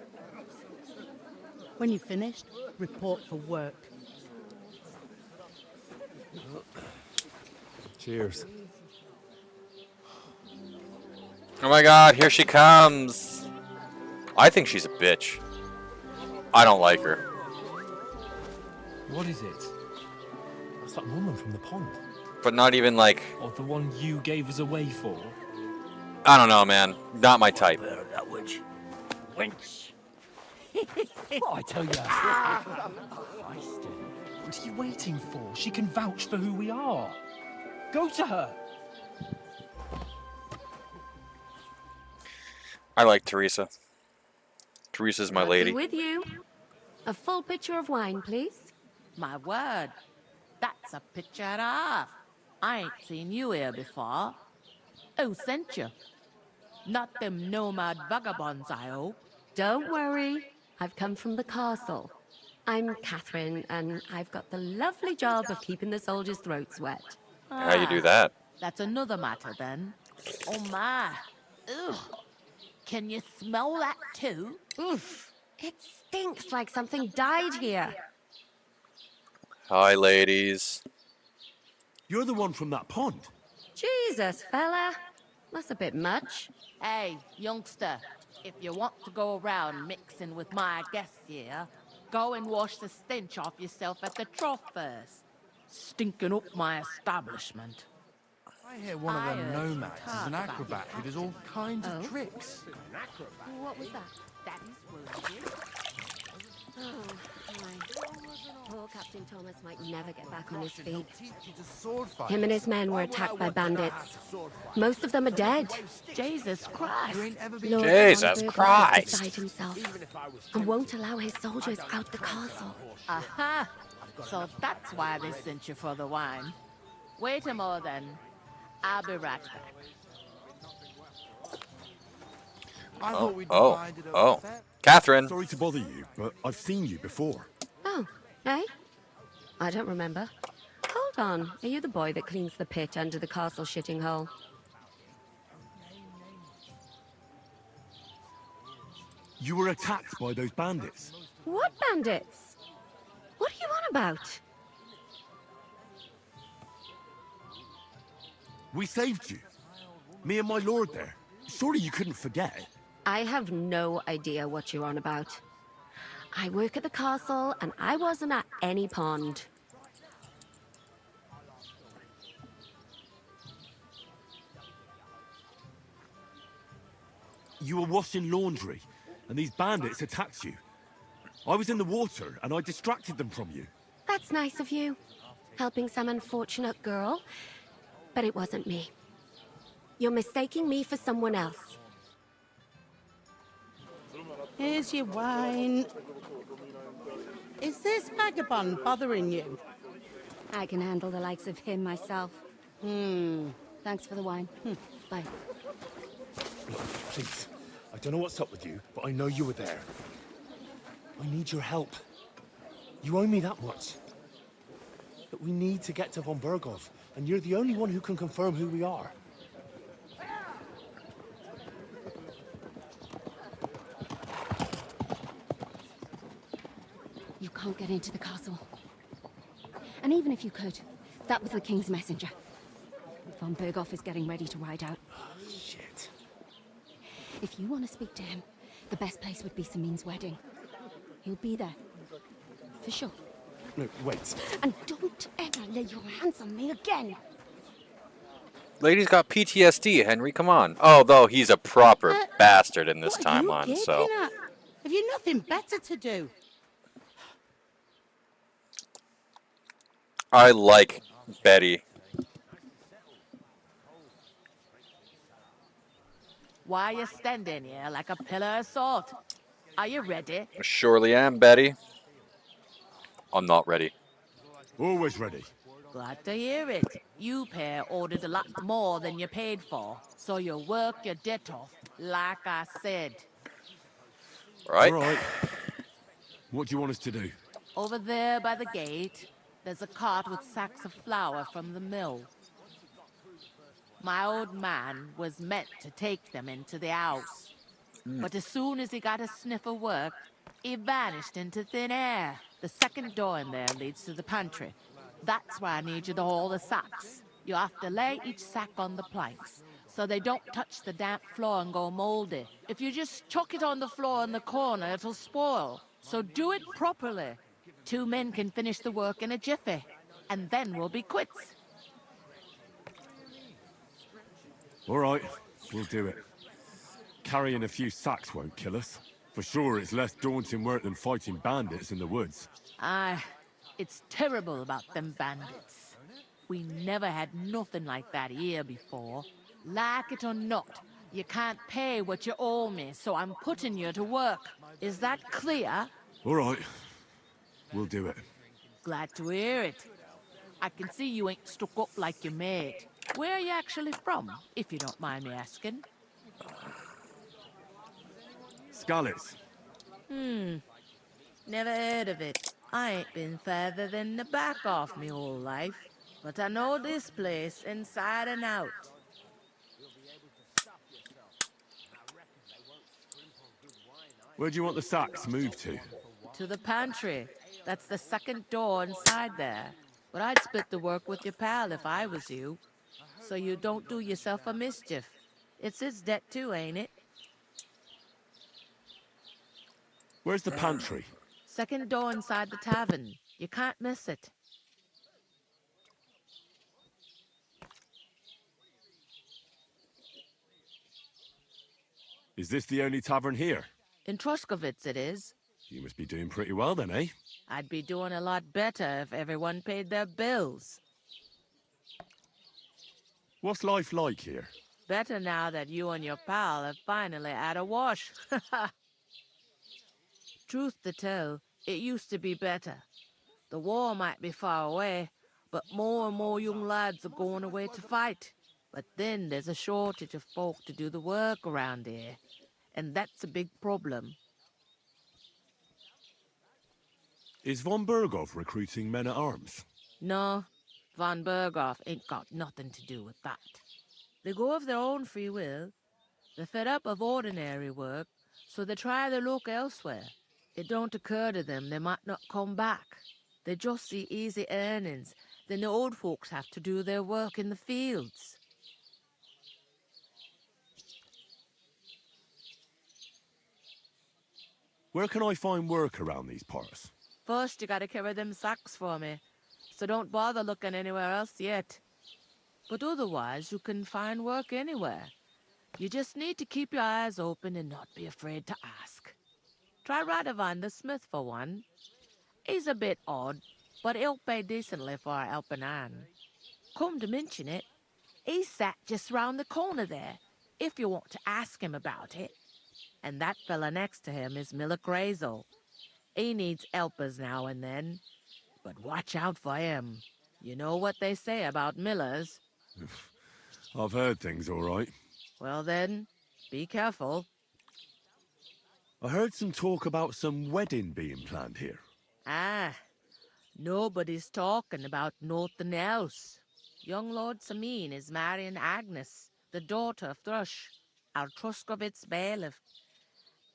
When you've finished, report for work. Cheers. Oh my god, here she comes! I think she's a bitch. I don't like her. What is it? That's that woman from the pond. But not even like... Or the one you gave us away for? I don't know, man. Not my type. That witch. Wench. What I tell you? What are you waiting for? She can vouch for who we are. Go to her. I like Teresa. Teresa's my lady. With you. A full pitcher of wine, please. My word. That's a picture and a half. I ain't seen you here before. Who sent you? Not them nomad vagabonds, I hope. Don't worry. I've come from the castle. I'm Catherine, and I've got the lovely job of keeping the soldiers' throats wet. How you do that? That's another matter, then. Oh, my. Ugh. Can you smell that, too? Oof. It stinks like something died here. Hi, ladies. You're the one from that pond. Jesus, fella. That's a bit much. Hey, youngster. If you want to go around mixing with my guests here, go and wash the stench off yourself at the trough first. Stinking up my establishment. I hear one of them nomads is an acrobat who does all kinds of tricks. An acrobat? What was that? That is worthy. Oh, my. Poor Captain Thomas might never get back on his feet. Him and his men were attacked by bandits. Most of them are dead. Jesus Christ. Lord Jesus Von Burgos Christ. is beside himself and won't allow his soldiers out the castle. Aha! So that's why they sent you for the wine. Wait a moment, then. I'll be right back. I Oh, thought we'd oh, divided over oh. fair. Catherine. Sorry to bother you, but I've seen you before. Oh, eh? I don't remember. Hold on. Are you the boy that cleans the pit under the castle shitting hole? You were attacked by those bandits. What bandits? What are you on about? We saved you. Me and my lord there. Surely you couldn't forget. I have no idea what you're on about. I work at the castle, and I wasn't at any pond. You were washing laundry, and these bandits attacked you. I was in the water, and I distracted them from you. That's nice of you. Helping some unfortunate girl. But it wasn't me. You're mistaking me for someone else. Here's your wine. Is this vagabond bothering you? I can handle the likes of him myself. Thanks for the wine. Bye. Please, I don't know what's up with you, but I know you were there. I need your help. You owe me that much. But we need to get to von Berghoff, and you're the only one who can confirm who we are. You can't get into the castle. And even if you could, that was the King's messenger. Von Berghoff is getting ready to ride out. Shit. If you want to speak to him, the best place would be Samin's wedding. He'll be there. For sure. No, wait. And don't ever lay your hands on me again! Lady's got PTSD, Henry, come on. Although he's a proper bastard in this timeline, so... At? Have you nothing better to do? I like Betty. Why are you standing here like a pillar of salt? Are you ready? Surely am, Betty. I'm not ready. Always ready. Glad to hear it. You pair ordered a lot more than you paid for, so you work your debt off, like I said. Right. All right. What do you want us to do? Over there by the gate, there's a cart with sacks of flour from the mill. My old man was meant to take them into the house. But as soon as he got a sniff of work, he vanished into thin air. The second door in there leads to the pantry. That's why I need you to haul the sacks. You have to lay each sack on the planks, so they don't touch the damp floor and go moldy. If you just chuck it on the floor in the corner, it'll spoil. So do it properly. 2 men can finish the work in a jiffy, and then we'll be quits. All right, we'll do it. Carrying a few sacks won't kill us. For sure, it's less daunting work than fighting bandits in the woods. Aye, it's terrible about them bandits. We never had nothing like that here before. Like it or not, you can't pay what you owe me, so I'm putting you to work. Is that clear? All right, we'll do it. Glad to hear it. I can see you ain't stuck up like your mate. Where are you actually from, if you don't mind me asking? Skalitz. Never heard of it. I ain't been further than the back off me whole life. But I know this place inside and out. Where do you want the sacks moved to? To the pantry. That's the second door inside there. But I'd split the work with your pal if I was you. So you don't do yourself a mischief. It's his debt too, ain't it? Where's the pantry? Second door inside the tavern. You can't miss it. Is this the only tavern here? In Troskovitz it is. You must be doing pretty well then, eh? I'd be doing a lot better if everyone paid their bills. What's life like here? Better now that you and your pal have finally had a wash. Truth to tell, it used to be better. The war might be far away, but more and more young lads are going away to fight. But then there's a shortage of folk to do the work around here. and that's a big problem. Is von Berghoff recruiting men-at-arms? No, von Berghoff ain't got nothing to do with that. They go of their own free will. They're fed up of ordinary work, so they try their luck elsewhere. It don't occur to them they might not come back. They just see easy earnings. Then the old folks have to do their work in the fields. Where can I find work around these parts? First, you gotta carry them sacks for me, so don't bother looking anywhere else yet. But otherwise, you can find work anywhere. You just need to keep your eyes open and not be afraid to ask. Try Radovan the smith for one. He's a bit odd, but he'll pay decently for a helping hand. Come to mention it, he's sat just round the corner there, if you want to ask him about it. And that fella next to him is Miller Crazel. He needs helpers now and then, but watch out for him. You know what they say about Millers. I've heard things all right. Well then, be careful. I heard some talk about some wedding being planned here. Ah, nobody's talking about nothing else. Young Lord Samin is marrying Agnes, the daughter of Thrush, our Truskovitz bailiff.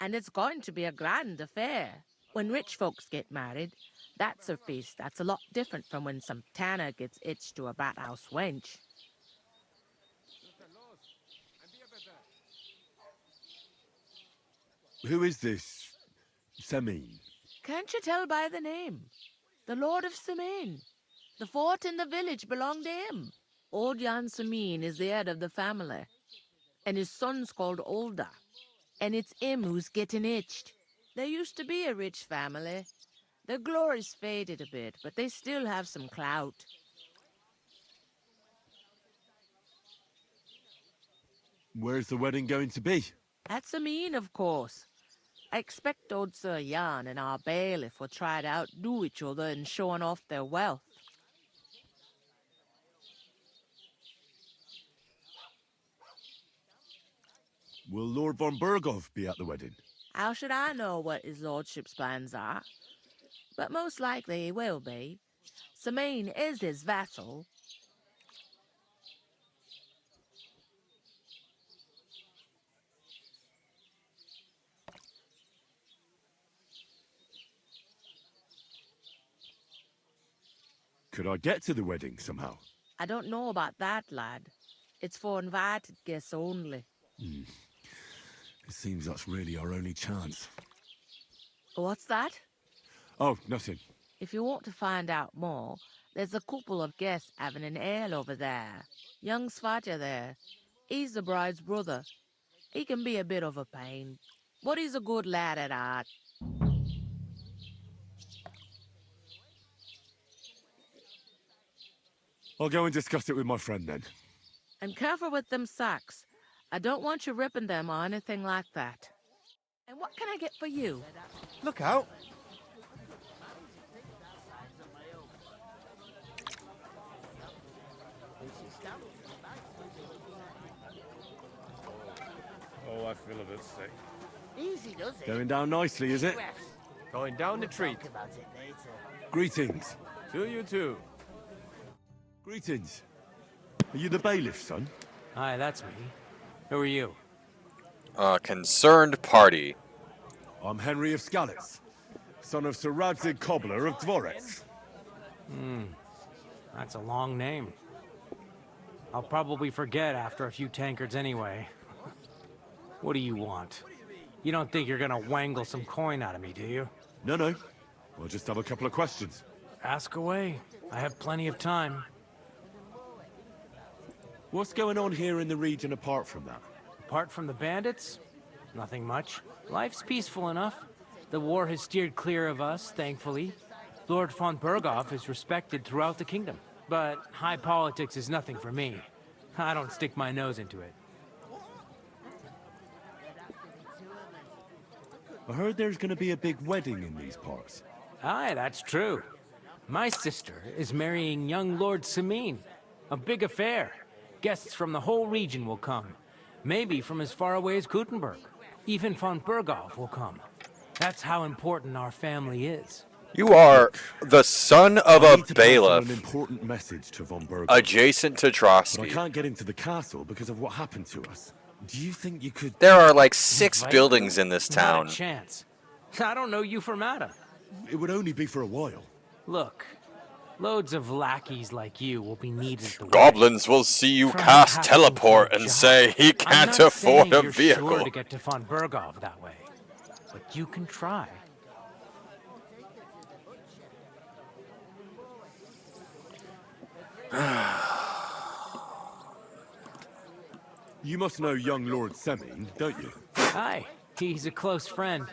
And it's going to be a grand affair. When rich folks get married, that's a feast that's a lot different from when some tanner gets hitched to a bat-house wench. Who is this Samin? Can't you tell by the name? The Lord of Samin. The fort and the village belong to him. Old Jan Samin is the head of the family, and his son's called Olda. And it's him who's getting itched. There used to be a rich family. Their glory's faded a bit, but they still have some clout. Where's the wedding going to be? At Samin, of course. I expect old Sir Jan and our bailiff will try to outdo each other in showing off their wealth. Will Lord von Berghoff be at the wedding? How should I know what his lordship's plans are? But most likely he will be. Samin is his vassal. Could I get to the wedding somehow? I don't know about that, lad. It's for invited guests only. It seems that's really our only chance. What's that? Oh, nothing. If you want to find out more, there's a couple of guests having an ale over there. Young Svatja there. He's the bride's brother. He can be a bit of a pain, but he's a good lad at heart. I'll go and discuss it with my friend then. And careful with them sacks. I don't want you ripping them or anything like that. And what can I get for you? Look out! Oh, I feel a bit sick. Easy does it. Going down nicely, is it? Going down the treat. About it later. Greetings. To you too. Greetings. Are you the bailiff, son? Hi, that's me. Who are you? Concerned party. I'm Henry of Skalitz, son of Sir Radzig Cobbler of Dvorets. That's a long name. I'll probably forget after a few tankards anyway. What do you want? You don't think you're gonna wangle some coin out of me, do you? No. I'll just have a couple of questions. Ask away. I have plenty of time. What's going on here in the region apart from that? Apart from the bandits, nothing much. Life's peaceful enough. The war has steered clear of us, thankfully. Lord von Berghoff is respected throughout the kingdom. But high politics is nothing for me. I don't stick my nose into it. I heard there's going to be a big wedding in these parts. Aye, that's true. My sister is marrying young Lord Samin. A big affair. Guests from the whole region will come. Maybe from as far away as Gutenberg. Even von Berghoff will come. That's how important our family is. You are the son of I a need to pass on an bailiff, important message to von Berghoff. adjacent to But I Trotsky. can't get into the castle because of what happened to us. Do you think you could... There are like 6 Invite buildings me? in this Not town. a chance. I don't know you from Adam. It would only be for a while. Look, loads of lackeys like you will be needed at the wedding. Goblins will see you Try cast passing teleport for a and job. say he I'm can't not afford saying a you're vehicle. Sure to get to von Berghoff that way, but you can try. You must know young Lord Semin, don't you? Hi, he's a close friend.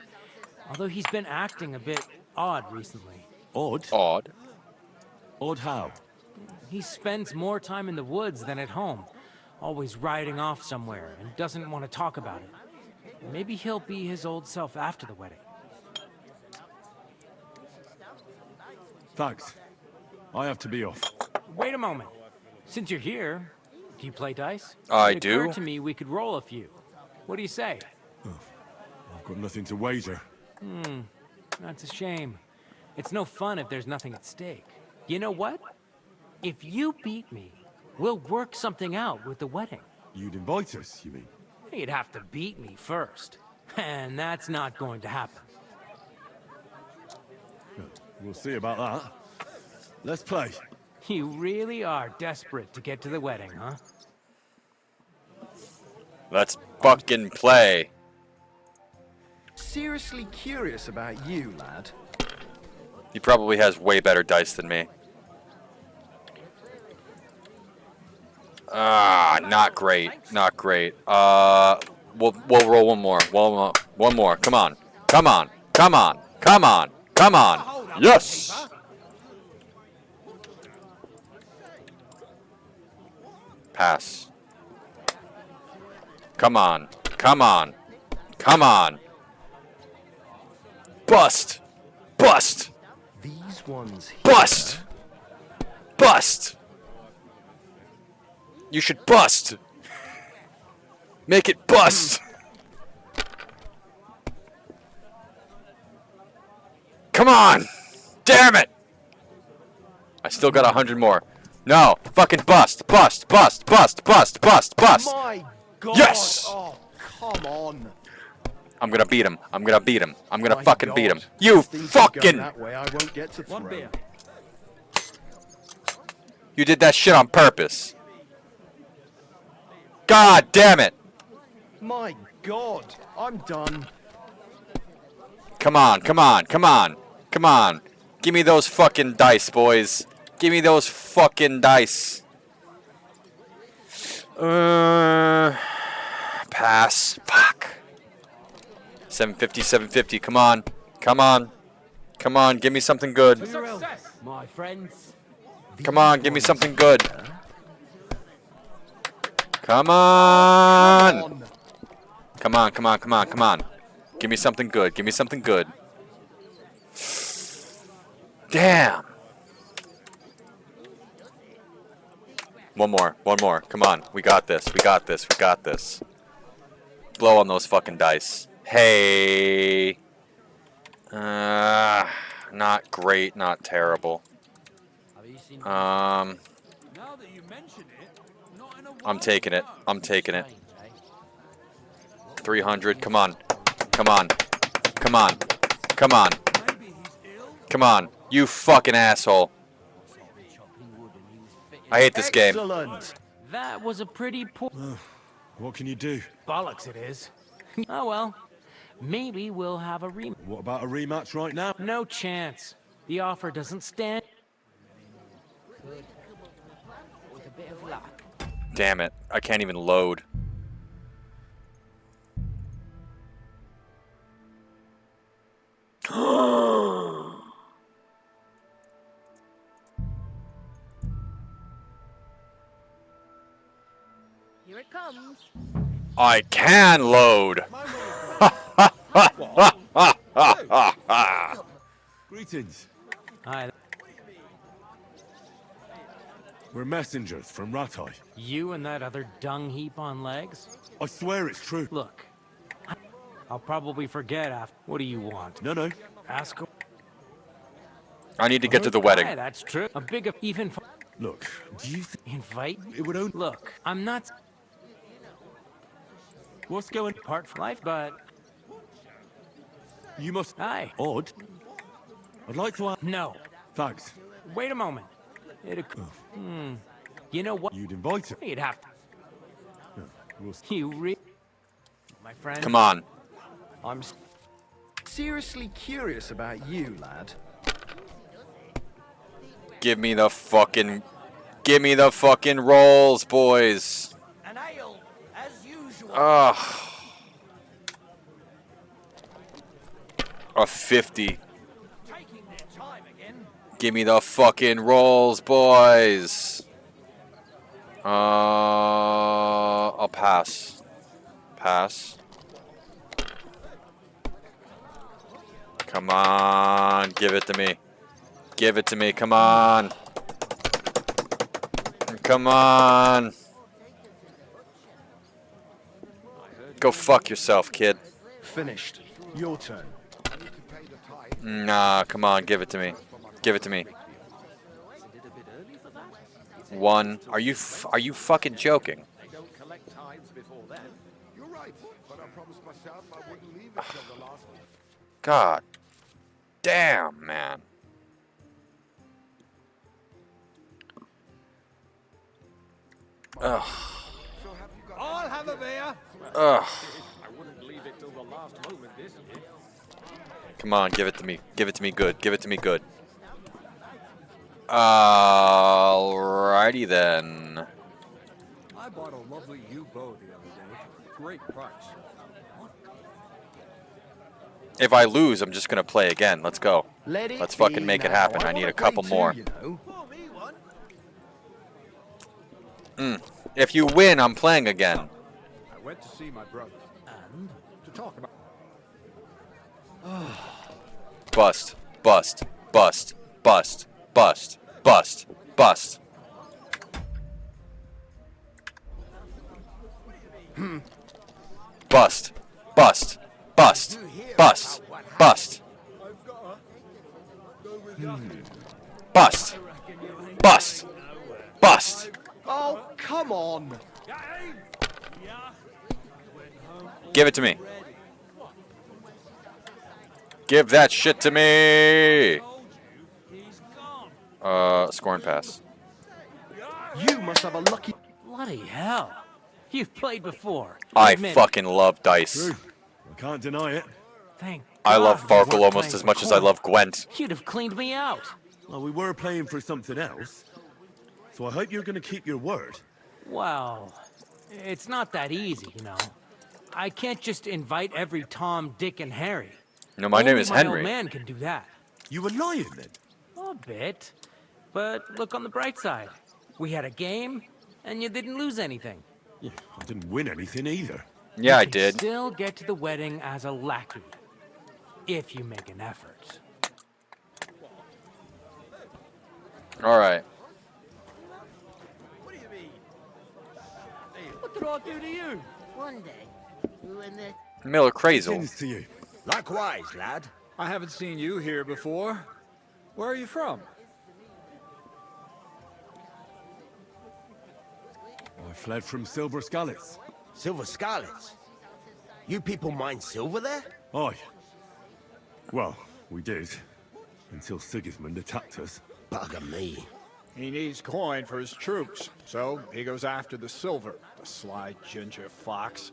Although he's been acting a bit odd recently. Odd? Odd? Odd how? He spends more time in the woods than at home, always riding off somewhere and doesn't want to talk about it. Maybe he'll be his old self after the wedding. Thanks. I have to be off. Wait a moment. Since you're here, do you play dice? I It do. occurred to me we could roll a few. What do you say? I've got nothing to wager. That's a shame. It's no fun if there's nothing at stake. You know what? If you beat me, we'll work something out with the wedding. You'd invite us, you mean? You'd have to beat me first. And that's not going to happen. We'll see about that. Let's play. You really are desperate to get to the wedding, huh? Let's fucking play. Seriously curious about you, lad. He probably has way better dice than me. Not great. Not great. We'll roll one more. One more. Come on. Come on. Come on. Come on. Come on. Yes. Pass. Come on. Come on. Come on. Bust. Bust. These ones here. Bust. Bust. You should bust. Make it bust. Come on. Damn it. I still got 100 more. No. Fucking bust. Bust. Bust. Bust. Bust. Bust. Bust. My God. Yes. Oh, come on. I'm gonna beat him. I'm gonna beat him. I'm gonna My fucking beat him. God. You Things keep fucking. going that way, I won't get to One throw. beer. You did that shit on purpose. God damn it. My God, I'm done. Come on, come on, come on, come on. Give me those fucking dice, boys. Give me those fucking dice. Pass. Fuck. 750, 750. Come on. Come on. Come on, give me something good. Success, my friends. Come on, give me something good. Come on. Come on, come on, come on, come on. Give me something good. Give me something good. Damn. One more. One more. Come on. We got this. We got this. We got this. Blow on those fucking dice. Hey. Not great. Not terrible. I'm taking it. I'm taking it. 300. Come on. Come on. Come on. Come on. Come on. You fucking asshole. I hate this game. Excellent. That was a pretty poor... What can you do? Bollocks it is. Oh well. Maybe we'll have a rematch. What about a rematch right now? No chance. The offer doesn't stand. With a bit of luck. Damn it. I can't even load. Here it comes. I can load. Greetings. Hi. We're messengers from Ratai. You and that other dung heap on legs? I swear it's true. Look, I'll I'll probably forget after. What do you want? No. Ask her. I need to get to the wedding. Yeah, that's true. A big even. Look, do you invite? it would only... Look, I'm not. What's going... Part for life, but... You must... Aye. Odd. I'd like to... No. Thanks. Wait a moment. You know what? You'd invite her. You'd have to. We'll... My friend. Come on. I'm seriously curious about you, lad. Give me the fucking rolls, boys. An ale, as usual. Ugh. A 50. Give me the fucking rolls, boys. I'll pass. Pass. Come on, give it to me. Give it to me, come on. Come on. Go fuck yourself, kid. Finished. Your turn. Nah, come on, give it to me. Give it to me. 1. Are you fucking joking? God damn, man. Ugh. I'll have a beer. Ugh. I wouldn't leave it till the last moment this year. Come on, give it to me. Give it to me good. Give it to me good. Alrighty then. I bought a lovely U-bow the other day. Great price. If I lose, I'm just gonna play again. Let's go. Let's fucking make it happen. I need a couple more. If you win, I'm playing again. I went to see my brother and to talk about. Bust. Bust. Bust. Bust. Bust. Bust. Bust. Bust. Bust. Bust. Bust. Bust. Bust. Bust. Bust. Oh, come on. Give it to me. Give that shit to me. Scoring pass. You must have a lucky... Bloody hell. You've played before. I Admit it. fucking love dice. True. I can't deny it. Thank I love God Farkle we're almost playing as much for as I coin. love Gwent. You'd have cleaned me out. Well, we were playing for something else. So I hope you're going to keep your word. Well, it's not that easy, you know. I can't just invite every Tom, Dick, and Harry. No, my name Only is my Henry. old man can do that. You were lying then? A bit. But look on the bright side. We had a game, and you didn't lose anything. Yeah, I didn't win anything either. Yeah, I You can did. still get to the wedding as a lackey. If you make an effort. All right. What did I do to you? One day, when the Miller Crazel. To you. Likewise, lad. I haven't seen you here before. Where are you from? I fled from Silver Scalets. Silver Scarlets. You people mine silver there? Aye. Well, we did. Until Sigismund attacked us. Bugger me. He needs coin for his troops, so he goes after the silver. The sly ginger fox.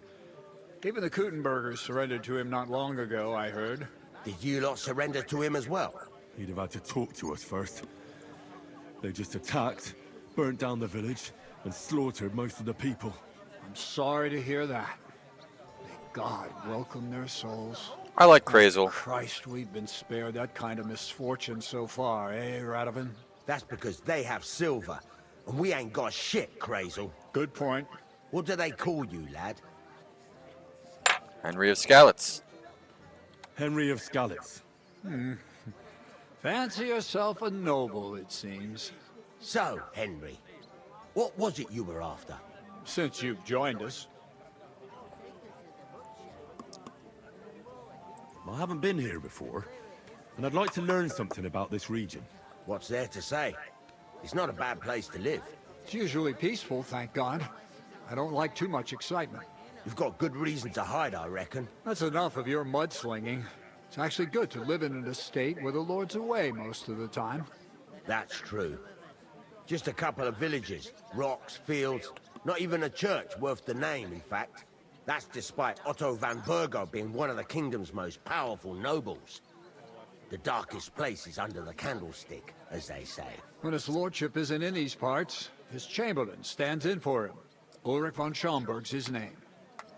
Even the Kuttenbergers surrendered to him not long ago, I heard. Did you lot surrender to him as well? He'd have had to talk to us first. They just attacked, burnt down the village, and slaughtered most of the people. I'm sorry to hear that. May God welcome their souls. I like Crazel. Christ, we've been spared that kind of misfortune so far, eh, Radovan? That's because they have silver, and we ain't got shit, Crazel. Good point. What do they call you, lad? Henry of Scalets. Henry of Scalets. Fancy yourself a noble, it seems. So, Henry, what was it you were after? Since you've joined us. I haven't been here before, and I'd like to learn something about this region. What's there to say? It's not a bad place to live. It's usually peaceful, thank God. I don't like too much excitement. You've got good reason to hide, I reckon. That's enough of your mudslinging. It's actually good to live in an estate where the Lord's away most of the time. That's true. Just a couple of villages, rocks, fields, not even a church worth the name, in fact. That's despite Otto van Burgo being one of the kingdom's most powerful nobles. The darkest place is under the candlestick, as they say. When his lordship isn't in these parts, his chamberlain stands in for him. Ulrich von Schomberg's his name.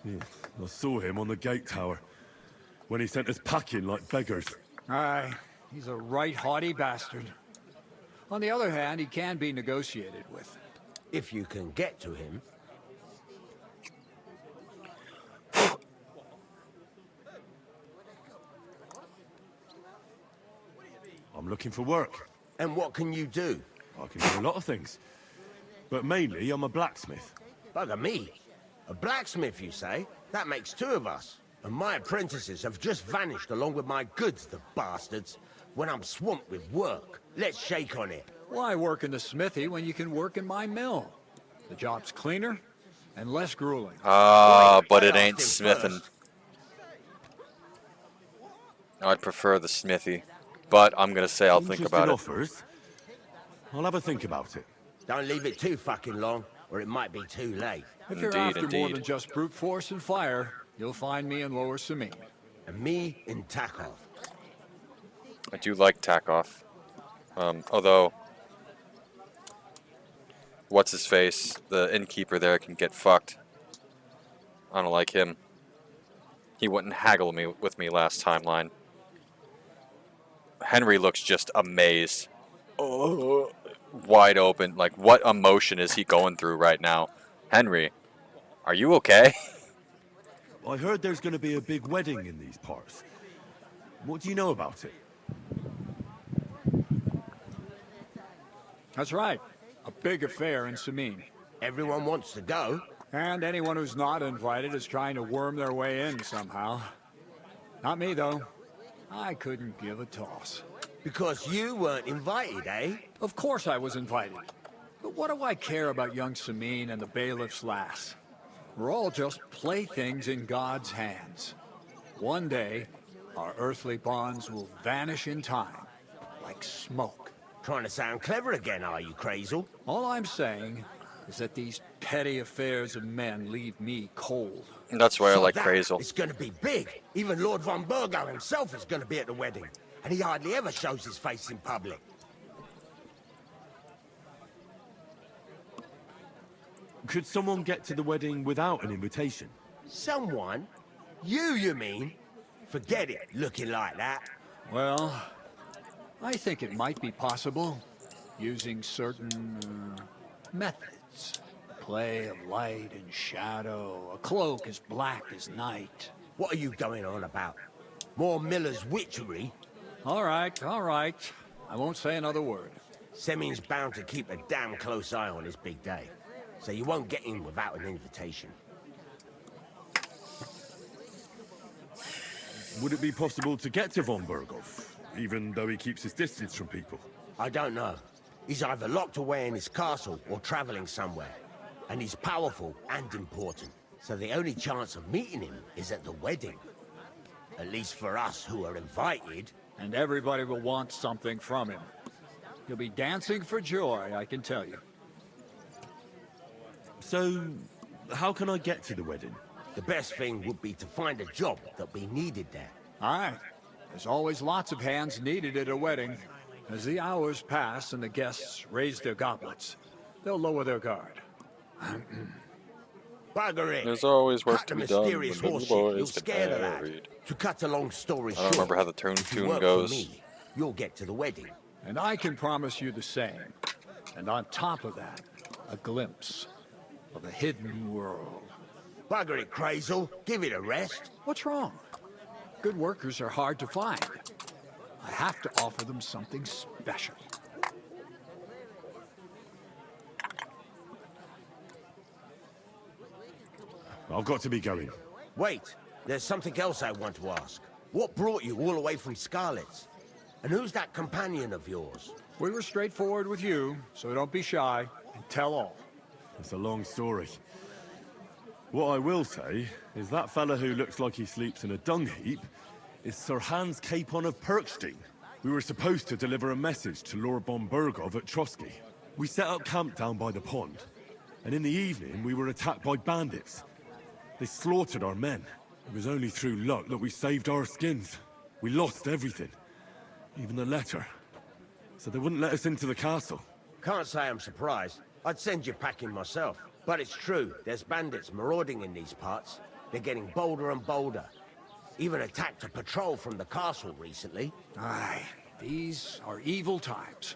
Yeah, I saw him on the gate tower, when he sent us packing like beggars. Aye, he's a right haughty bastard. On the other hand, he can be negotiated with. If you can get to him. I'm looking for work. And what can you do? I can do a lot of things. But mainly, I'm a blacksmith. Bugger me. A blacksmith, you say? That makes two of us. And my apprentices have just vanished along with my goods, the bastards. When I'm swamped with work. Let's shake on it. Why work in the smithy when you can work in my mill? The job's cleaner and less grueling. But it ain't smithing. I'd prefer the smithy. But I'm gonna say I'll think about it. Offers. I'll have a think about it. Don't leave it too fucking long, or it might be too late. If you're after more than just brute force and fire, you'll find me in Lower Samine. And me in Takov. I do like Takov. Although, what's his face? The innkeeper there can get fucked. I don't like him. He wouldn't haggle with me last timeline. Henry looks just amazed. Oh, wide open. Like, what emotion is he going through right now? Henry, are you okay? I heard there's going to be a big wedding in these parts. What do you know about it? That's right. A big affair in Samine. Everyone wants to go. And anyone who's not invited is trying to worm their way in somehow. Not me, though. I couldn't give a toss. Because you weren't invited, eh? Of course I was invited. But what do I care about young Samine and the bailiff's lass? We're all just playthings in God's hands. One day, our earthly bonds will vanish in time, like smoke. Trying to sound clever again, are you, Crazel? All I'm saying is that these petty affairs of men leave me cold. And that's why I like Crazel. It's going to be big. Even Lord von Burgo himself is going to be at the wedding. And he hardly ever shows his face in public. Could someone get to the wedding without an invitation? Someone? You mean? Forget it, looking like that. Well, I think it might be possible, using certain methods. Play of light and shadow, a cloak as black as night. What are you going on about? More Miller's witchery? All right. I won't say another word. Semin's bound to keep a damn close eye on his big day, so you won't get in without an invitation. Would it be possible to get to von Burgov, even though he keeps his distance from people? I don't know. He's either locked away in his castle or traveling somewhere. And he's powerful and important. So the only chance of meeting him is at the wedding. At least for us who are invited. And everybody will want something from him. He'll be dancing for joy, I can tell you. So, how can I get to the wedding? The best thing would be to find a job that we needed there. Aye. There's always lots of hands needed at a wedding. As the hours pass and the guests raise their goblets, they'll lower their guard. Bugger it. There's always work Cut to the be done mysterious when the horseshit. boys You'll get scare the lad. married. To cut a long story I short, don't remember how the if you tune work goes. for me, you'll get to the wedding. And I can promise you the same. And on top of that, a glimpse of a hidden world. Bugger it, Crazel. Give it a rest. What's wrong? Good workers are hard to find. I have to offer them something special. I've got to be going. Wait, there's something else I want to ask. What brought you all the way from Scarlet's? And who's that companion of yours? We were straightforward with you, so don't be shy and tell all. It's a long story. What I will say is that fella who looks like he sleeps in a dung heap is Sir Hans Capon of Perkstein. We were supposed to deliver a message to Lord von Burgov at Trotsky. We set up camp down by the pond, and in the evening we were attacked by bandits. They slaughtered our men. It was only through luck that we saved our skins. We lost everything, even the letter. So they wouldn't let us into the castle. Can't say I'm surprised. I'd send you packing myself. But it's true, there's bandits marauding in these parts. They're getting bolder and bolder. Even attacked a patrol from the castle recently. Aye, these are evil times.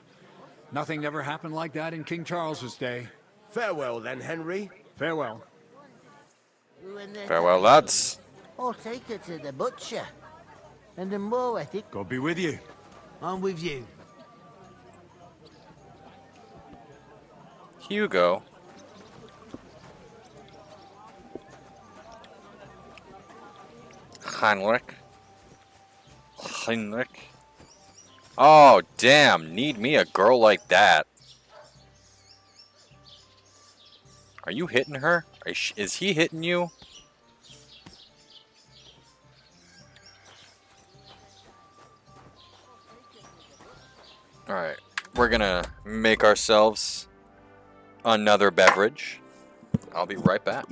Nothing ever happened like that in King Charles's day. Farewell then, Henry. Farewell. Farewell, lads. I'll take her to the butcher. And the more ethic... God be with you. I'm with you. Hugo. Heinrich. Oh, damn. Need me a girl like that. Are you hitting her? Is he hitting you? Alright. We're gonna make ourselves another beverage. I'll be right back.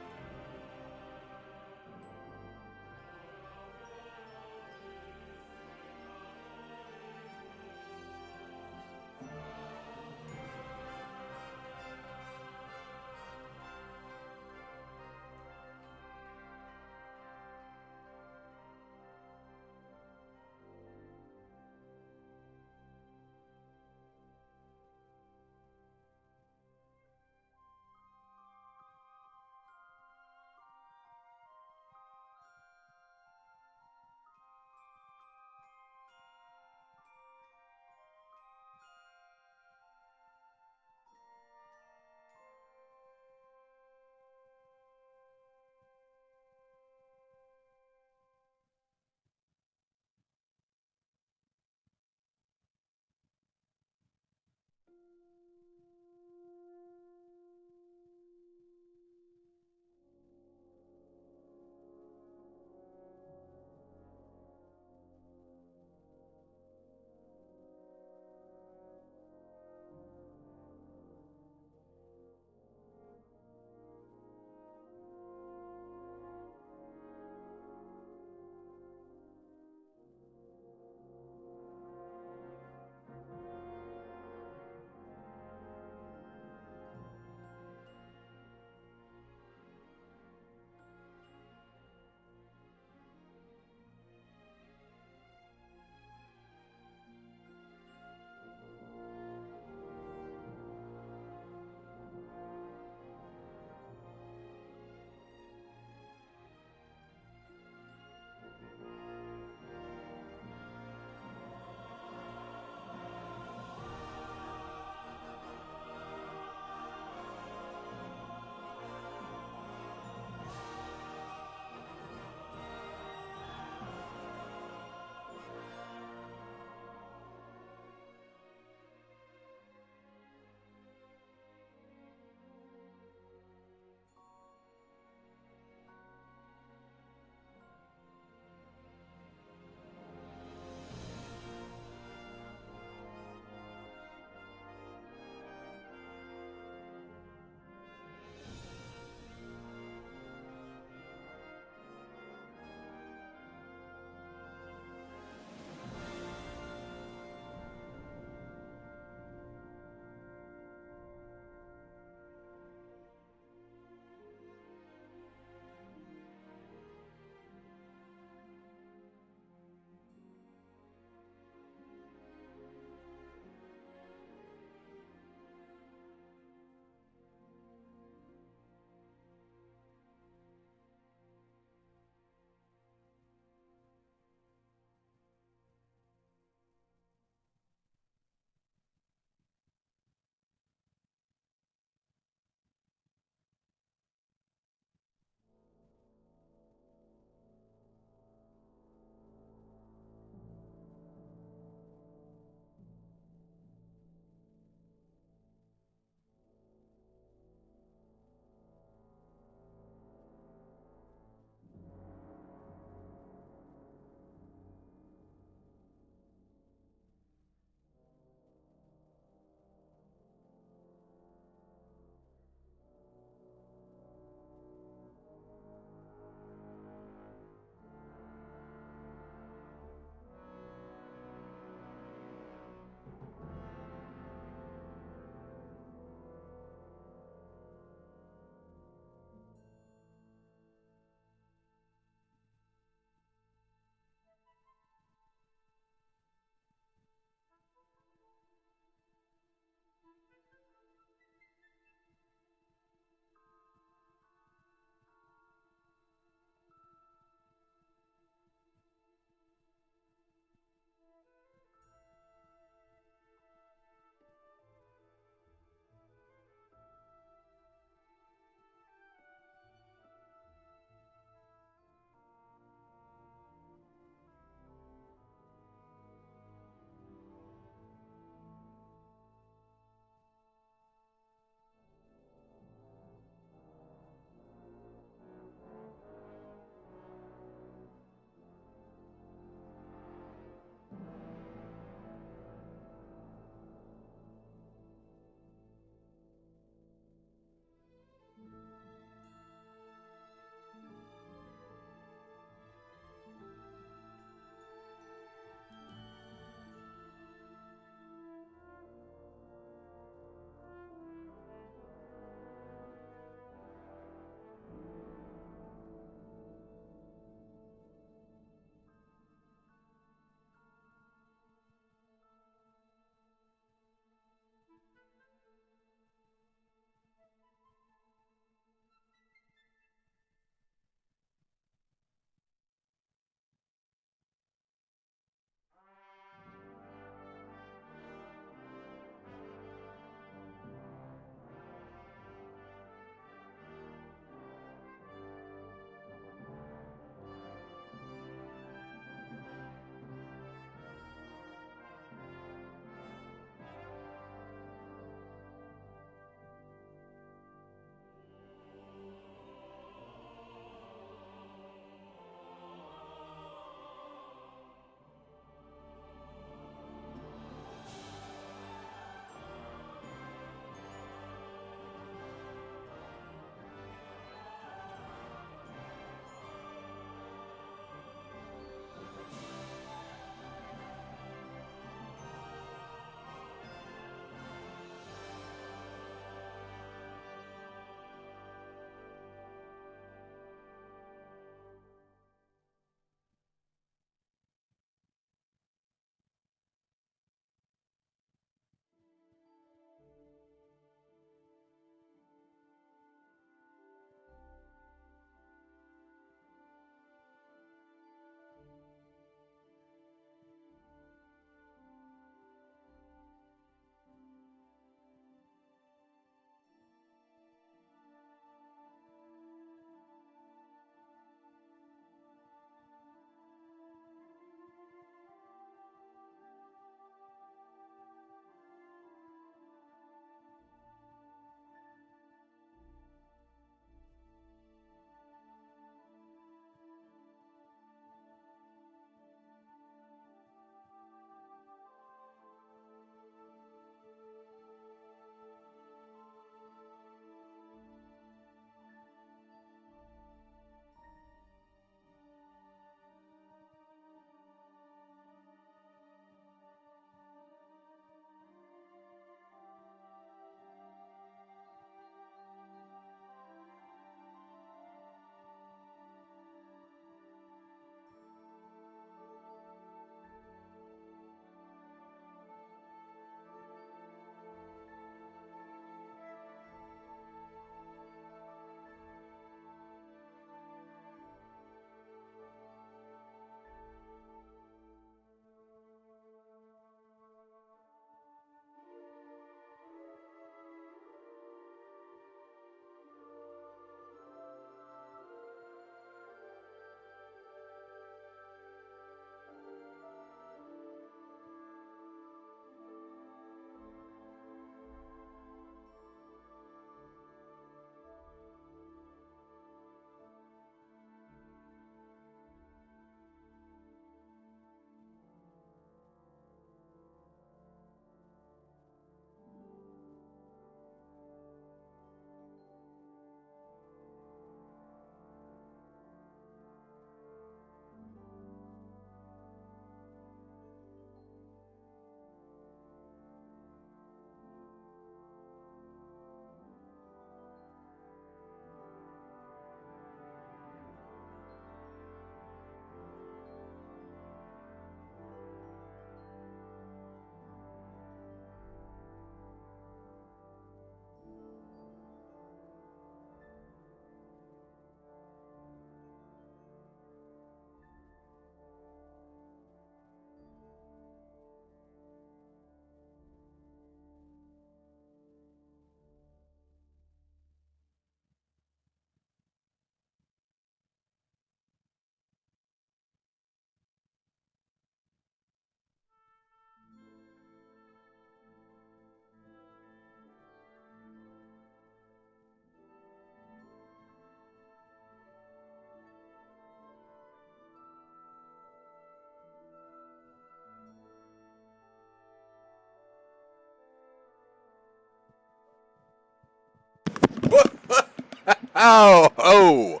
Oh, oh.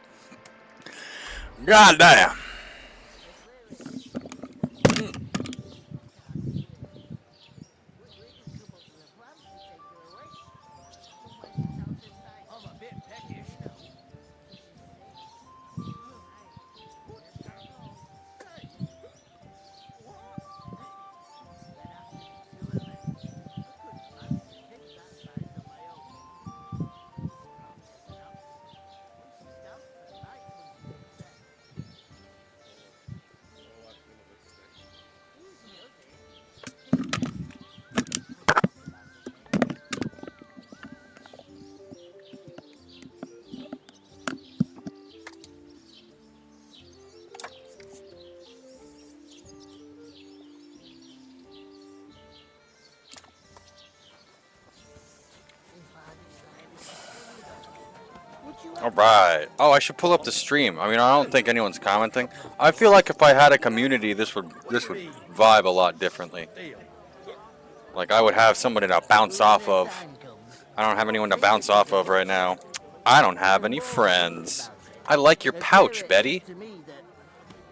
God damn. I'm a bit peckish now. All right. Oh, I should pull up the stream. I mean, I don't think anyone's commenting. I feel like if I had a community, this would vibe a lot differently. Like I would have somebody to bounce off of. I don't have anyone to bounce off of right now. I don't have any friends. I like your pouch, Betty.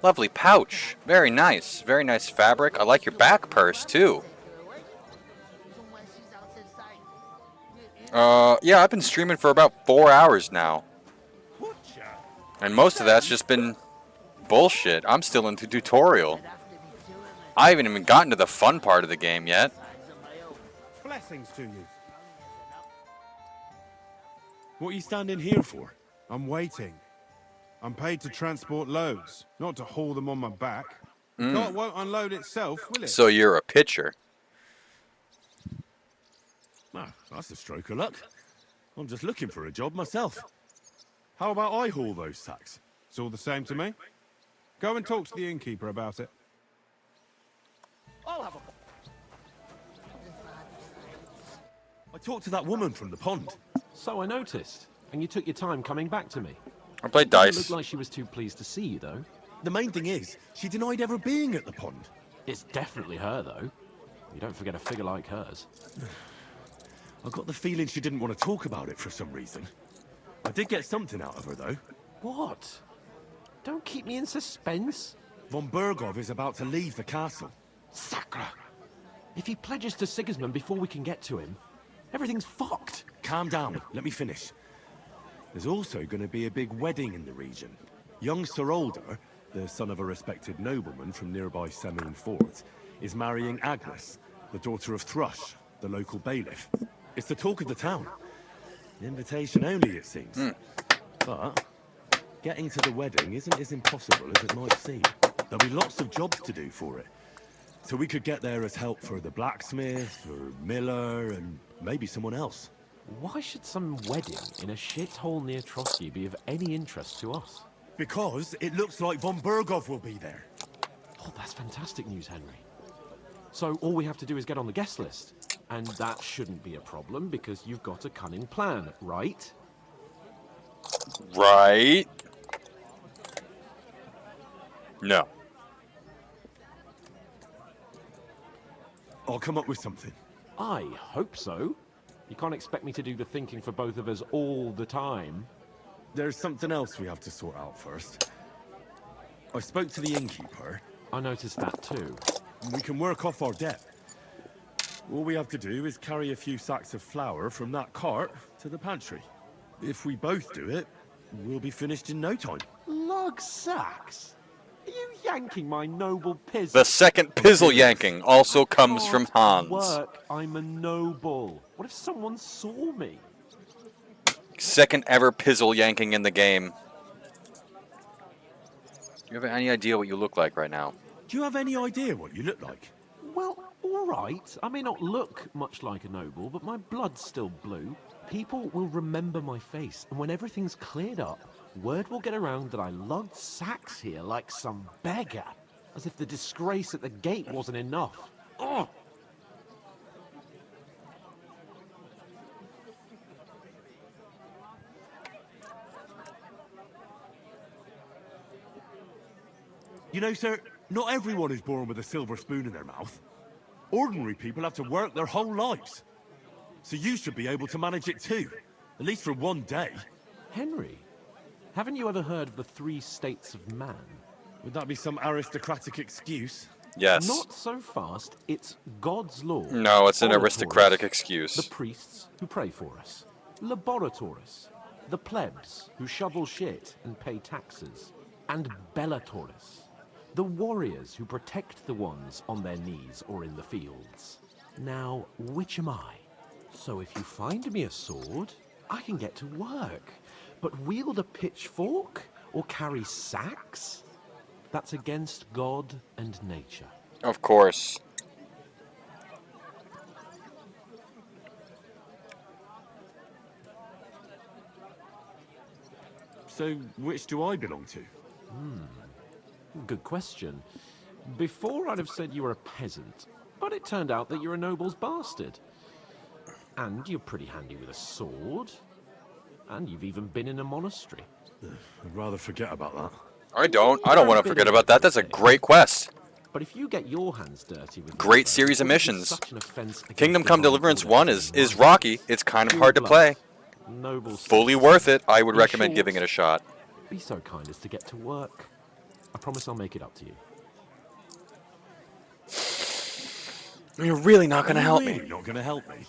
Lovely pouch. Very nice. Very nice fabric. I like your back purse too. Yeah, I've been streaming for about 4 hours now. And most of that's just been bullshit. I'm still into tutorial. I haven't even gotten to the fun part of the game yet. Blessings to you. What are you standing here for? I'm waiting. I'm paid to transport loads, not to haul them on my back. The Mm. cart won't unload itself, will it? So you're a pitcher. Ah, that's a stroke of luck. I'm just looking for a job myself. How about I haul those sacks? It's all the same to me. Go and talk to the innkeeper about it. I'll have a... I talked to that woman from the pond. So I noticed. And you took your time coming back to me. I played It dice. looked like she was too pleased to see you, though. The main thing is, she denied ever being at the pond. It's definitely her, though. You don't forget a figure like hers. I got the feeling she didn't want to talk about it for some reason. I did get something out of her, though. What? Don't keep me in suspense. Von Bergov is about to leave the castle. Sacre! If he pledges to Sigismund before we can get to him, everything's fucked. Calm down, let me finish. There's also going to be a big wedding in the region. Young Sir Older, the son of a respected nobleman from nearby Semon Fort, is marrying Agnes, the daughter of Thrush, the local bailiff. It's the talk of the town. Invitation only, it seems. But getting to the wedding isn't as impossible as it might seem. There'll be lots of jobs to do for it. So we could get there as help for the blacksmith, or miller, and maybe someone else. Why should some wedding in a shithole near Trotsky be of any interest to us? Because it looks like Von Bergov will be there. Oh, that's fantastic news, Henry. So all we have to do is get on the guest list. And that shouldn't be a problem because you've got a cunning plan, right? Right? No. I'll come up with something. I hope so. You can't expect me to do the thinking for both of us all the time. There's something else we have to sort out first. I spoke to the innkeeper. I noticed that too. We can work off our debt. All we have to do is carry a few sacks of flour from that cart to the pantry. If we both do it, we'll be finished in no time. Lug sacks? Are you yanking my noble piz? The second pizzle yanking also comes from Hans. Work. I'm a noble. What if someone saw me? Second ever pizzle yanking in the game. Do you have any idea what you look like right now? Do you have any idea what you look like? Well, all right. I may not look much like a noble, but my blood's still blue. People will remember my face, and when everything's cleared up, word will get around that I lugged sacks here like some beggar. As if the disgrace at the gate wasn't enough. Ugh! You know, sir, not everyone is born with a silver spoon in their mouth. Ordinary people have to work their whole lives. So you should be able to manage it too. At least for one day. Henry, haven't you ever heard of the 3 states of man? Would that be some aristocratic excuse? Yes. Not so fast. It's God's law. No, it's an Oratoris, aristocratic excuse. The priests who pray for us. Laboratoris, the plebs who shovel shit and pay taxes. And Bellatoris, the warriors who protect the ones on their knees or in the fields. Now, which am I? So if you find me a sword, I can get to work. But wield a pitchfork or carry sacks? That's against God and nature. Of course. So, which do I belong to? Good question. Before I'd have said you were a peasant, but it turned out that you're a noble's bastard. And you're pretty handy with a sword. And you've even been in a monastery. I'd rather forget about that. I don't want to forget about that. That's a great quest. But if you get your hands dirty with Great series of missions. such an offense against Kingdom the Come divine Deliverance order 1 of is rocky. It's kind of hard to play. Noble Fully souls. worth it. I would In recommend short, giving it a shot. Be so kind as to get to work. I promise I'll make it up to you. You're really not going to help me. Really not going to help me?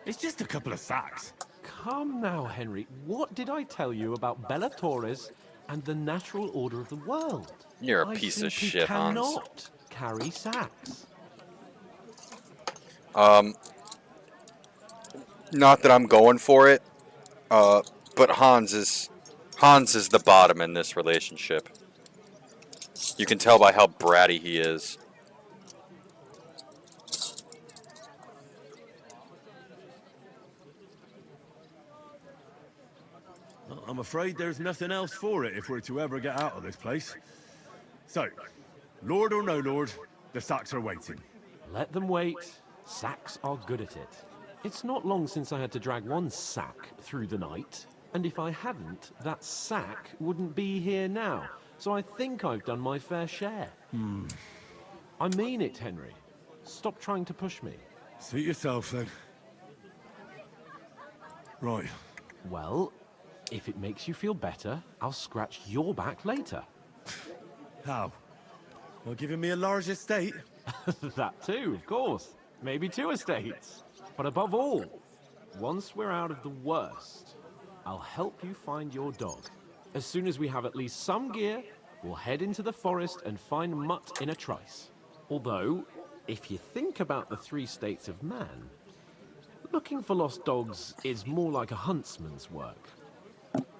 It's just a couple of sacks. Come now, Henry. What did I tell you about Bellatoris and the natural order of the world? You're a I piece of simply shit, Hans. cannot carry sacks. Not that I'm going for it, but Hans is the bottom in this relationship. You can tell by how bratty he is. Well, I'm afraid there's nothing else for it if we're to ever get out of this place. So, Lord or no Lord, the sacks are waiting. Let them wait. Sacks are good at it. It's not long since I had to drag one sack through the night, and if I hadn't, that sack wouldn't be here now. So I think I've done my fair share. I mean it, Henry. Stop trying to push me. Suit yourself, then. Right. Well, if it makes you feel better, I'll scratch your back later. How? Well, giving me a large estate? That too, of course. Maybe 2 estates. But above all, once we're out of the worst, I'll help you find your dog. As soon as we have at least some gear, we'll head into the forest and find Mutt in a trice. Although, if you think about the 3 states of man, looking for lost dogs is more like a huntsman's work.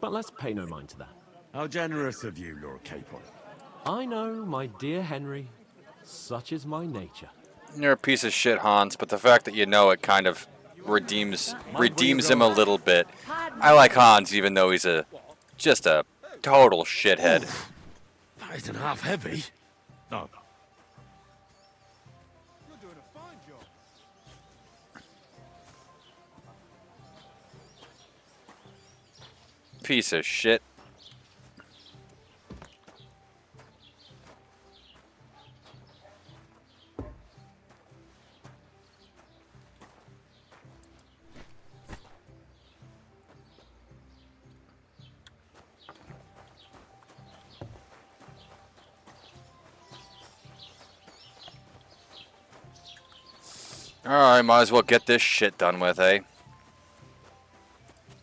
But let's pay no mind to that. How generous of you, Lord Capon. I know, my dear Henry. Such is my nature. You're a piece of shit, Hans, but the fact that you know it kind of redeems him a little bit. I like Hans, even though he's just a total shithead. That isn't half heavy. No. You're doing a fine job. Piece of shit. Alright, might as well get this shit done with, eh?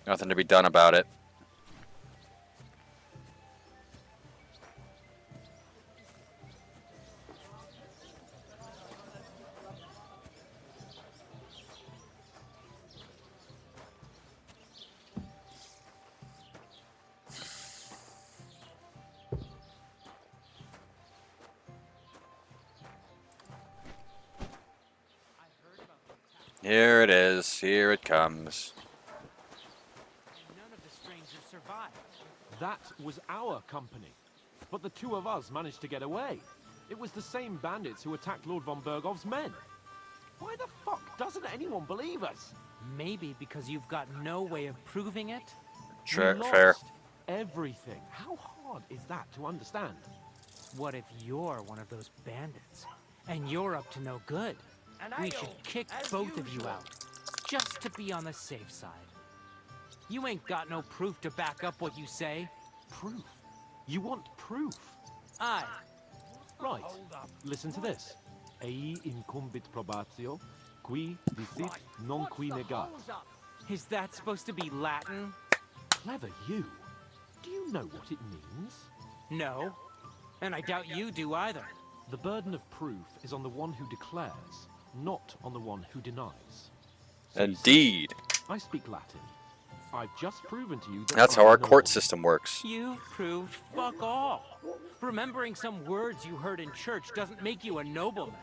Nothing to be done about it. Here it is. Here it comes. None of the strangers survived. That was our company. But the 2 of us managed to get away. It was the same bandits who attacked Lord von Bergov's men. Why the fuck doesn't anyone believe us? Maybe because you've got no way of proving it. We lost Fair. everything. How hard is that to understand? What if you're one of those bandits, and you're up to no good? We should kick both of you out, just to be on the safe side. You ain't got no proof to back up what you say. Proof? You want proof? Aye. Right. Listen to this. Ei incumbit probatio, qui dicit non qui negat. Is that supposed to be Latin? Clever you. Do you know what it means? No. And I doubt you do either. The burden of proof is on the one who declares, not on the one who denies. So Indeed. I speak Latin. I've just proven to you that That's how our court system works. You've proved fuck all. Remembering some words you heard in church doesn't make you a nobleman.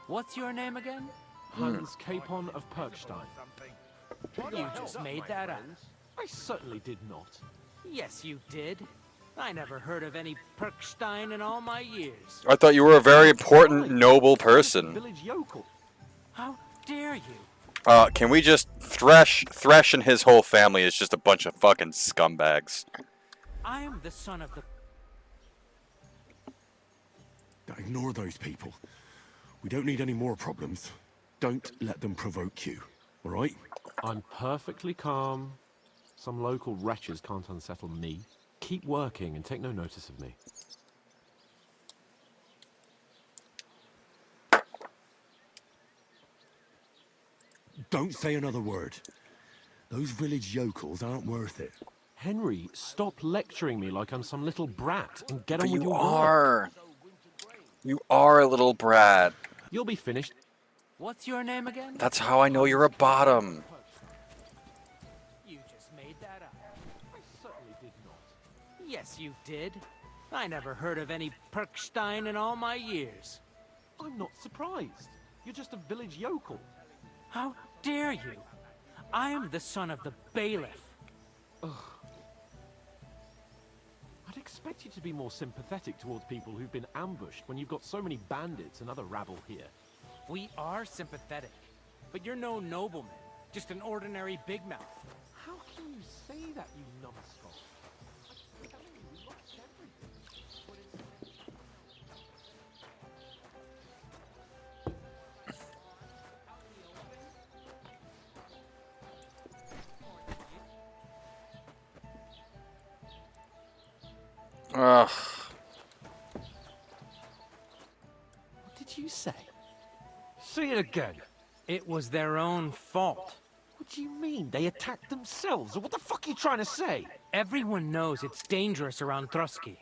What's your name again? Hans Capon of Perkstein. You just made that up. I certainly did not. Yes, you did. I never heard of any Perkstein in all my years. I thought you were a very important, noble person. Village yokel. How dare you? Can we just Thresh and his whole family is just a bunch of fucking scumbags. I am the son of the... Ignore those people. We don't need any more problems. Don't let them provoke you, all right? I'm perfectly calm. Some local wretches can't unsettle me. Keep working and take no notice of me. Don't say another word. Those village yokels aren't worth it. Henry, stop lecturing me like I'm some little brat and get on But with you your are. work. You are a little brat. You'll be finished. What's your name again? That's how I know you're a bottom. You just made that up. I certainly did not. Yes, you did. I never heard of any Perkstein in all my years. I'm not surprised. You're just a village yokel. How dare you? I am the son of the bailiff. Ugh. I'd expect you to be more sympathetic towards people who've been ambushed when you've got so many bandits and other rabble here. We are sympathetic, but you're no nobleman, just an ordinary big mouth. How can you say that, you numbskull? Ugh. What did you say? Say it again. It was their own fault. What do you mean? They attacked themselves? Or what the fuck are you trying to say? Everyone knows it's dangerous around Trotsky.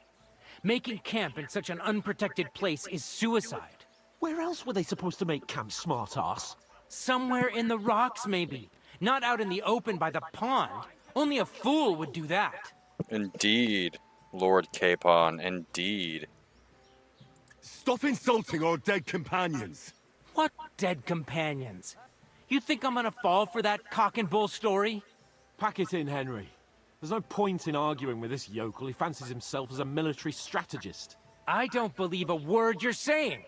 Making camp in such an unprotected place is suicide. Where else were they supposed to make camp, smart-ass? Somewhere in the rocks, maybe. Not out in the open by the pond. Only a fool would do that. Indeed, Lord Capon, indeed. Stop insulting our dead companions. What dead companions? You think I'm gonna fall for that cock and bull story? Pack it in, Henry. There's no point in arguing with this yokel. He fancies himself as a military strategist. I don't believe a word you're saying.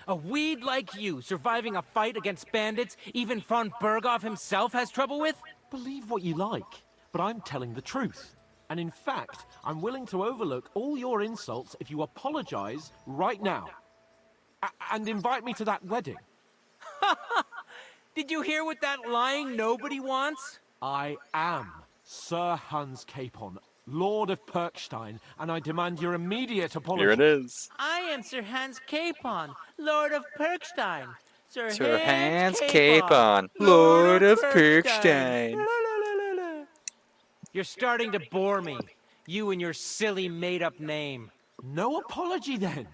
A weed like you surviving a fight against bandits even von Berghoff himself has trouble with? Believe what you like, but I'm telling the truth. And in fact, I'm willing to overlook all your insults if you apologize right now. And invite me to that wedding. Did you hear what that lying nobody wants? I am Sir Hans Capon, Lord of Perkstein, and I demand your immediate apology. Here it is. I am Sir Hans Capon, Lord of Perkstein. Sir Hans Capon, Lord of Perkstein. You're starting to bore me. You and your silly made-up name. No apology, then.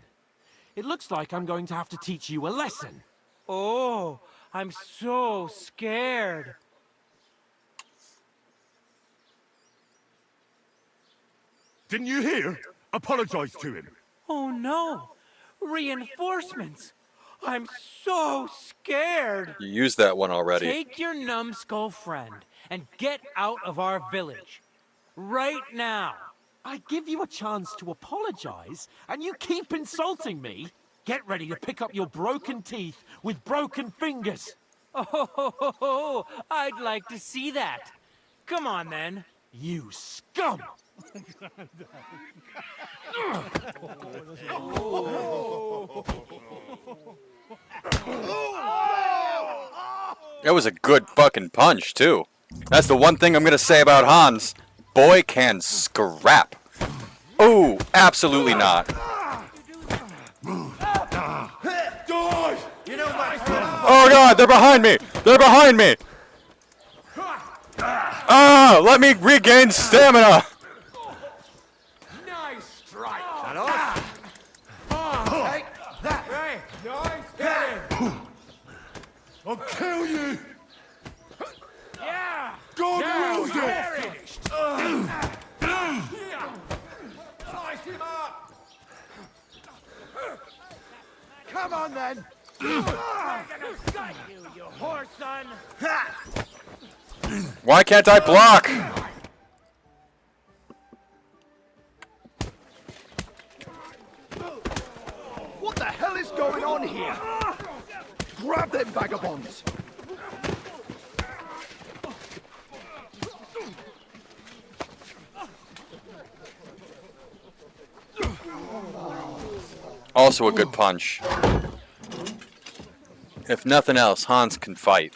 It looks like I'm going to have to teach you a lesson. Oh, I'm so scared. Didn't you hear? Apologize to him. Oh no! Reinforcements! I'm so scared! You used that one already. Take your numbskull friend and get out of our village. Right now! I give you a chance to apologize, and you keep insulting me? Get ready to pick up your broken teeth with broken fingers. Oh, I'd like to see that. Come on, then. You scum! That was a good fucking punch, too. That's the one thing I'm gonna say about Hans. Boy can scrap. Oh, absolutely not. Oh god, they're behind me! They're behind me! Ah, let me regain stamina! Nice strike. That off. Take that. Right. Nice hitting. I'll kill you! Yeah. God wills you're it! finished. Slice him up. Come on then. I'm gonna gut you, you whore son. Why can't I block? What the hell is going on here? Grab them vagabonds. Also a good punch. If nothing else, Hans can fight.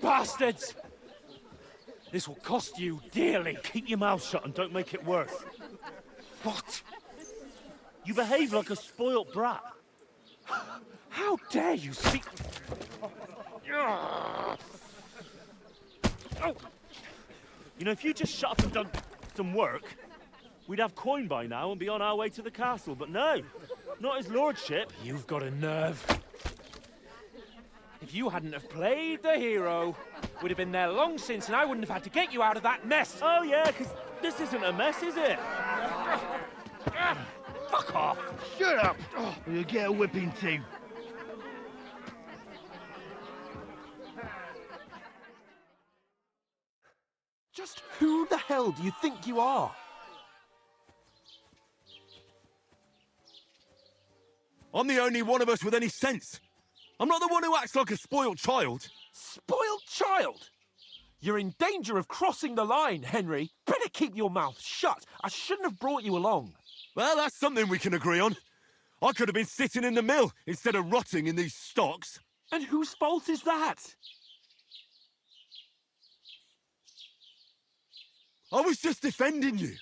Bastards! This will cost you dearly. Keep your mouth shut and don't make it worse. What? You behave like a spoilt brat. How dare you speak... You know, if you just shut up and done some work, we'd have coin by now and be on our way to the castle, but no. Not his lordship. You've got a nerve. If you hadn't have played the hero, we'd have been there long since and I wouldn't have had to get you out of that mess. Oh yeah, because this isn't a mess, is it? Fuck off. Shut up, or you'll get a whipping too. Just who the hell do you think you are? I'm the only one of us with any sense. I'm not the one who acts like a spoiled child. Spoiled child? You're in danger of crossing the line, Henry. Better keep your mouth shut. I shouldn't have brought you along. Well, that's something we can agree on. I could have been sitting in the mill instead of rotting in these stocks. And whose fault is that? I was just defending you.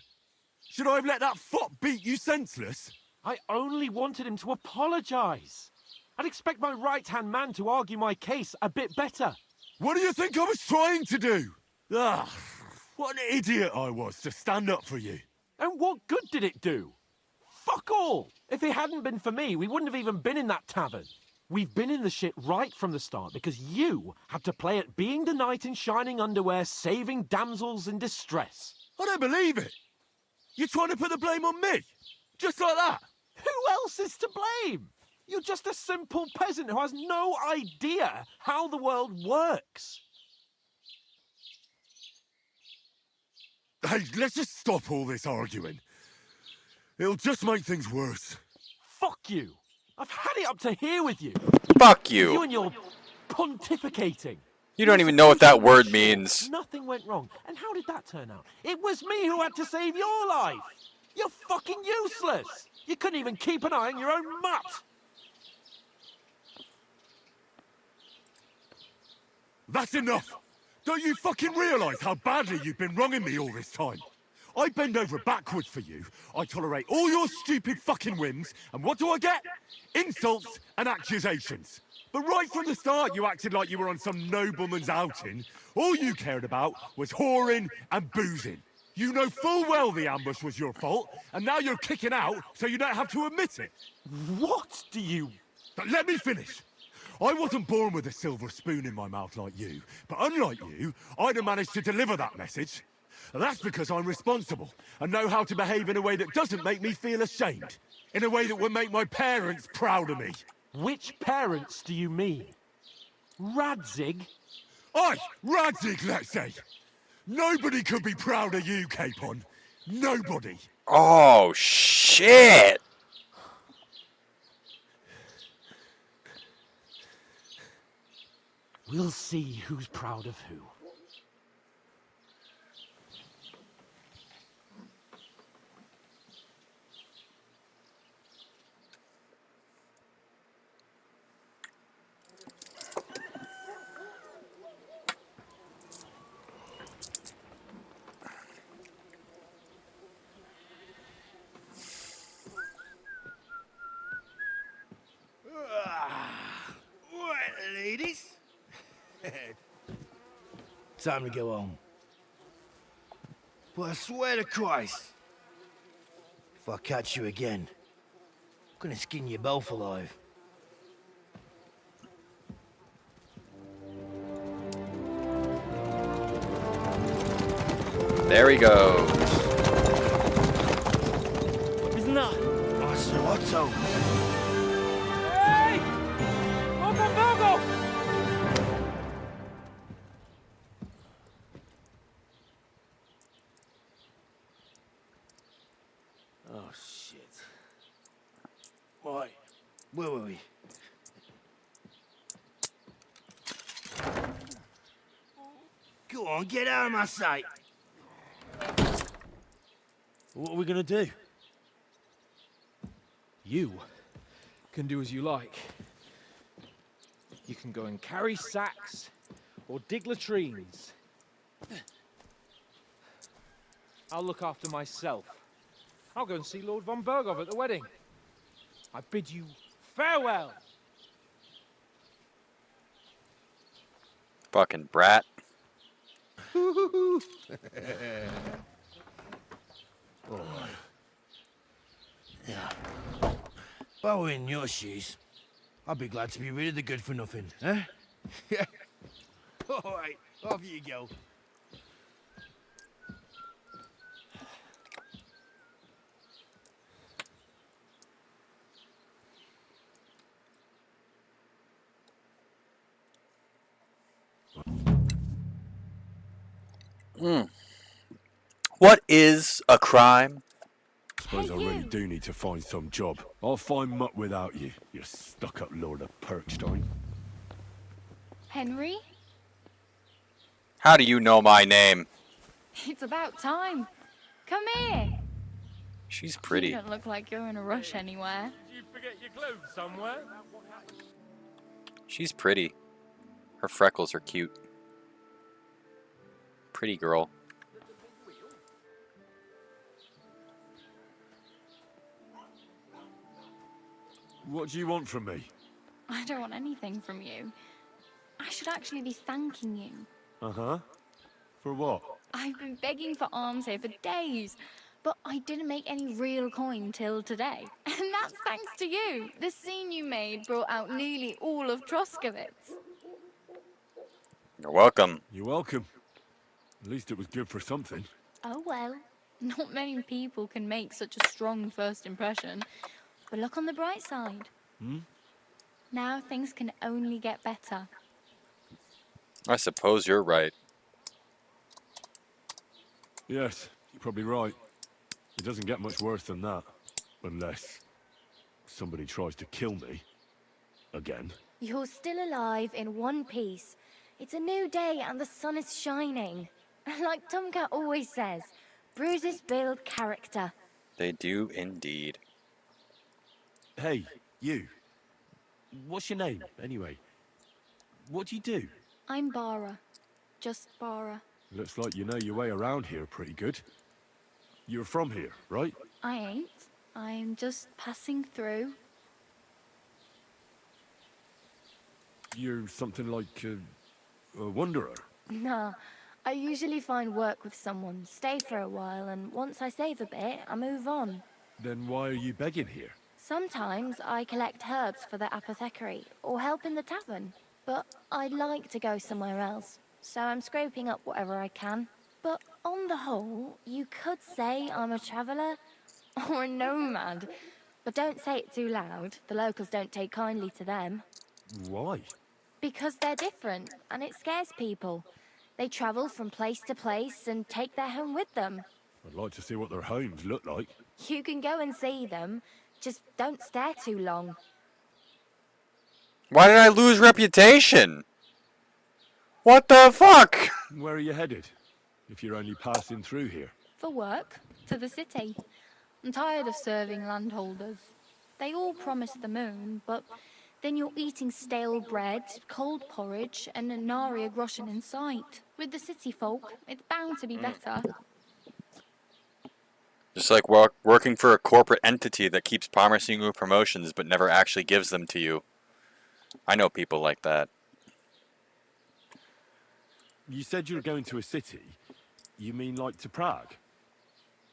Should I have let that fop beat you senseless? I only wanted him to apologise. I'd expect my right-hand man to argue my case a bit better. What do you think I was trying to do? Ah, what an idiot I was to stand up for you. And what good did it do? Fuck all! If it hadn't been for me, we wouldn't have even been in that tavern. We've been in the shit right from the start because you had to play at being the knight in shining underwear, saving damsels in distress. I don't believe it. You're trying to put the blame on me? Just like that? Who else is to blame? You're just a simple peasant who has no idea how the world works. Hey, let's just stop all this arguing. It'll just make things worse. Fuck you. I've had it up to here with you. Fuck You you. and your pontificating. You don't even know what that word means. Nothing went wrong. And how did that turn out? It was me who had to save your life. You're fucking useless. You couldn't even keep an eye on your own mutt. That's enough! Don't you fucking realise how badly you've been wronging me all this time? I bend over backwards for you, I tolerate all your stupid fucking whims, and what do I get? Insults and accusations. But right from the start you acted like you were on some nobleman's outing. All you cared about was whoring and boozing. You know full well the ambush was your fault, and now you're kicking out so you don't have to admit it. What do you... But let me finish. I wasn't born with a silver spoon in my mouth like you, but unlike you, I'd have managed to deliver that message. That's because I'm responsible and know how to behave in a way that doesn't make me feel ashamed. In a way that would make my parents proud of me. Which parents do you mean? Radzig? Aye, Radzig, let's say. Nobody could be proud of you, Capon. Nobody. Oh, shit! We'll see who's proud of who. time to go home. But I swear to Christ, if I catch you again, I'm gonna skin you both alive. There he goes. Isn't that Master Otto? Hey! Lord von Berghoff! Oh, shit. Right, where were we? Go on, get out of my sight. What are we gonna do? You can do as you like. You can go and carry sacks or dig latrines. I'll look after myself. I'll go and see Lord von Berghoff at the wedding. I bid you farewell. Fucking brat. All right. Yeah. If I were in your shoes, I'd be glad to be rid of the good-for-nothing, eh? Yeah. All right, off you go. What is a crime? Suppose I really do need to find some job. I'll find mutt without you, you stuck-up Lord of Perkstein. Henry? How do you know my name? It's about time. Come here. She's pretty. You don't look like you're in a rush anywhere. Did you forget your clothes somewhere? She's pretty. Her freckles are cute. Pretty girl. What do you want from me? I don't want anything from you. I should actually be thanking you. Uh-huh. For what? I've been begging for alms here for days, but I didn't make any real coin till today. And that's thanks to you. The scene you made brought out nearly all of Troskowitz. You're welcome. You're welcome. At least it was good for something. Oh well, not many people can make such a strong first impression. But look on the bright side. Hmm? Now things can only get better. I suppose you're right. Yes, you're probably right. It doesn't get much worse than that. Unless somebody tries to kill me. Again. You're still alive in one piece. It's a new day and the sun is shining. Like Tomcat always says, bruises build character. They do indeed. Hey, you. What's your name, anyway? What do you do? I'm Bara. Just Bara. Looks like you know your way around here pretty good. You're from here, right? I ain't. I'm just passing through. You're something like a wanderer. Nah, I usually find work with someone, stay for a while, and once I save a bit, I move on. Then why are you begging here? Sometimes I collect herbs for the apothecary, or help in the tavern. But I'd like to go somewhere else, so I'm scraping up whatever I can. But on the whole, you could say I'm a traveller, or a nomad. But don't say it too loud, the locals don't take kindly to them. Why? Because they're different, and it scares people. They travel from place to place and take their home with them. I'd like to see what their homes look like. You can go and see them, just don't stare too long. Why did I lose reputation? What the fuck? Where are you headed? If you're only passing through here. For work, to the city. I'm tired of serving landholders. They all promise the moon, but then you're eating stale bread, cold porridge, and a nary a groschen in sight. With the city folk, it's bound to be better. Just like working for a corporate entity that keeps promising you promotions but never actually gives them to you. I know people like that. You said you were going to a city. You mean like to Prague?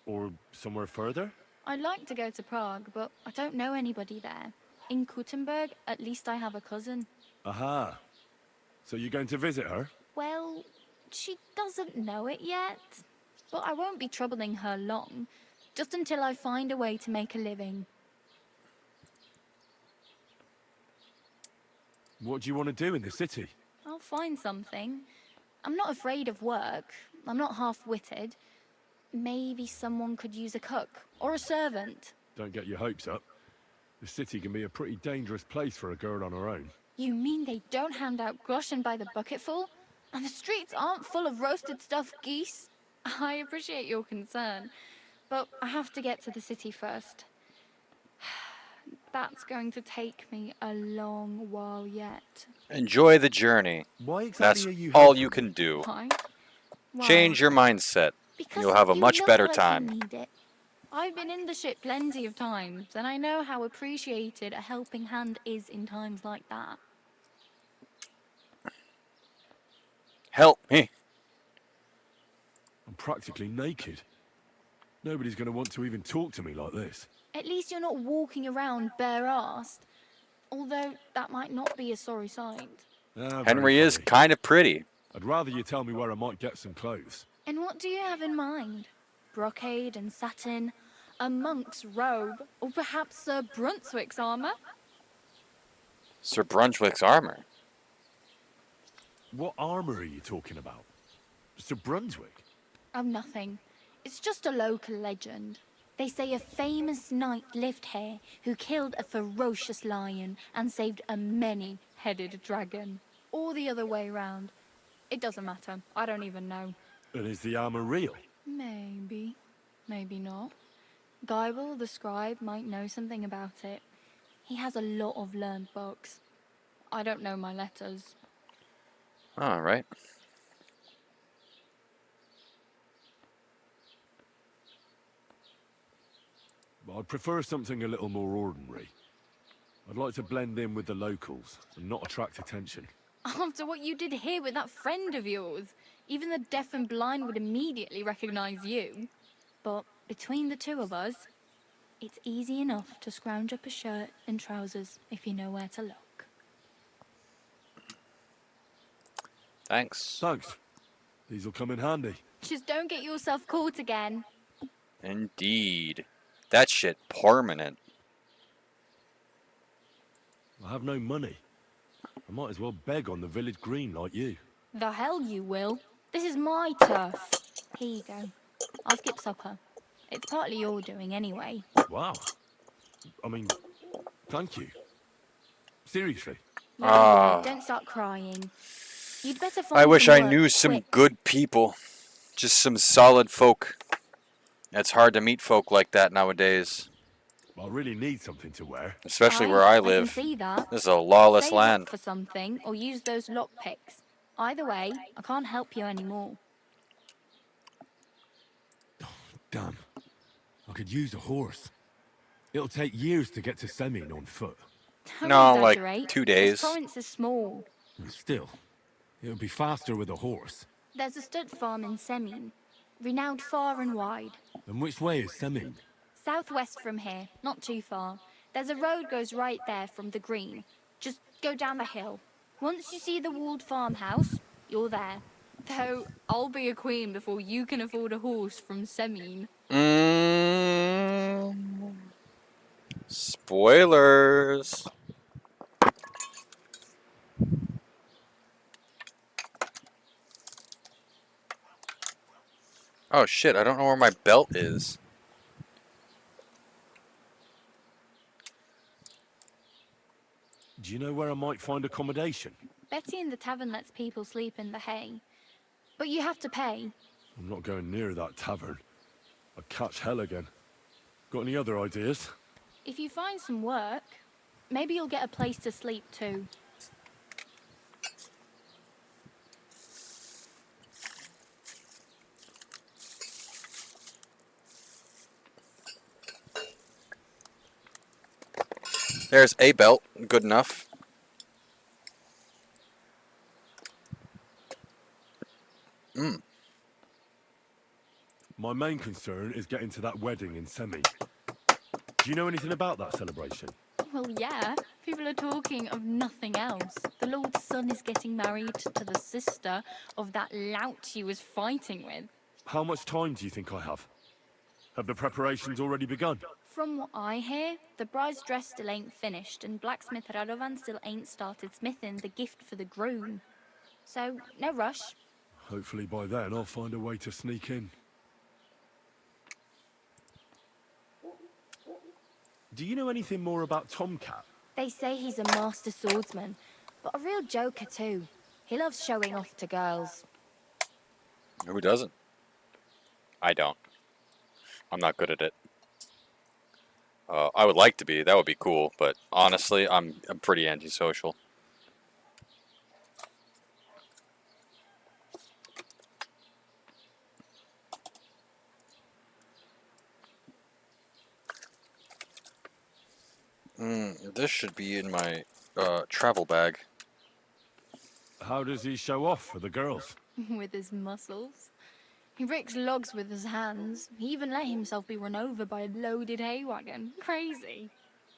Or somewhere further? I'd like to go to Prague, but I don't know anybody there. In Kuttenberg, at least I have a cousin. Aha. So you're going to visit her? Well, she doesn't know it yet. But I won't be troubling her long. Just until I find a way to make a living. What do you want to do in the city? I'll find something. I'm not afraid of work. I'm not half-witted. Maybe someone could use a cook or a servant. Don't get your hopes up. The city can be a pretty dangerous place for a girl on her own. You mean they don't hand out groschen by the bucketful? And the streets aren't full of roasted stuffed geese? I appreciate your concern, but I have to get to the city first. That's going to take me a long while yet. Enjoy the journey. Why exactly That's are you all you can do. Why? Change your mindset. Because You'll have a you much look better like you time. need it. I've been in the ship plenty of times, and I know how appreciated a helping hand is in times like that. Help me. I'm practically naked. Nobody's going to want to even talk to me like this. At least you're not walking around bare-assed. Although, that might not be a sorry sight. Ah, very Henry is funny. kind of pretty. I'd rather you tell me where I might get some clothes. And what do you have in mind? Brocade and satin? A monk's robe? Or perhaps Sir Brunswick's armor? Sir Brunswick's armor. What armor are you talking about? Sir Brunswick? Oh, nothing. It's just a local legend. They say a famous knight lived here who killed a ferocious lion and saved a many-headed dragon. Or the other way round. It doesn't matter. I don't even know. And is the armor real? Maybe. Maybe not. Geibel, the scribe, might know something about it. He has a lot of learned books. I don't know my letters. All right. I'd prefer something a little more ordinary. I'd like to blend in with the locals and not attract attention. After what you did here with that friend of yours, even the deaf and blind would immediately recognize you. But between the two of us, it's easy enough to scrounge up a shirt and trousers if you know where to look. Thanks. Thanks. These'll come in handy. Just don't get yourself caught again. Indeed. That shit permanent. I have no money. I might as well beg on the village green like you. The hell you will. This is my turf. Here you go. I'll skip supper. It's partly your doing anyway. Wow. I mean, thank you. Seriously. No, don't start crying. You'd better find I wish some I work knew some quick. good people. Just some solid folk. It's hard to meet folk like that nowadays. I really need something to wear. Especially where I can live. see that. This is a lawless Save land. up for something or use those lockpicks. Either way, I can't help you anymore. Damn. I could use a horse. It'll take years to get to Semin on foot. Don't No, like exaggerate. 2 days. This province is small. Still, it'll be faster with a horse. There's a stud farm in Semin, renowned far and wide. And which way is Semin? Southwest from here, not too far. There's a road goes right there from the green. Just go down the hill. Once you see the walled farmhouse, you're there. Though, I'll be a queen before you can afford a horse from Semin. Spoilers. Oh shit, I don't know where my belt is. Do you know where I might find accommodation? Betty in the tavern lets people sleep in the hay. But you have to pay. I'm not going near that tavern. I'd catch hell again. Got any other ideas? If you find some work, maybe you'll get a place to sleep too. There's a belt. Good enough. My main concern is getting to that wedding in Semi. Do you know anything about that celebration? Well, yeah. People are talking of nothing else. The Lord's son is getting married to the sister of that lout he was fighting with. How much time do you think I have? Have the preparations already begun? From what I hear, the bride's dress still ain't finished, and blacksmith Radovan still ain't started smithing the gift for the groom. So, no rush. Hopefully by then I'll find a way to sneak in. Do you know anything more about Tomcat? They say he's a master swordsman, but a real joker too. He loves showing off to girls. Who doesn't? I don't. I'm not good at it. I would like to be. That would be cool. But honestly, I'm pretty antisocial. This should be in my travel bag. How does he show off for the girls? With his muscles. He breaks logs with his hands. He even let himself be run over by a loaded hay wagon. Crazy.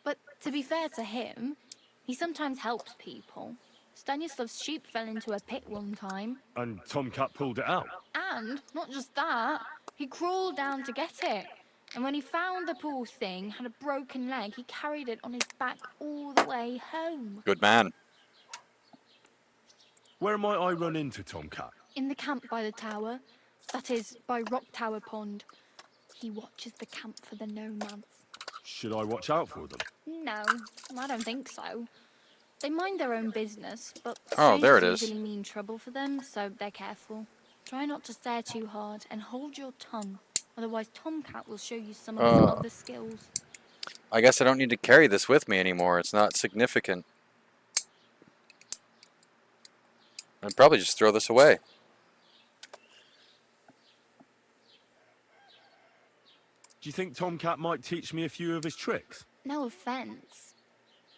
But to be fair to him, he sometimes helps people. Stanislav's sheep fell into a pit one time. And Tomcat pulled it out? And, not just that, he crawled down to get it. And when he found the poor thing had a broken leg, he carried it on his back all the way home. Good man. Where might I run into Tomcat? In the camp by the tower. That is, by Rock Tower Pond. He watches the camp for the nomads. Should I watch out for them? No, I don't think so. They mind their own business, but Oh, there it strangers is. usually mean trouble for them, so they're careful. Try not to stare too hard and hold your tongue. Otherwise, Tomcat will show you some of his other skills. I guess I don't need to carry this with me anymore. It's not significant. I'd probably just throw this away. Do you think Tomcat might teach me a few of his tricks? No offense,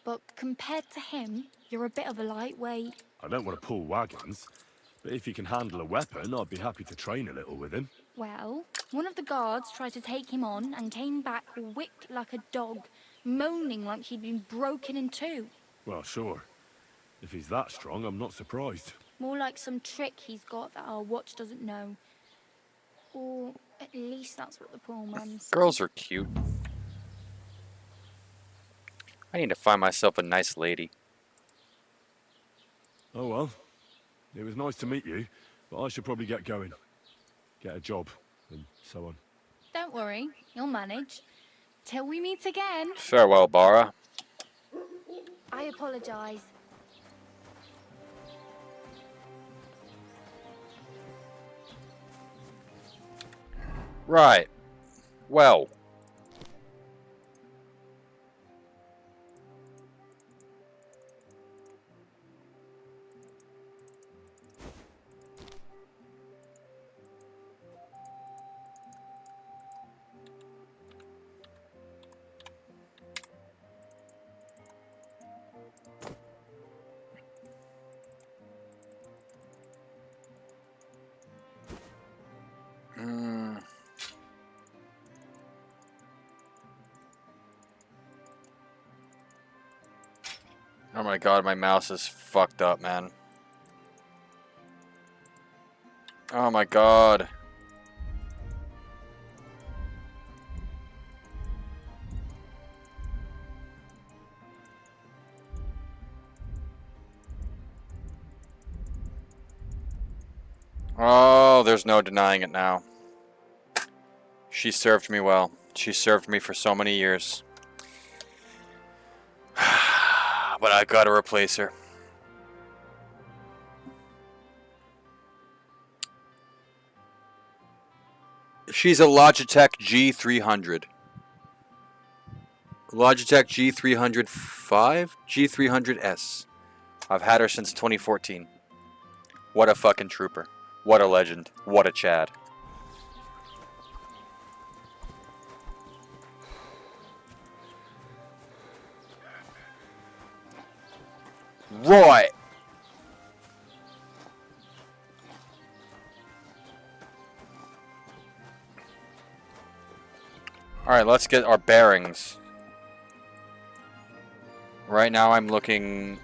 but compared to him, you're a bit of a lightweight. I don't want to pull wagons, but if he can handle a weapon, I'd be happy to train a little with him. Well, one of the guards tried to take him on and came back whipped like a dog, moaning like he'd been broken in two. Well, sure. If he's that strong, I'm not surprised. More like some trick he's got that our watch doesn't know. Or at least that's what the poor man said. Girls are cute. I need to find myself a nice lady. Oh well. It was nice to meet you, but I should probably get going. Get a job, and so on. Don't worry, you'll manage. Till we meet again. Farewell, Bara. I apologize. Right. Well. Oh my god, my mouse is fucked up, man. Oh my god. Oh, there's no denying it now. She served me well. She served me for so many years. But I gotta replace her. She's a Logitech G300. Logitech G305? G300S. I've had her since 2014. What a fucking trooper. What a legend. What a Chad. Right. Alright, let's get our bearings. Right now I'm looking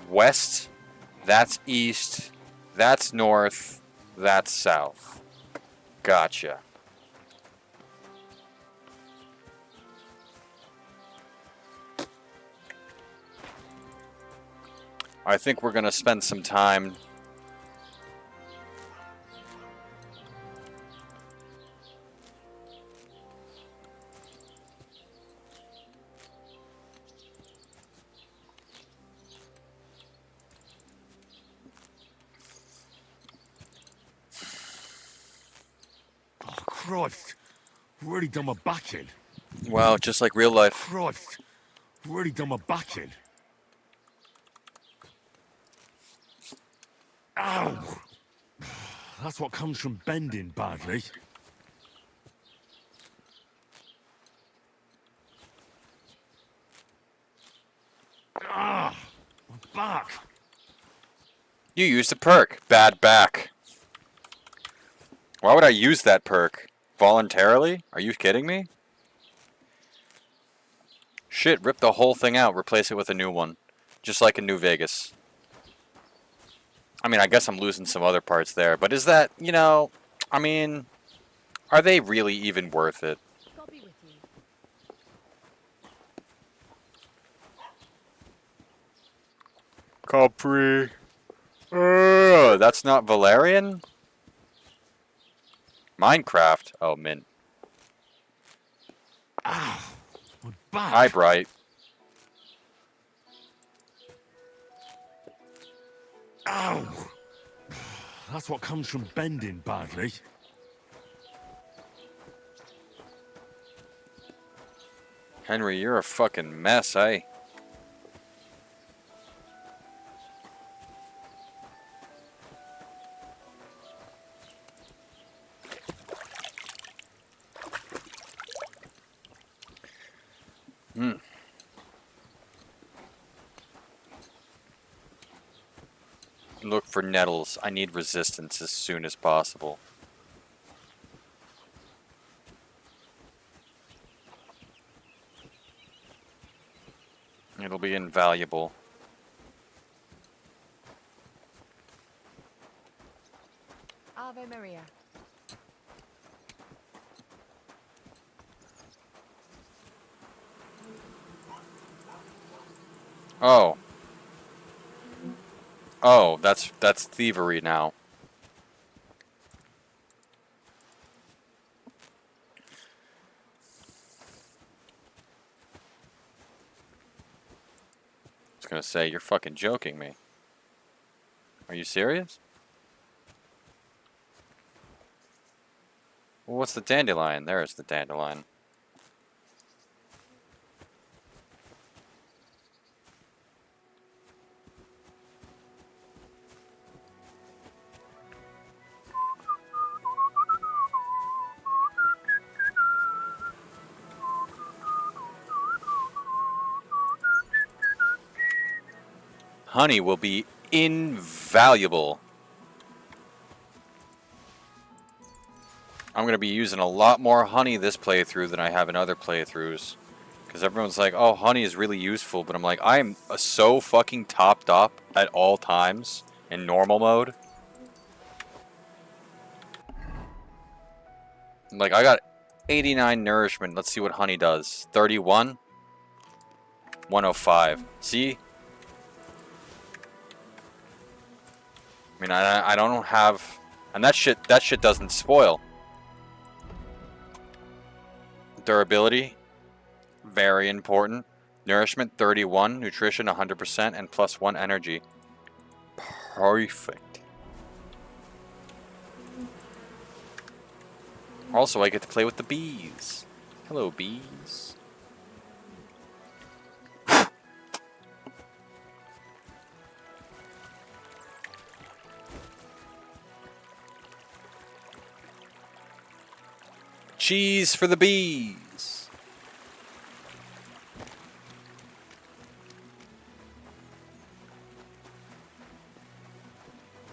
west, that's east, that's north, that's south. Gotcha. I think we're gonna spend some time Christ, I've already done my back in. Wow, just like real life. Christ, I've already done my back in. Ow! That's what comes from bending badly. Ah! My back! You used a perk. Bad back. Why would I use that perk? Voluntarily? Are you kidding me? Shit, rip the whole thing out, replace it with a new one. Just like in New Vegas. I mean, I guess I'm losing some other parts there, but is that, you know, I mean, are they really even worth it? Capri. That's not Valerian? Minecraft. Oh, mint. Ow! My back! Hi, Bright. Ow! That's what comes from bending badly. Henry, you're a fucking mess, eh? Look for nettles. I need resistance as soon as possible. It'll be invaluable. Ave Maria. Oh. Oh, that's thievery now. I was gonna say, you're fucking joking me. Are you serious? Well, what's the dandelion? There's the dandelion. Honey will be invaluable. I'm going to be using a lot more honey this playthrough than I have in other playthroughs. Because everyone's like, oh, honey is really useful. But I'm like, I'm so fucking topped up at all times in normal mode. Like, I got 89 nourishment. Let's see what honey does. 31. 105. See? I mean, I don't have... And that shit doesn't spoil. Durability. Very important. Nourishment 31. Nutrition 100%. And +1 energy. Perfect. Also, I get to play with the bees. Hello, bees. Cheese for the bees.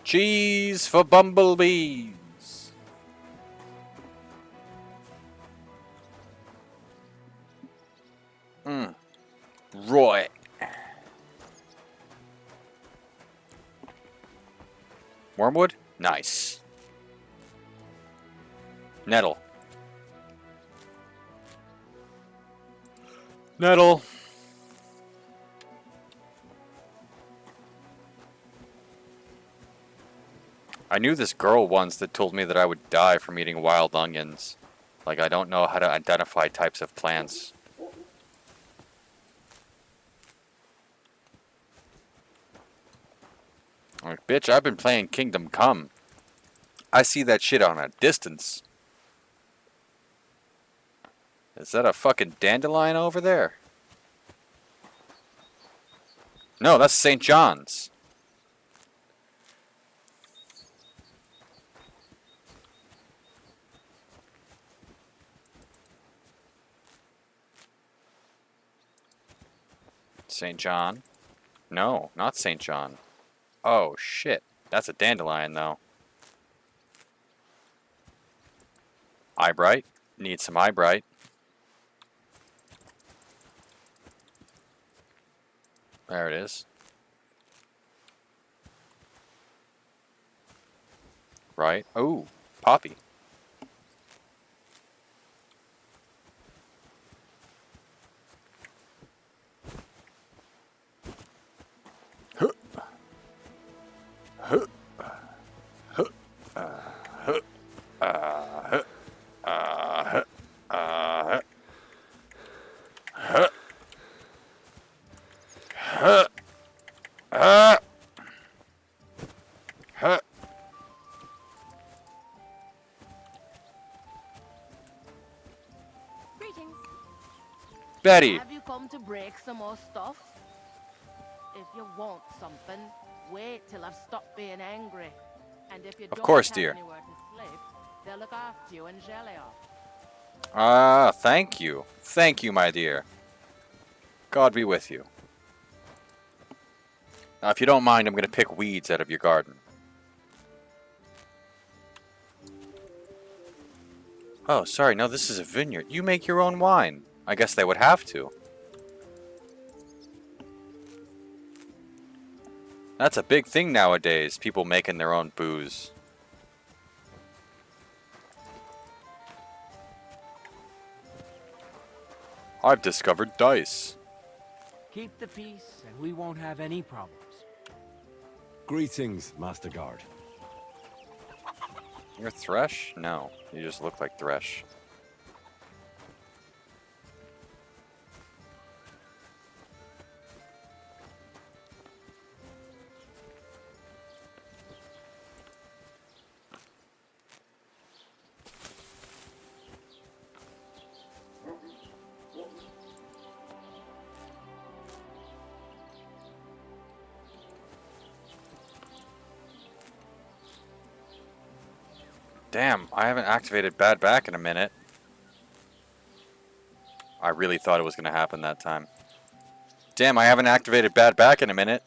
Cheese for bumblebees. Roy. Wormwood? Nice. Nettle. Nettle. I knew this girl once that told me that I would die from eating wild onions. Like, I don't know how to identify types of plants. Like, bitch, I've been playing Kingdom Come. I see that shit on a distance. Is that a fucking dandelion over there? No, that's St. John's. St. John? No, not St. John. Oh, shit. That's a dandelion, though. Eyebright. Need some eyebright. There it is. Right. Ooh, poppy. Huh. Huh. Huh. Huh. Huh. Huh. Huh. Huh. Huh. Huh. Greetings. Betty. Have you come to break some more stuff? If you want something, wait till I've stopped being angry. And if you Of don't course, have dear. anywhere to sleep, they'll look after you in Gelia. Ah, thank you. Thank you, my dear. God be with you. Now, if you don't mind, I'm going to pick weeds out of your garden. Oh, sorry. No, this is a vineyard. You make your own wine. I guess they would have to. That's a big thing nowadays, people making their own booze. I've discovered dice. Keep the peace, and we won't have any problems. Greetings, Master Guard. You're Thresh? No, you just look like Thresh. Damn, I haven't activated Bad Back in a minute. I really thought it was going to happen that time. Damn, I haven't activated Bad Back in a minute.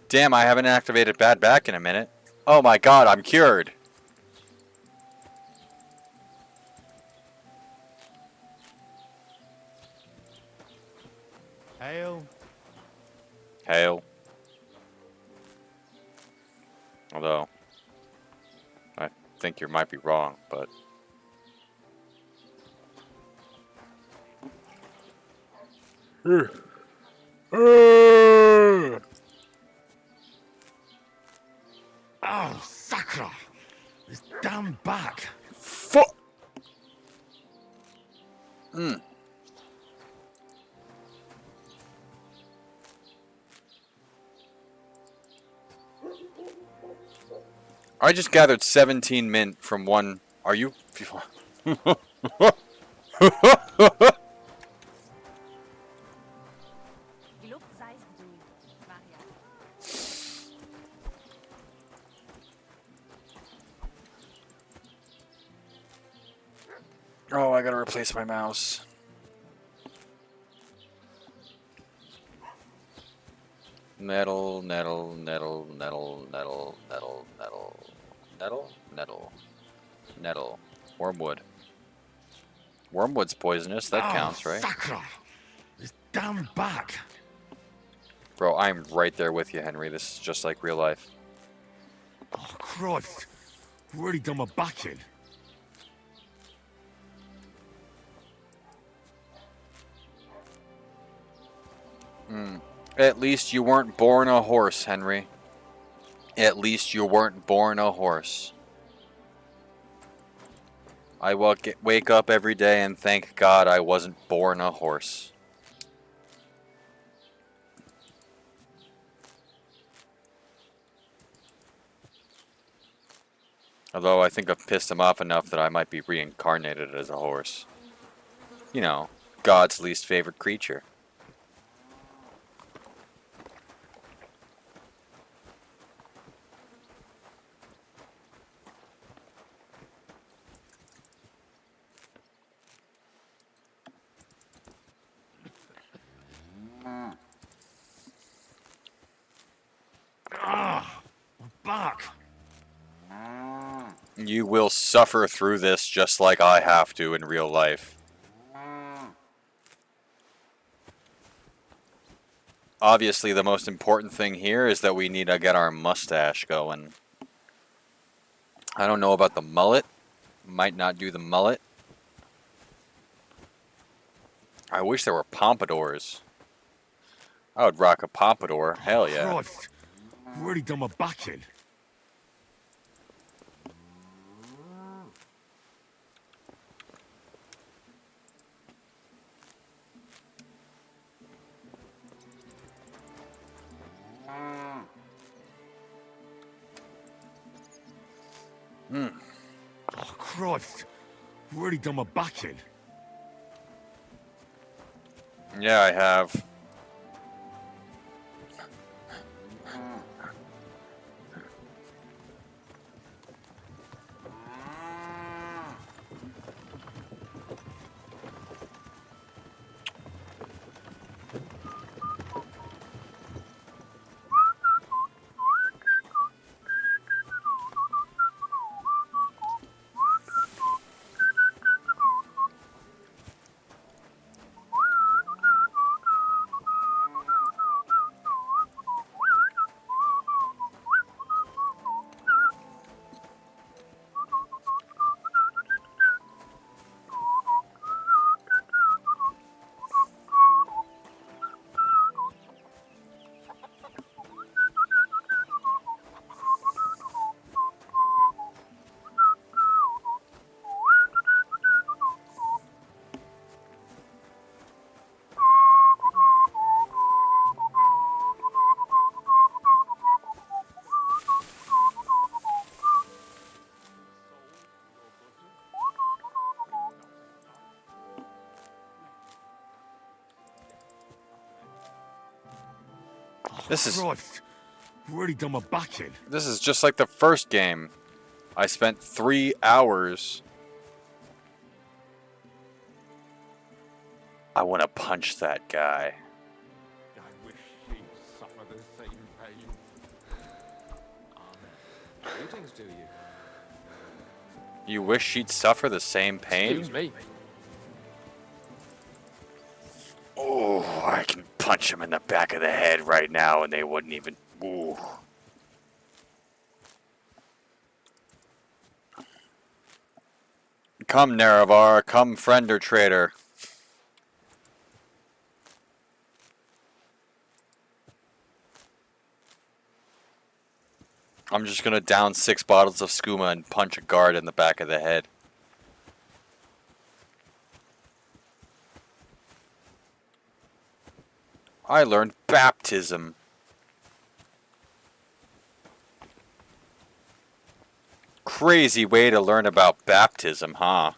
Damn, I haven't activated Bad Back in a minute. Oh my god, I'm cured. Hail. Hail. Although, I think you might be wrong, but... Oh, Sakra! This damn back! Fuck! Mm. I just gathered 17 mint from one... Are you... Oh, I gotta replace my mouse. Nettle, nettle, nettle, nettle, nettle, nettle, nettle, nettle, nettle, nettle. Wormwood. Wormwood's poisonous, that counts, right? Sakra! This damn back. Bro, I'm right there with you, Henry. This is just like real life. Oh, Christ. I've really done my back in. At least you weren't born a horse, Henry. At least you weren't born a horse. I wake up every day and thank God I wasn't born a horse. Although I think I've pissed him off enough that I might be reincarnated as a horse. You know, God's least favorite creature. Ah, my back. You will suffer through this just like I have to in real life. Obviously, the most important thing here is that we need to get our mustache going. I don't know about the mullet. Might not do the mullet. I wish there were pompadours. I would rock a pompadour. Hell yeah. Christ. I've really done my back in. Oh, Christ. I've really done my back in. Yeah, I have. This is Christ. I've really done my back in. This is just like the first game. I spent 3 hours. I want to punch that guy. I wish she'd suffer the same pain. Greetings to you. You wish she'd suffer the same pain? Excuse me. Oh, I can punch him in the back of the head right now and they wouldn't even... Ooh. Come, Nerevar. Come, friend or traitor. I'm just gonna down 6 bottles of skooma and punch a guard in the back of the head. I learned baptism. Crazy way to learn about baptism, huh?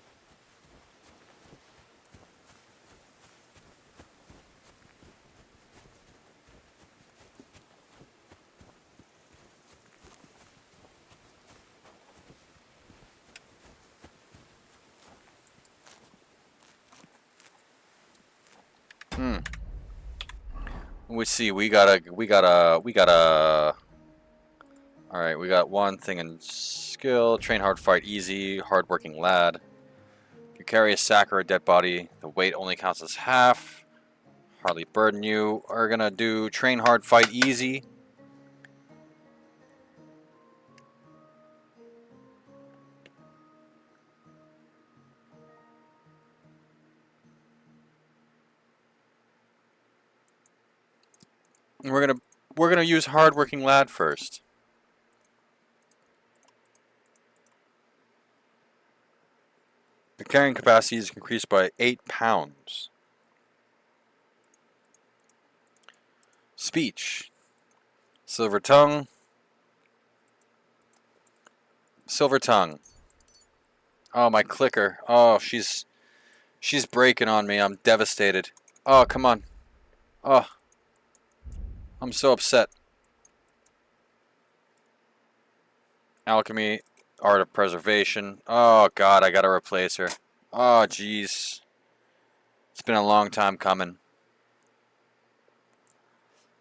We see, we gotta, alright, we got one thing in skill, train hard, fight easy, hard-working lad. If you carry a sack or a dead body, the weight only counts as half. hardly burden you. Are gonna do train hard, fight easy. And we're gonna use hardworking lad first. The carrying capacity is increased by 8 pounds. Speech. Silver tongue. Silver tongue. Oh, my clicker. Oh, she's breaking on me. I'm devastated. Oh, come on. Oh, I'm so upset. Alchemy, art of preservation. Oh God, I gotta replace her. Oh jeez, it's been a long time coming.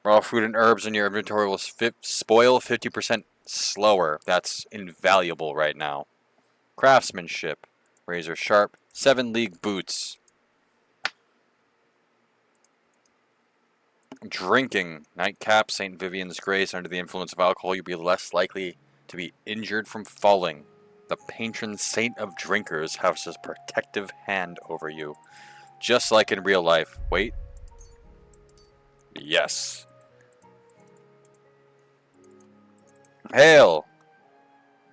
Raw food and herbs in your inventory will spoil 50% slower. That's invaluable right now. Craftsmanship, razor sharp, 7 league boots. Drinking, nightcap, St. Vivian's Grace. Under the influence of alcohol, you'll be less likely to be injured from falling. The patron saint of drinkers has his protective hand over you. Just like in real life. Wait. Yes. Hail!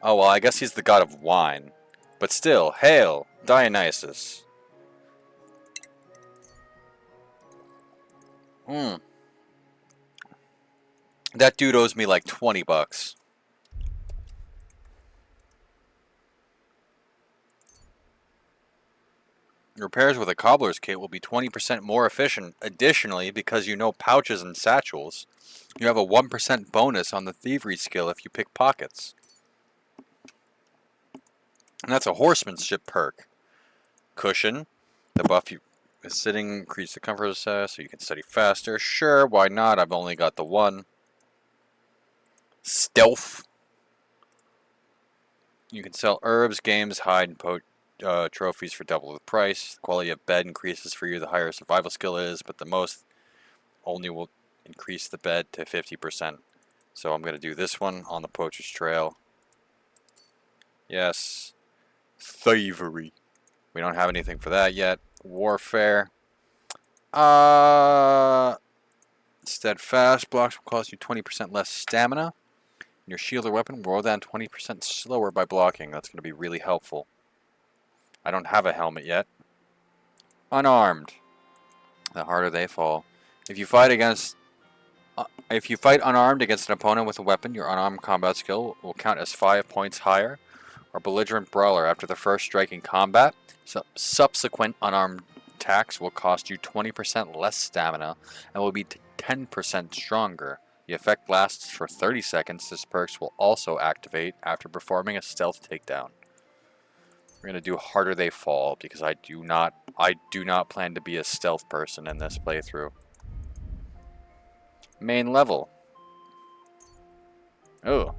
Oh, well, I guess he's the god of wine. But still, hail, Dionysus. That dude owes me like 20 bucks. Repairs with a cobbler's kit will be 20% more efficient. Additionally, because you know pouches and satchels, you have a 1% bonus on the thievery skill if you pick pockets. And that's a horsemanship perk. Cushion. The buff you is sitting, increase the comfort of so you can study faster. Sure, why not? I've only got the one. Stealth. You can sell herbs, games, hide, and trophies for double the price. The quality of bed increases for you the higher survival skill is, but the most only will increase the bed to 50%. So I'm going to do this one on the Poacher's Trail. Yes. Thievery. We don't have anything for that yet. Warfare. Steadfast. Blocks will cost you 20% less stamina. Your shield or weapon will roll down 20% slower by blocking. That's going to be really helpful. I don't have a helmet yet. Unarmed. The harder they fall. If you fight unarmed against an opponent with a weapon, your unarmed combat skill will count as 5 points higher. Or belligerent brawler. After the first strike in combat, subsequent unarmed attacks will cost you 20% less stamina and will be 10% stronger. The effect lasts for 30 seconds. This perk will also activate after performing a stealth takedown. We're going to do harder they fall because I do not plan to be a stealth person in this playthrough. Main level. Oh.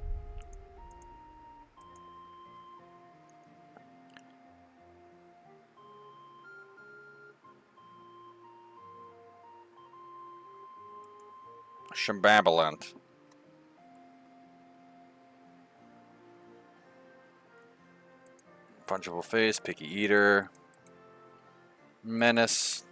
Shambambalant. Fungible face, picky eater. Menace.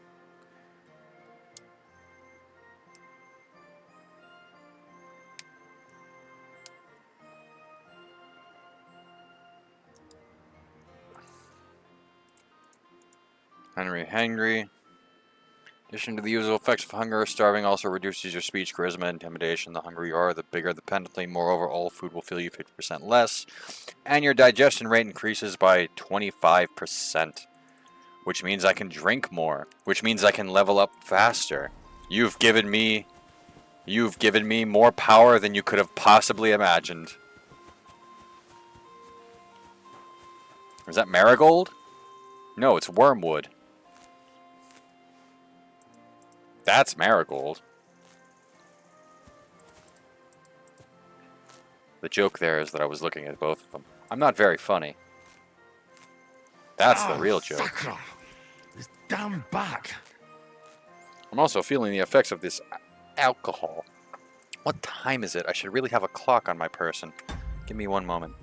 Henry Hangry. In addition to the usual effects of hunger, starving also reduces your speech, charisma, intimidation. The hungrier you are, the bigger the penalty. Moreover, all food will fill you 50% less. And your digestion rate increases by 25%. Which means I can drink more. Which means I can level up faster. You've given me more power than you could have possibly imagined. Is that marigold? No, it's wormwood. That's marigold. The joke there is that I was looking at both of them. I'm not very funny. That's the real joke. This damn back. I'm also feeling the effects of this alcohol. What time is it? I should really have a clock on my person. Give me one moment.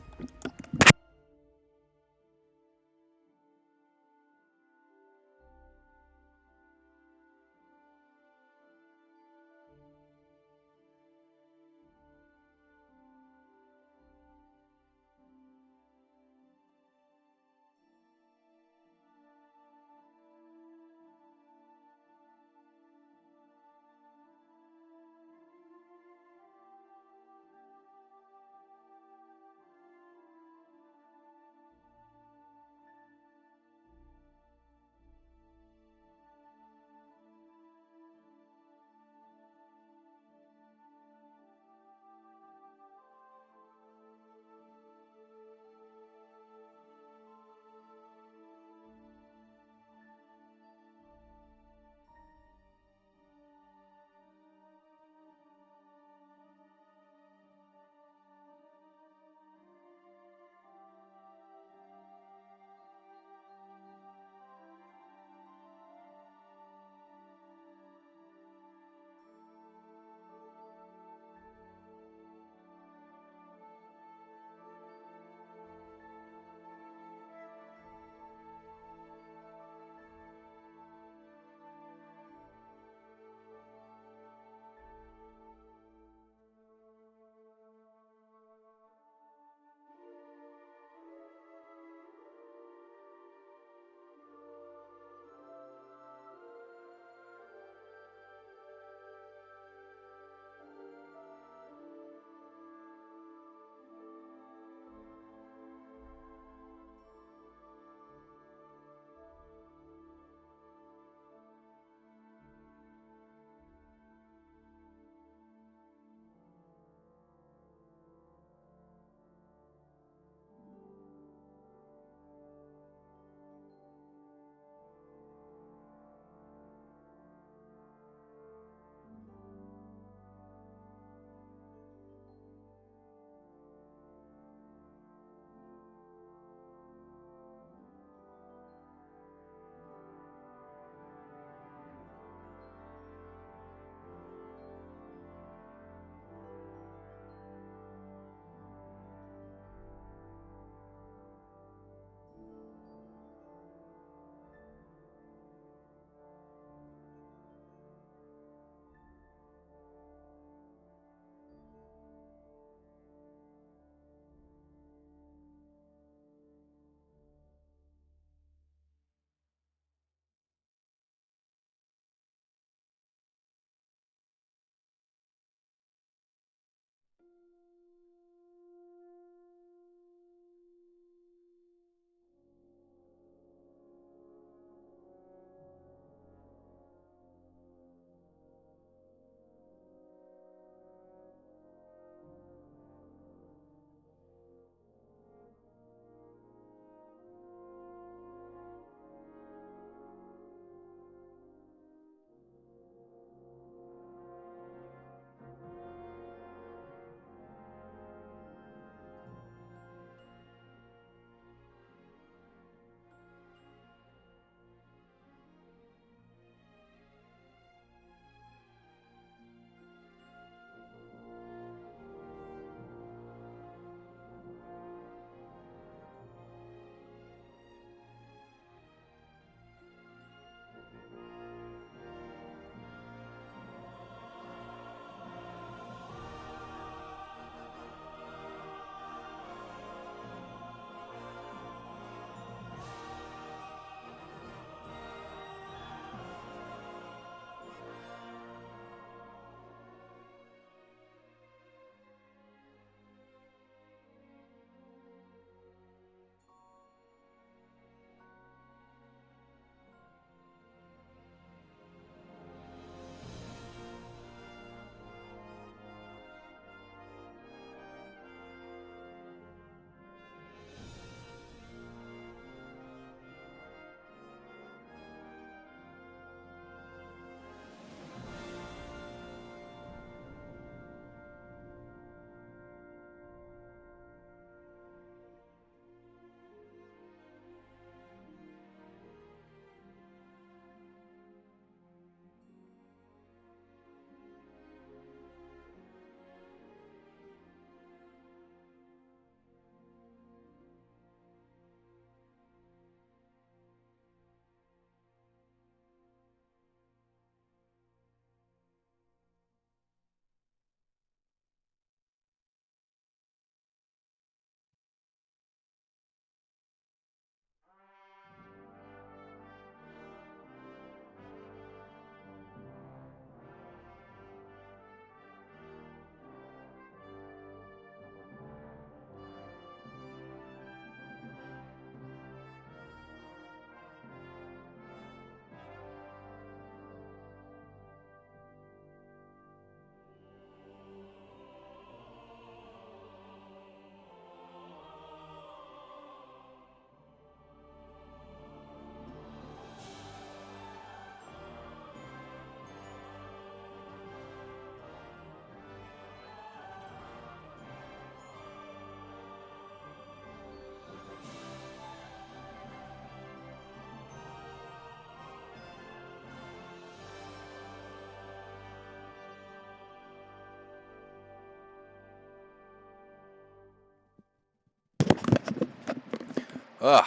Ugh.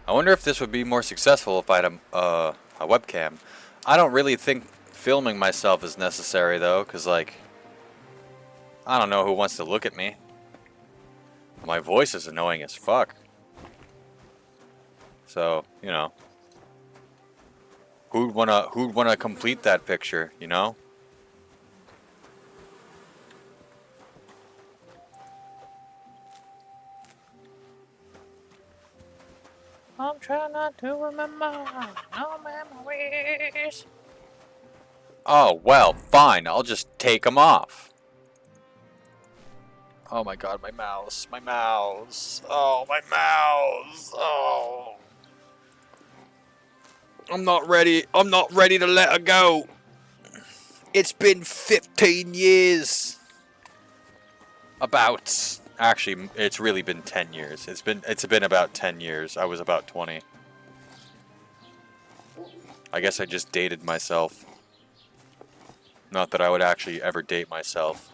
I wonder if this would be more successful if I had a webcam. I don't really think filming myself is necessary though, because like, I don't know who wants to look at me. My voice is annoying as fuck. So, you know. Who'd wanna complete that picture, you know? I'm trying not to remember no memories. Oh, well, fine. I'll just take them off. Oh my god, my mouse. My mouse. Oh, my mouse. Oh. I'm not ready. I'm not ready to let her go. It's been 15 years. About. Actually, it's really been 10 years. It's been about 10 years. I was about 20. I guess I just dated myself. Not that I would actually ever date myself.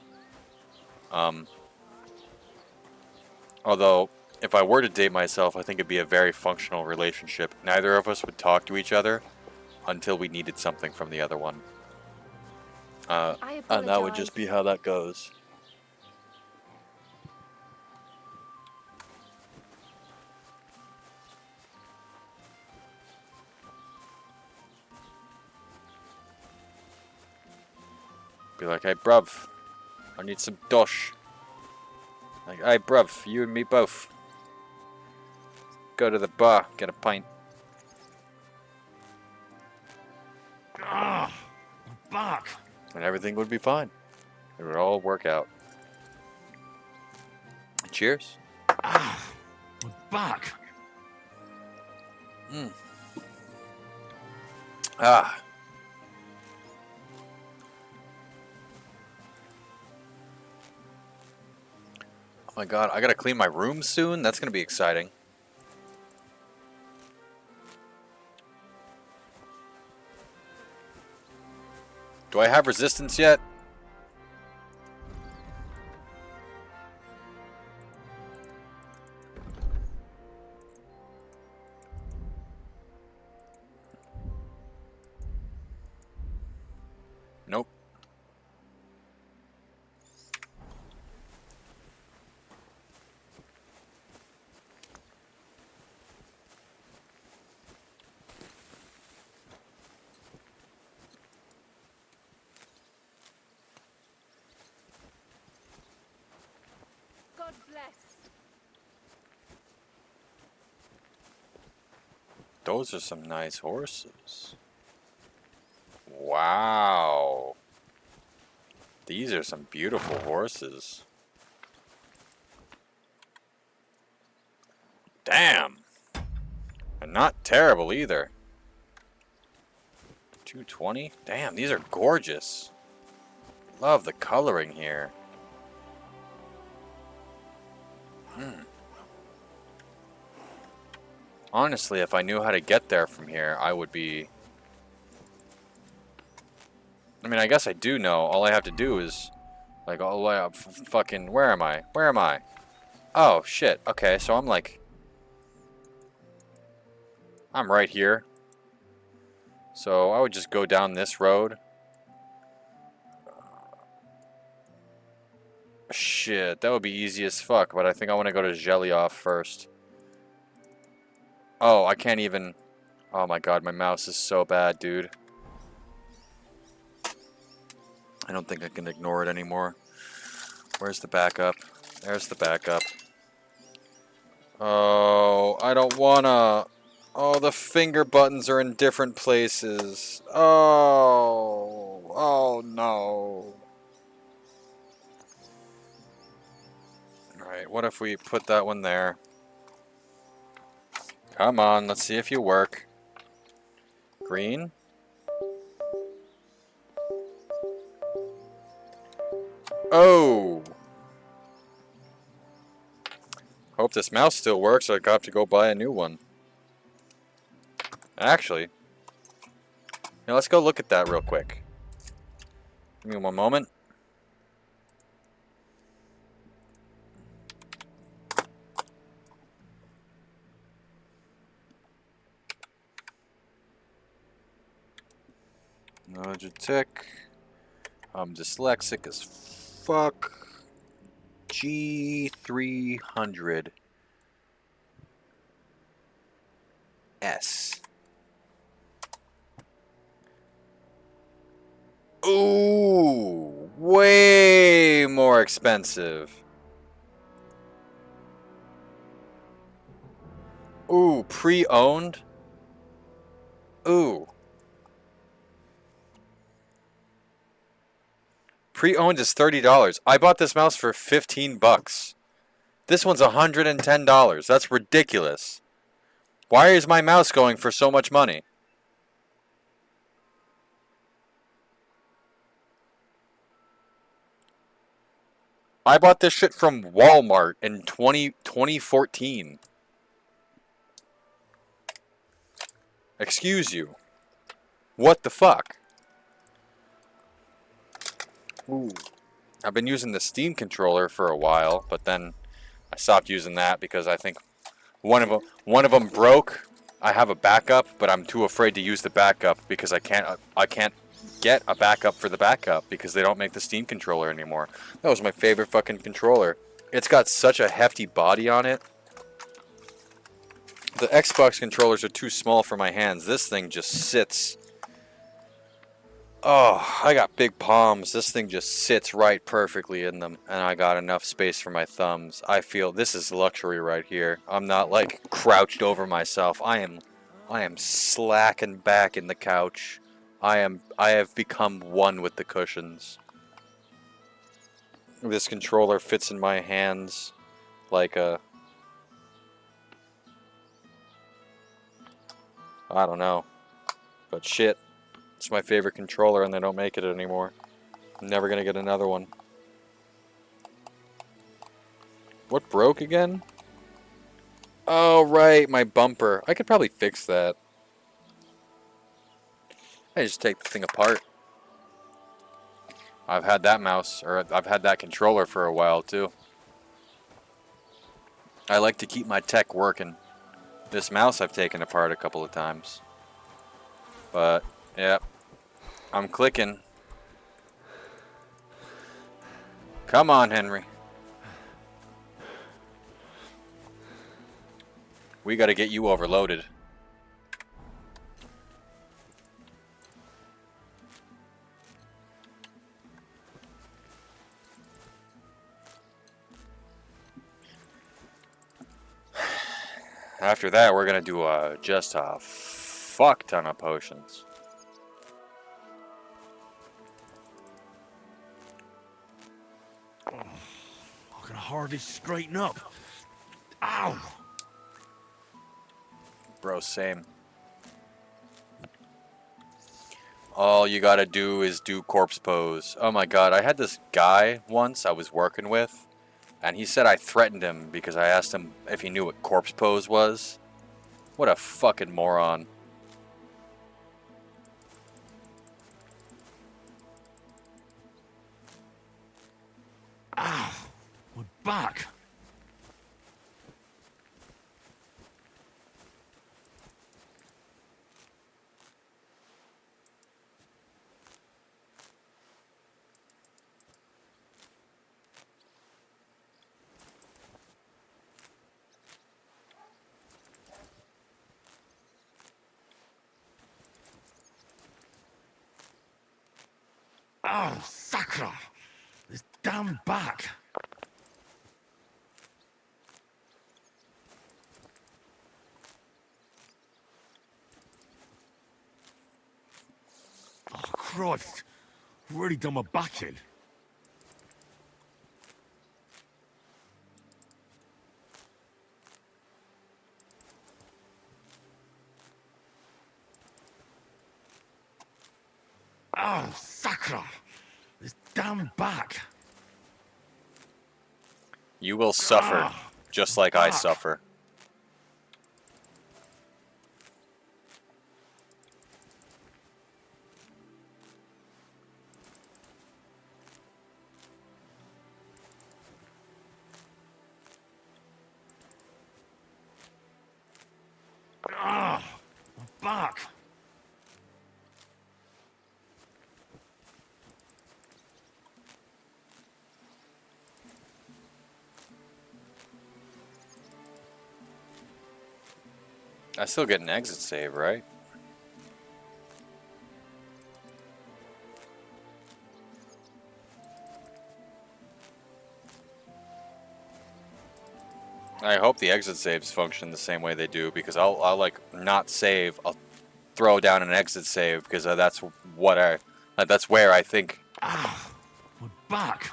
Although, if I were to date myself, I think it'd be a very functional relationship. Neither of us would talk to each other until we needed something from the other one. And that would just be how that goes. Be like, hey, bruv, I need some dosh. Like, hey, bruv, you and me both. Go to the bar, get a pint. Ah, back. And everything would be fine. It would all work out. Cheers. Ah, I'm back. Mm. Ah. Oh my god, I gotta clean my room soon? That's gonna be exciting. Do I have resistance yet? Nope. God bless. Those are some nice horses. Wow. These are some beautiful horses. Damn. And not terrible either. 220? Damn, these are gorgeous. Love the coloring here. Honestly, if I knew how to get there from here, I would be... I mean, I guess I do know. All I have to do is... Like, all the way up fucking... Where am I? Where am I? Oh, shit. Okay, so I'm like... I'm right here. So I would just go down this road. Shit, that would be easy as fuck, but I think I want to go to Jelioff first. Oh, I can't even... Oh my god, my mouse is so bad, dude. I don't think I can ignore it anymore. Where's the backup? There's the backup. Oh, I don't wanna... Oh, the finger buttons are in different places. Oh, oh no. Alright, what if we put that one there? Come on, let's see if you work. Green? Oh! Hope this mouse still works, or I have to go buy a new one. Actually, now let's go look at that real quick. Give me one moment. Logitech. I'm dyslexic as fuck. G300 S. Ooh, way more expensive. Ooh, pre-owned. Ooh. Pre-owned is $30. I bought this mouse for 15 bucks. This one's $110. That's ridiculous. Why is my mouse going for so much money? I bought this shit from Walmart in 2014. Excuse you. What the fuck? Ooh. I've been using the Steam controller for a while, but then I stopped using that because I think one of them broke. I have a backup, but I'm too afraid to use the backup because I can't get a backup for the backup because they don't make the Steam controller anymore. That was my favorite fucking controller. It's got such a hefty body on it. The Xbox controllers are too small for my hands. This thing just sits. Oh, I got big palms. This thing just sits right perfectly in them, and I got enough space for my thumbs. I feel this is luxury right here. I'm not like crouched over myself. I am slacking back in the couch. I have become one with the cushions. This controller fits in my hands like a, I don't know, but shit. It's my favorite controller and they don't make it anymore. I'm never gonna get another one. What broke again? Oh, right, my bumper. I could probably fix that. I just take the thing apart. I've had that mouse, or I've had that controller for a while, too. I like to keep my tech working. This mouse I've taken apart a couple of times. But, yeah. I'm clicking. Come on, Henry. We gotta get you overloaded. After that, we're gonna do just a fuck ton of potions. I can hardly straighten up. Ow! Bro, same. All you gotta do is do corpse pose. Oh my god, I had this guy once I was working with, and he said I threatened him because I asked him if he knew what corpse pose was. What a fucking moron. Ow! My back! Oh, Sakra! This damn back! Oh, Christ! I've really done my back in. Oh, Sakra! This damn back! You will suffer, just like I suffer. Ah, my back! I still get an exit save, right? I hope the exit saves function the same way they do, because I'll like not save. I'll throw down an exit save because that's what that's where I think. We're back.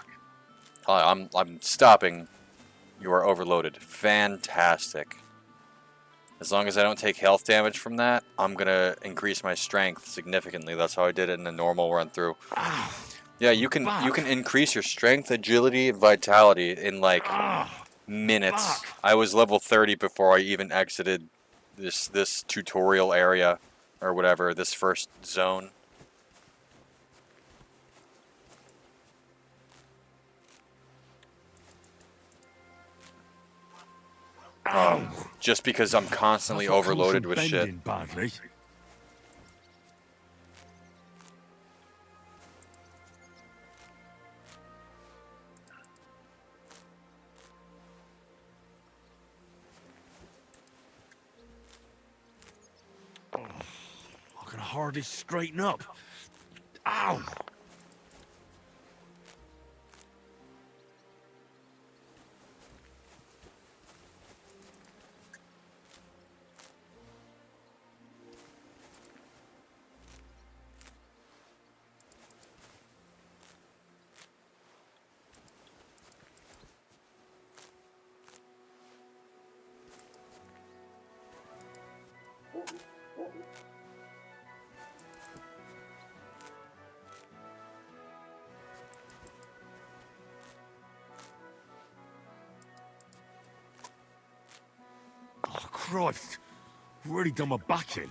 I'm stopping. You are overloaded. Fantastic. As long as I don't take health damage from that, I'm gonna increase my strength significantly. That's how I did it in the normal run through. Yeah, you can increase your strength, agility, and vitality in like minutes. I was level 30 before I even exited this tutorial area or whatever, this first zone. Just because I'm constantly overloaded with shit. Badly. I can hardly straighten up. Ow! Oh, Christ. Really done my back in.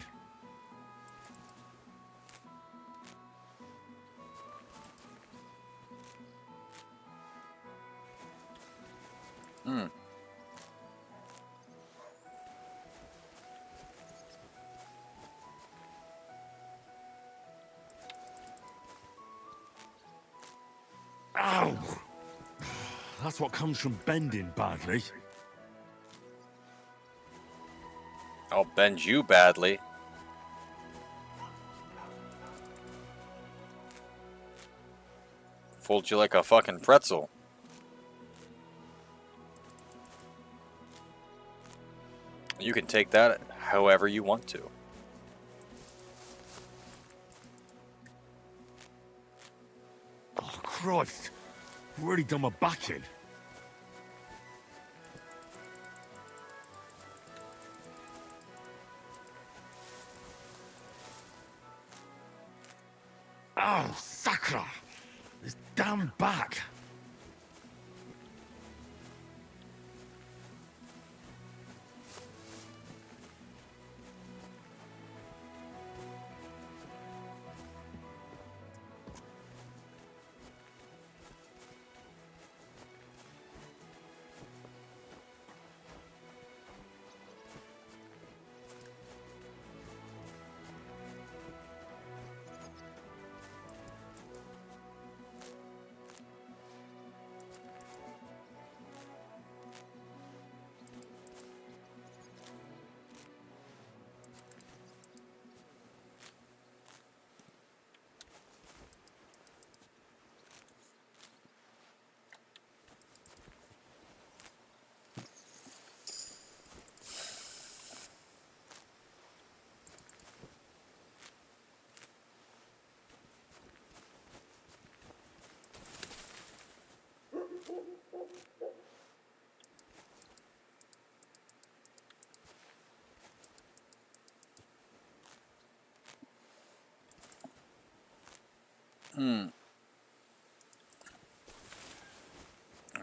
Ow! That's what comes from bending badly. I'll bend you badly. Fold you like a fucking pretzel. You can take that however you want to. Oh, Christ. Really done my back in. Oh, Sacra! This damn back!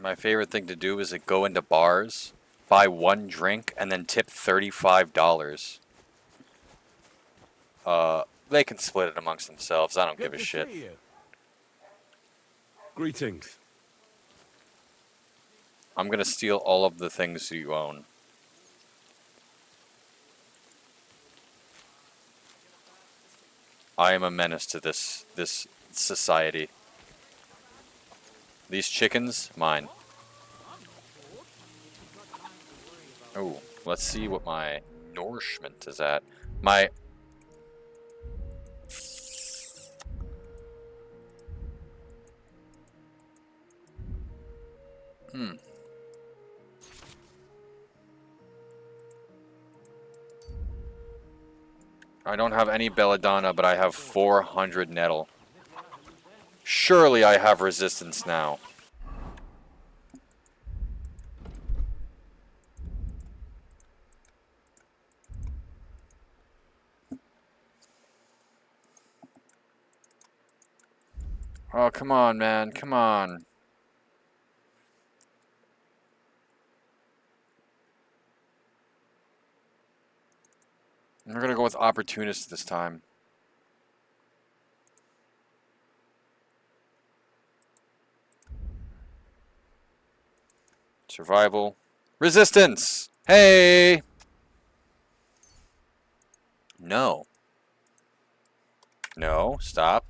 My favorite thing to do is to go into bars, buy one drink, and then tip $35. They can split it amongst themselves. I don't give a shit. Greetings. I'm gonna steal all of the things you own. I am a menace to this society. These chickens, mine. Oh, let's see what my nourishment is at? My... I don't have any belladonna, but I have 400 nettle. Surely I have resistance now. Oh, come on, man. Come on. We're gonna go with opportunist this time. Survival. Resistance! Hey! No. No, stop.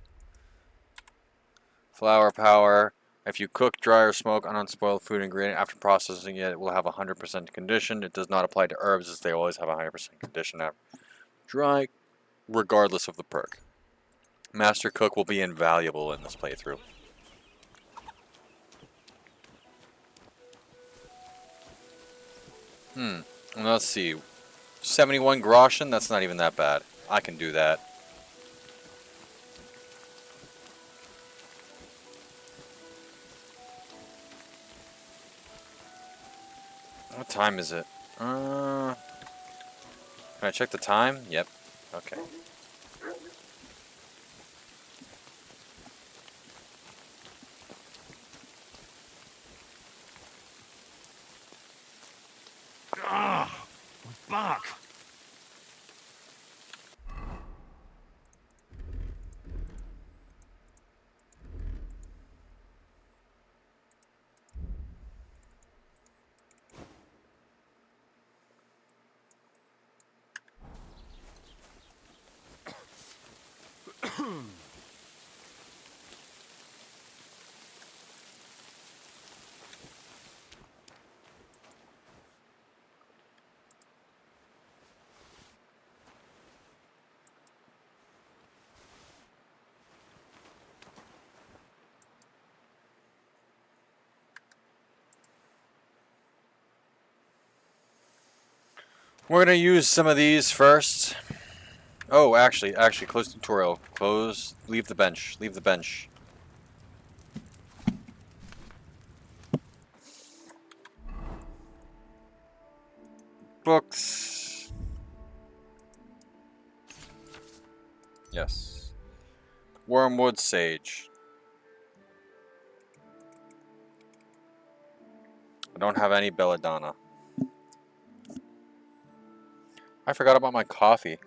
Flour power. If you cook, dry, or smoke an unspoiled food ingredient after processing it, it will have 100% condition. It does not apply to herbs as they always have 100% condition after dry, regardless of the perk. Master Cook will be invaluable in this playthrough. Let's see. 71 groschen? That's not even that bad. I can do that. What time is it? Can I check the time? Yep. Okay. Ah, my back. We're gonna use some of these first. Oh, actually, close tutorial. Close. Leave the bench. Leave the bench. Books. Yes. Wormwood Sage. I don't have any belladonna. I forgot about my coffee.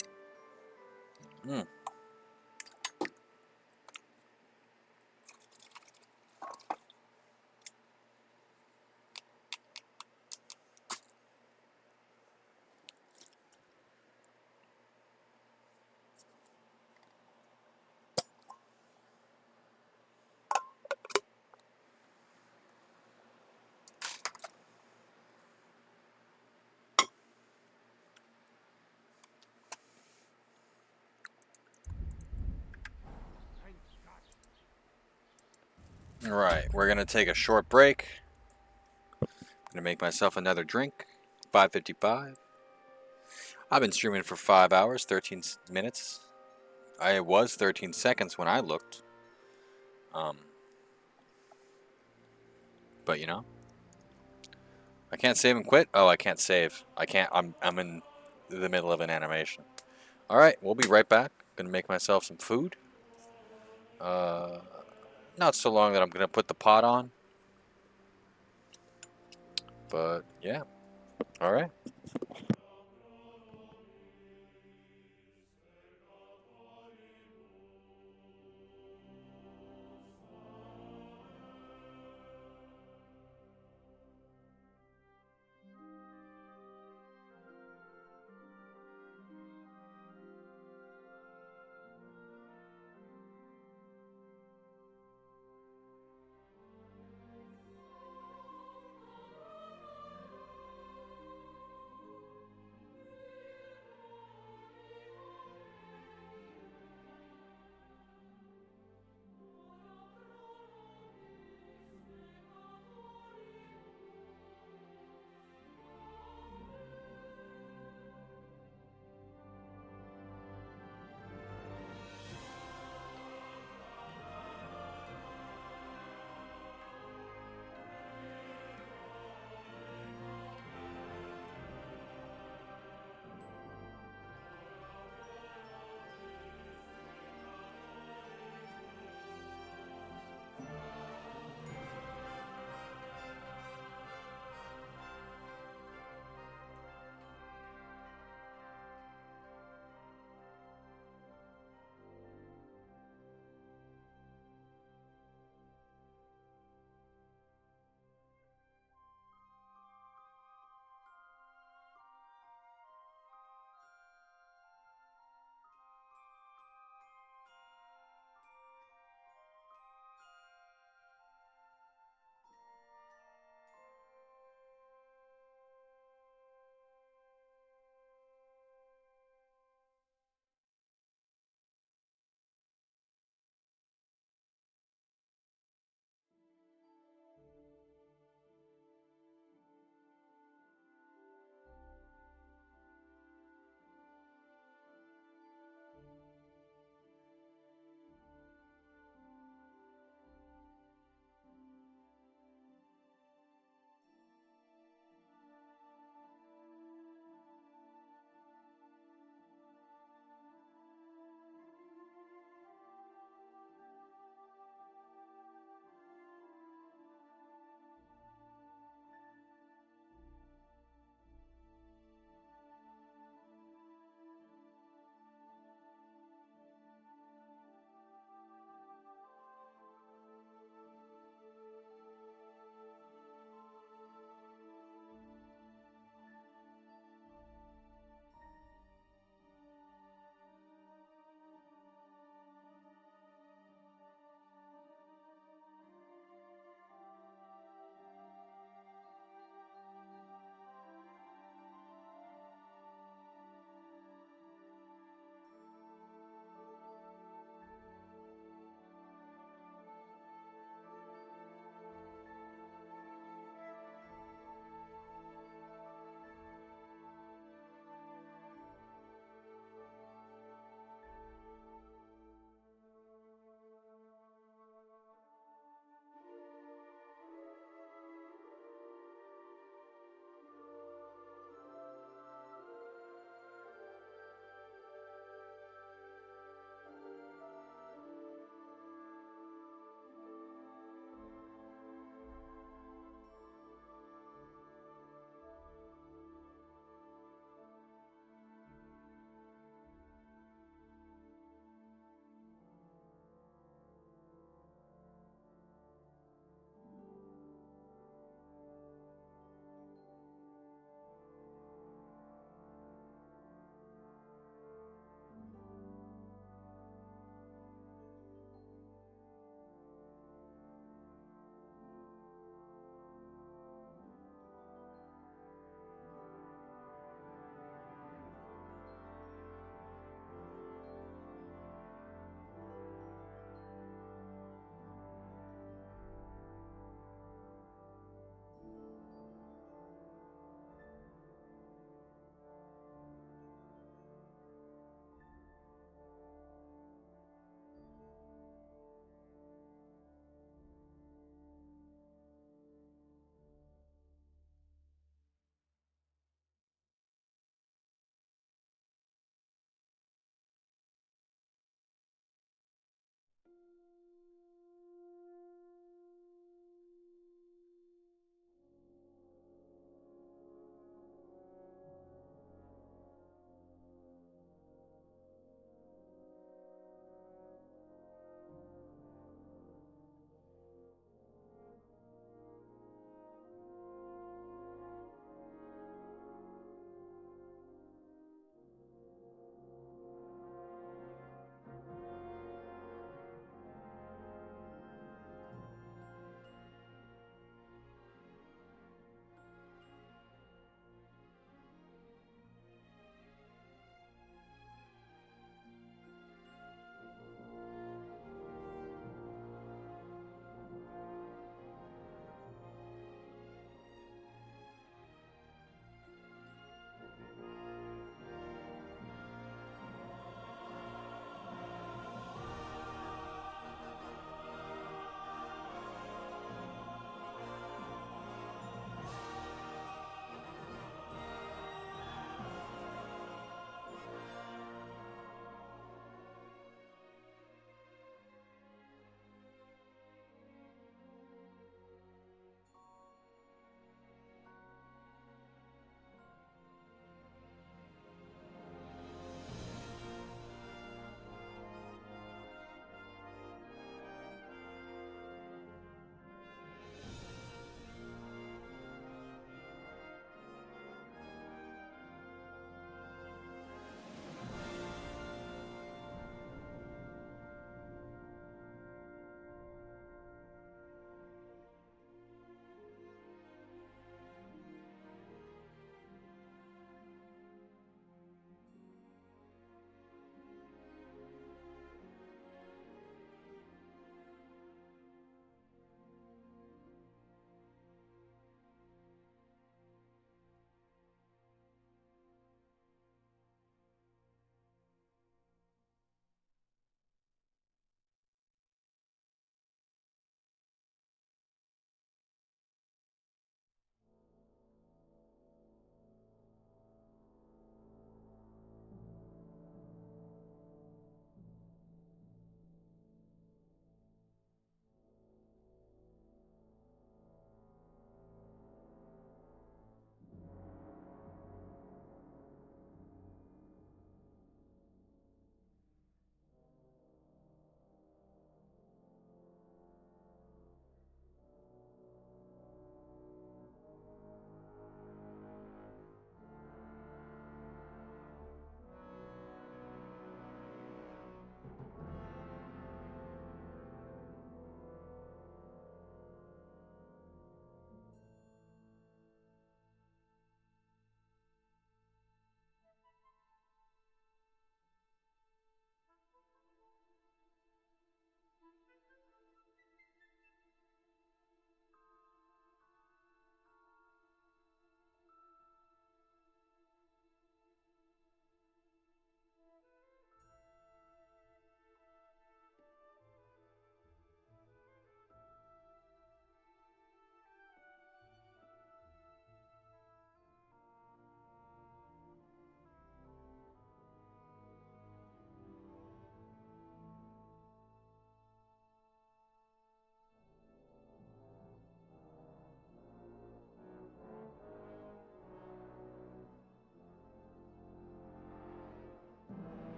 Alright, we're gonna take a short break. Gonna make myself another drink. 5:55. I've been streaming for 5 hours, 13 minutes. I was 13 seconds when I looked. But you know, I can't save and quit. Oh, I can't save. I can't. I'm in the middle of an animation. All right, we'll be right back. Gonna make myself some food. Not so long that I'm gonna put the pot on. But yeah. All right.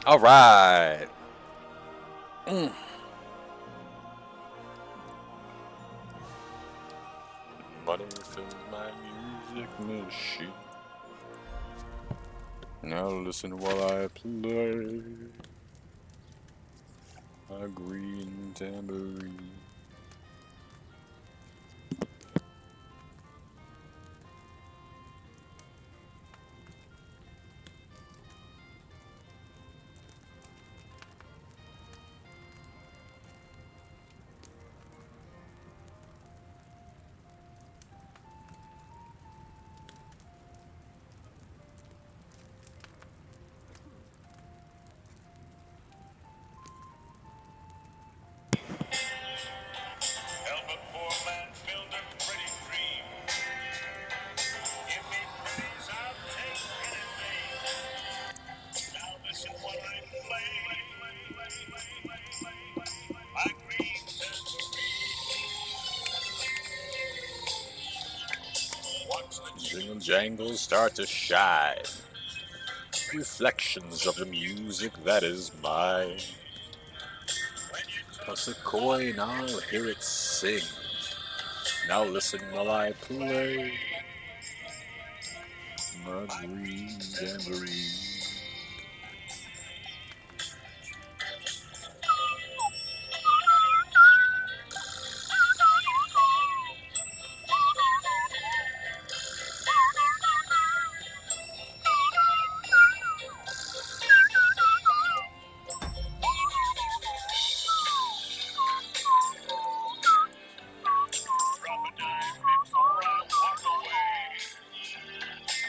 All right. Money fills my music machine. Now listen while I play a green tambourine. Help a poor man build a pretty dream. Give me praise, I'll take anything. Now listen while I play my green tambourine. Watch the Jingle jangles start to shine. Reflections of the music that is mine. Plus a coin, I'll hear it sing. Now listen while I play my green tambourine. Drop a dime before I walk away.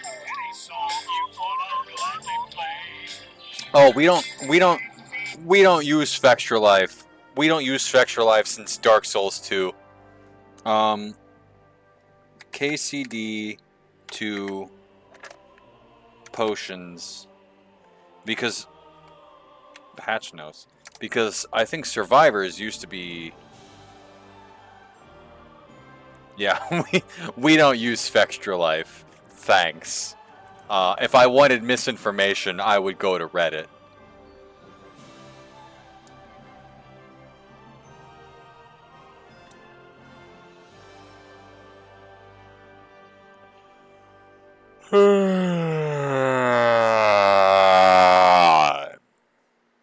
Any song you want, I'll gladly play. Oh, we don't use Spectra Life. We don't use Spectra Life since Dark Souls 2. KCD to potions because patch notes, because I think survivors used to be. Yeah, we don't use Spectra Life. Thanks. If I wanted misinformation, I would go to Reddit.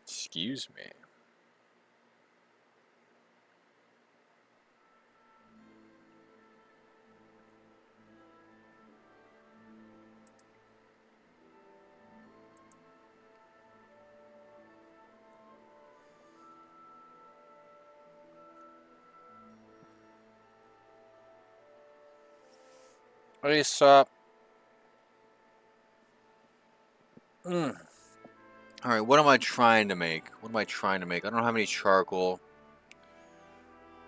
Excuse me. What's up? Alright, what am I trying to make? What am I trying to make? I don't have any charcoal.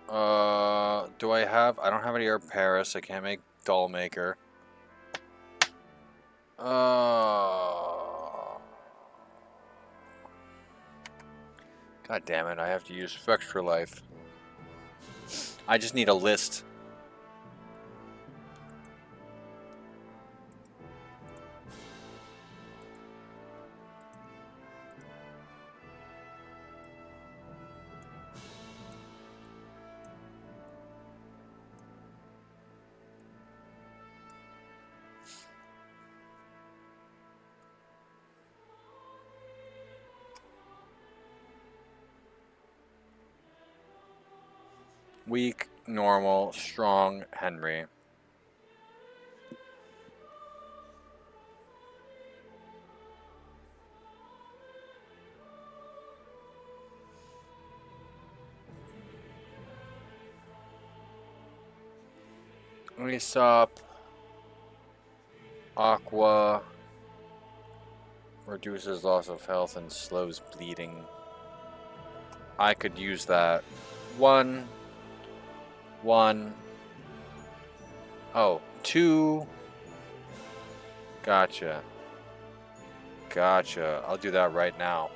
Do I have? I don't have any herb Paris. I can't make doll maker. God damn it, I have to use Spectra Life. I just need a list. Weak, normal, strong, Henry. Resop. Aqua. Reduces loss of health and slows bleeding. I could use that. One. Oh, 2. Gotcha. I'll do that right now.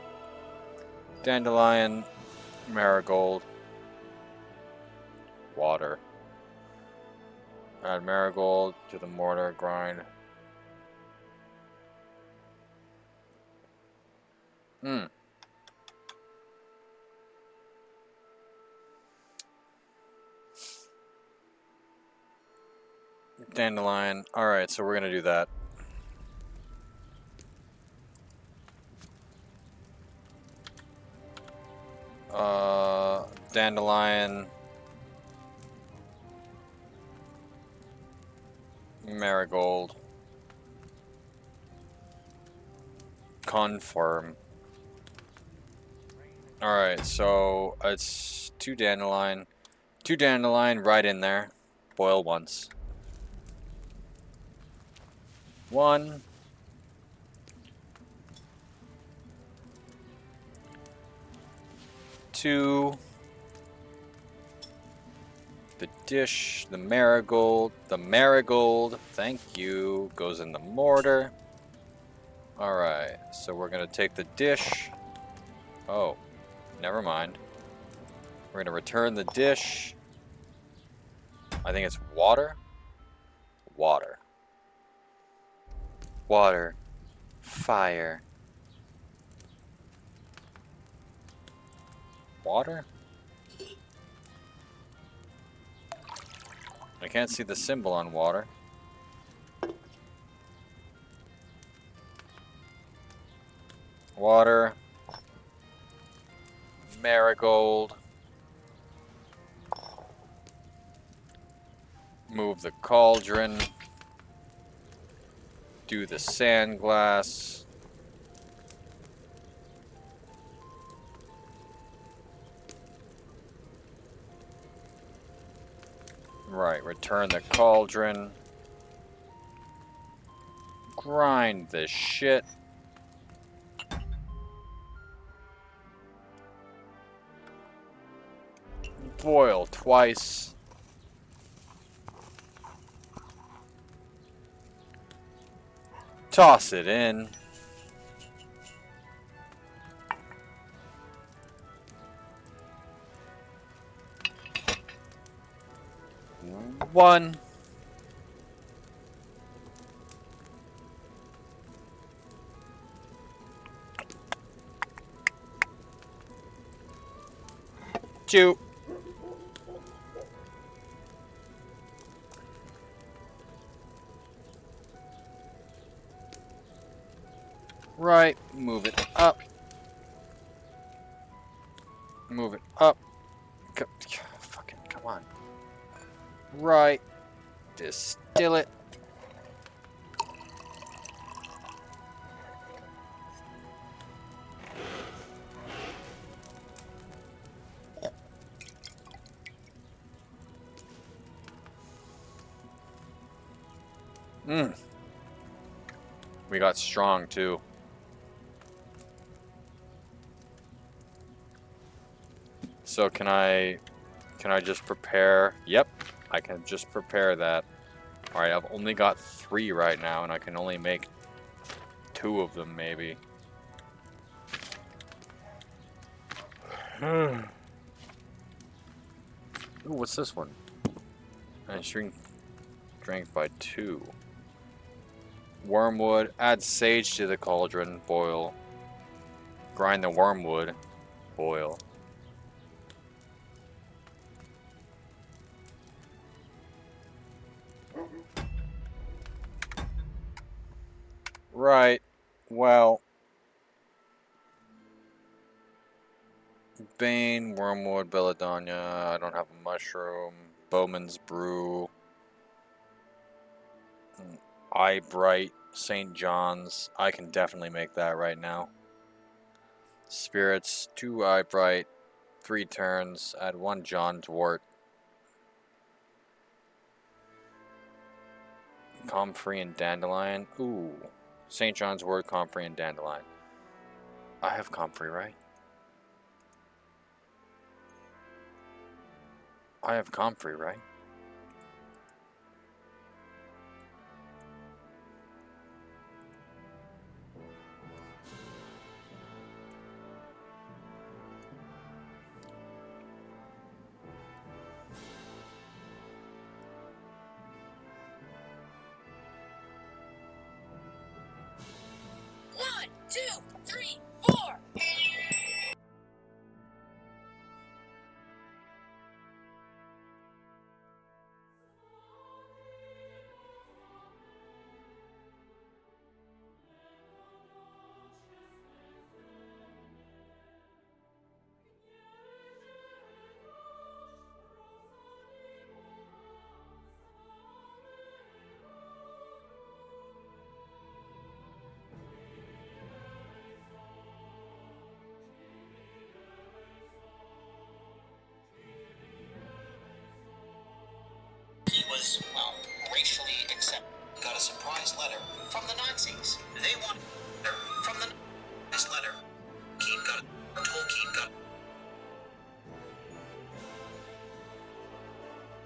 Dandelion, marigold, water. Add marigold to the mortar, grind. Dandelion. Alright, so we're gonna do that. Dandelion. Marigold. Confirm. Alright, so it's 2 dandelion. 2 dandelion right in there. Boil once. 1. 2. The dish, the marigold, thank you, goes in the mortar. Alright, so we're gonna take the dish. Oh, never mind. We're gonna return the dish. I think it's water. Water. Water. Fire. Water? I can't see the symbol on water. Water. Marigold. Move the cauldron. Do the sand glass. Right, return the cauldron. Grind this shit. Boil twice. Toss it in. One. Two. Right, move it up. Move it up. Fucking, come on. Right. Distill it. We got strong too. So can I just prepare? Yep, I can just prepare that. All right, I've only got 3 right now, and I can only make 2 of them maybe. Ooh, what's this one? And strength by 2. Wormwood. Add sage to the cauldron. Boil. Grind the wormwood. Boil. Right. Well. Bane, wormwood, belladonna. I don't have a mushroom. Bowman's brew. Eye bright. St. John's. I can definitely make that right now. Spirits, 2 eye bright, 3 turns. Add 1 John's wort. Comfrey and dandelion. Ooh. St. John's wort, comfrey and dandelion. I have comfrey, right? I have comfrey, right? One, two, three, four. was, well, racially accepted. Got a surprise letter from the Nazis. They wanted from the this letter. Tolkien got.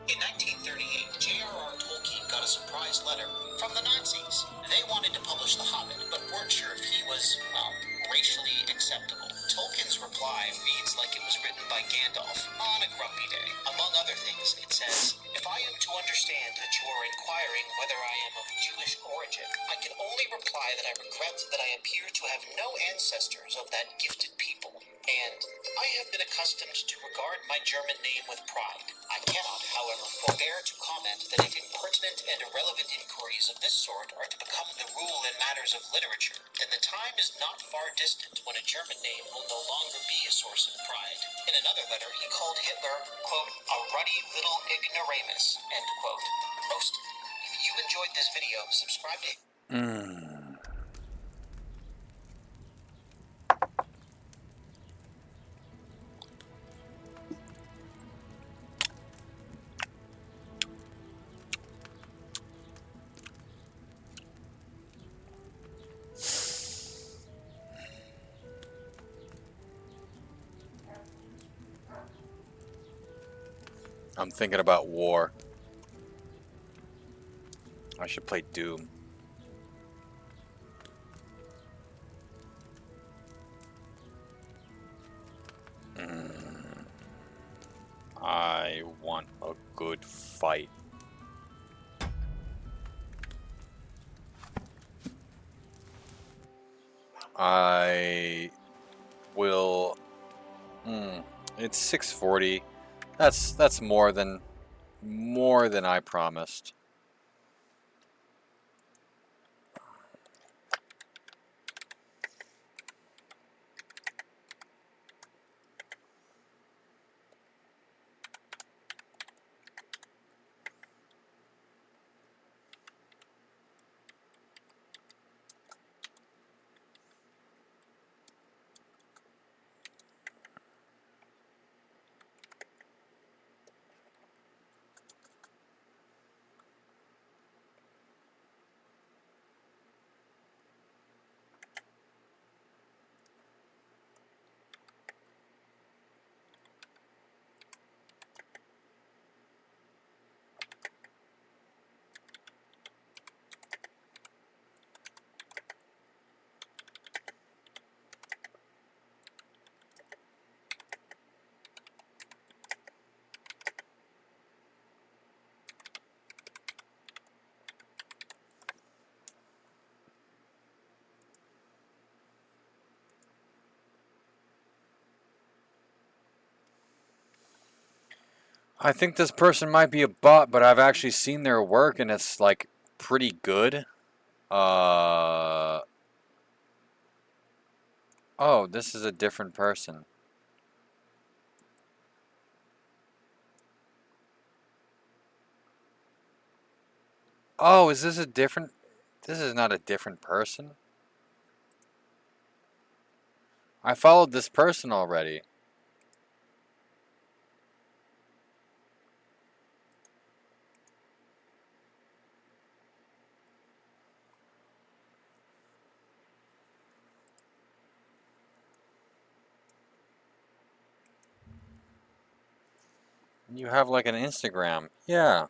In 1938, J.R.R. Tolkien got a surprise letter from the Nazis. They wanted to publish The Hobbit, but weren't sure if he was, well, racially acceptable. Tolkien's reply reads like it was written by Gandalf on a grumpy day. Among other things, it says, "If I am to understand that you are inquiring whether I am of Jewish origin, I can only reply that I regret that I appear to have no ancestors of that gifted people, and I have been accustomed to regard my German name with pride. I cannot, however, forbear to comment that if impertinent and irrelevant inquiries of this sort are to become the rule in matters of literature, then the time is not far distant when a German name will no longer be a source of pride." In another letter, he called Hitler, quote, "a ruddy little ignoramus," end quote. Most, if you enjoyed this video, subscribe to... I'm thinking about war. I should play Doom. I want a good fight. I will. It's 640. That's more than I promised. I think this person might be a bot, but I've actually seen their work and it's like pretty good. Oh, this is a different person. Oh, is this a different... This is not a different person. I followed this person already. You have like an Instagram. Yeah.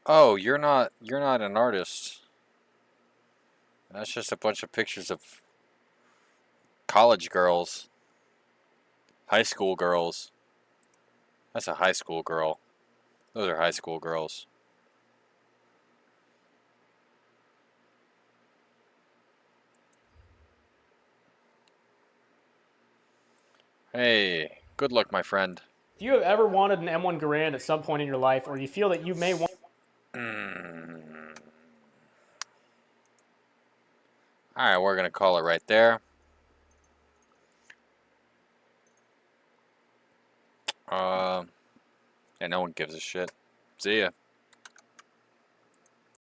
Oh, you're not an artist. That's just a bunch of pictures of college girls. High school girls. That's a high school girl. Those are high school girls. Hey, good luck, my friend. If you have ever wanted an M1 Garand at some point in your life, or you feel that you may want... Alright, we're gonna call it right there. Yeah, no one gives a shit. See ya.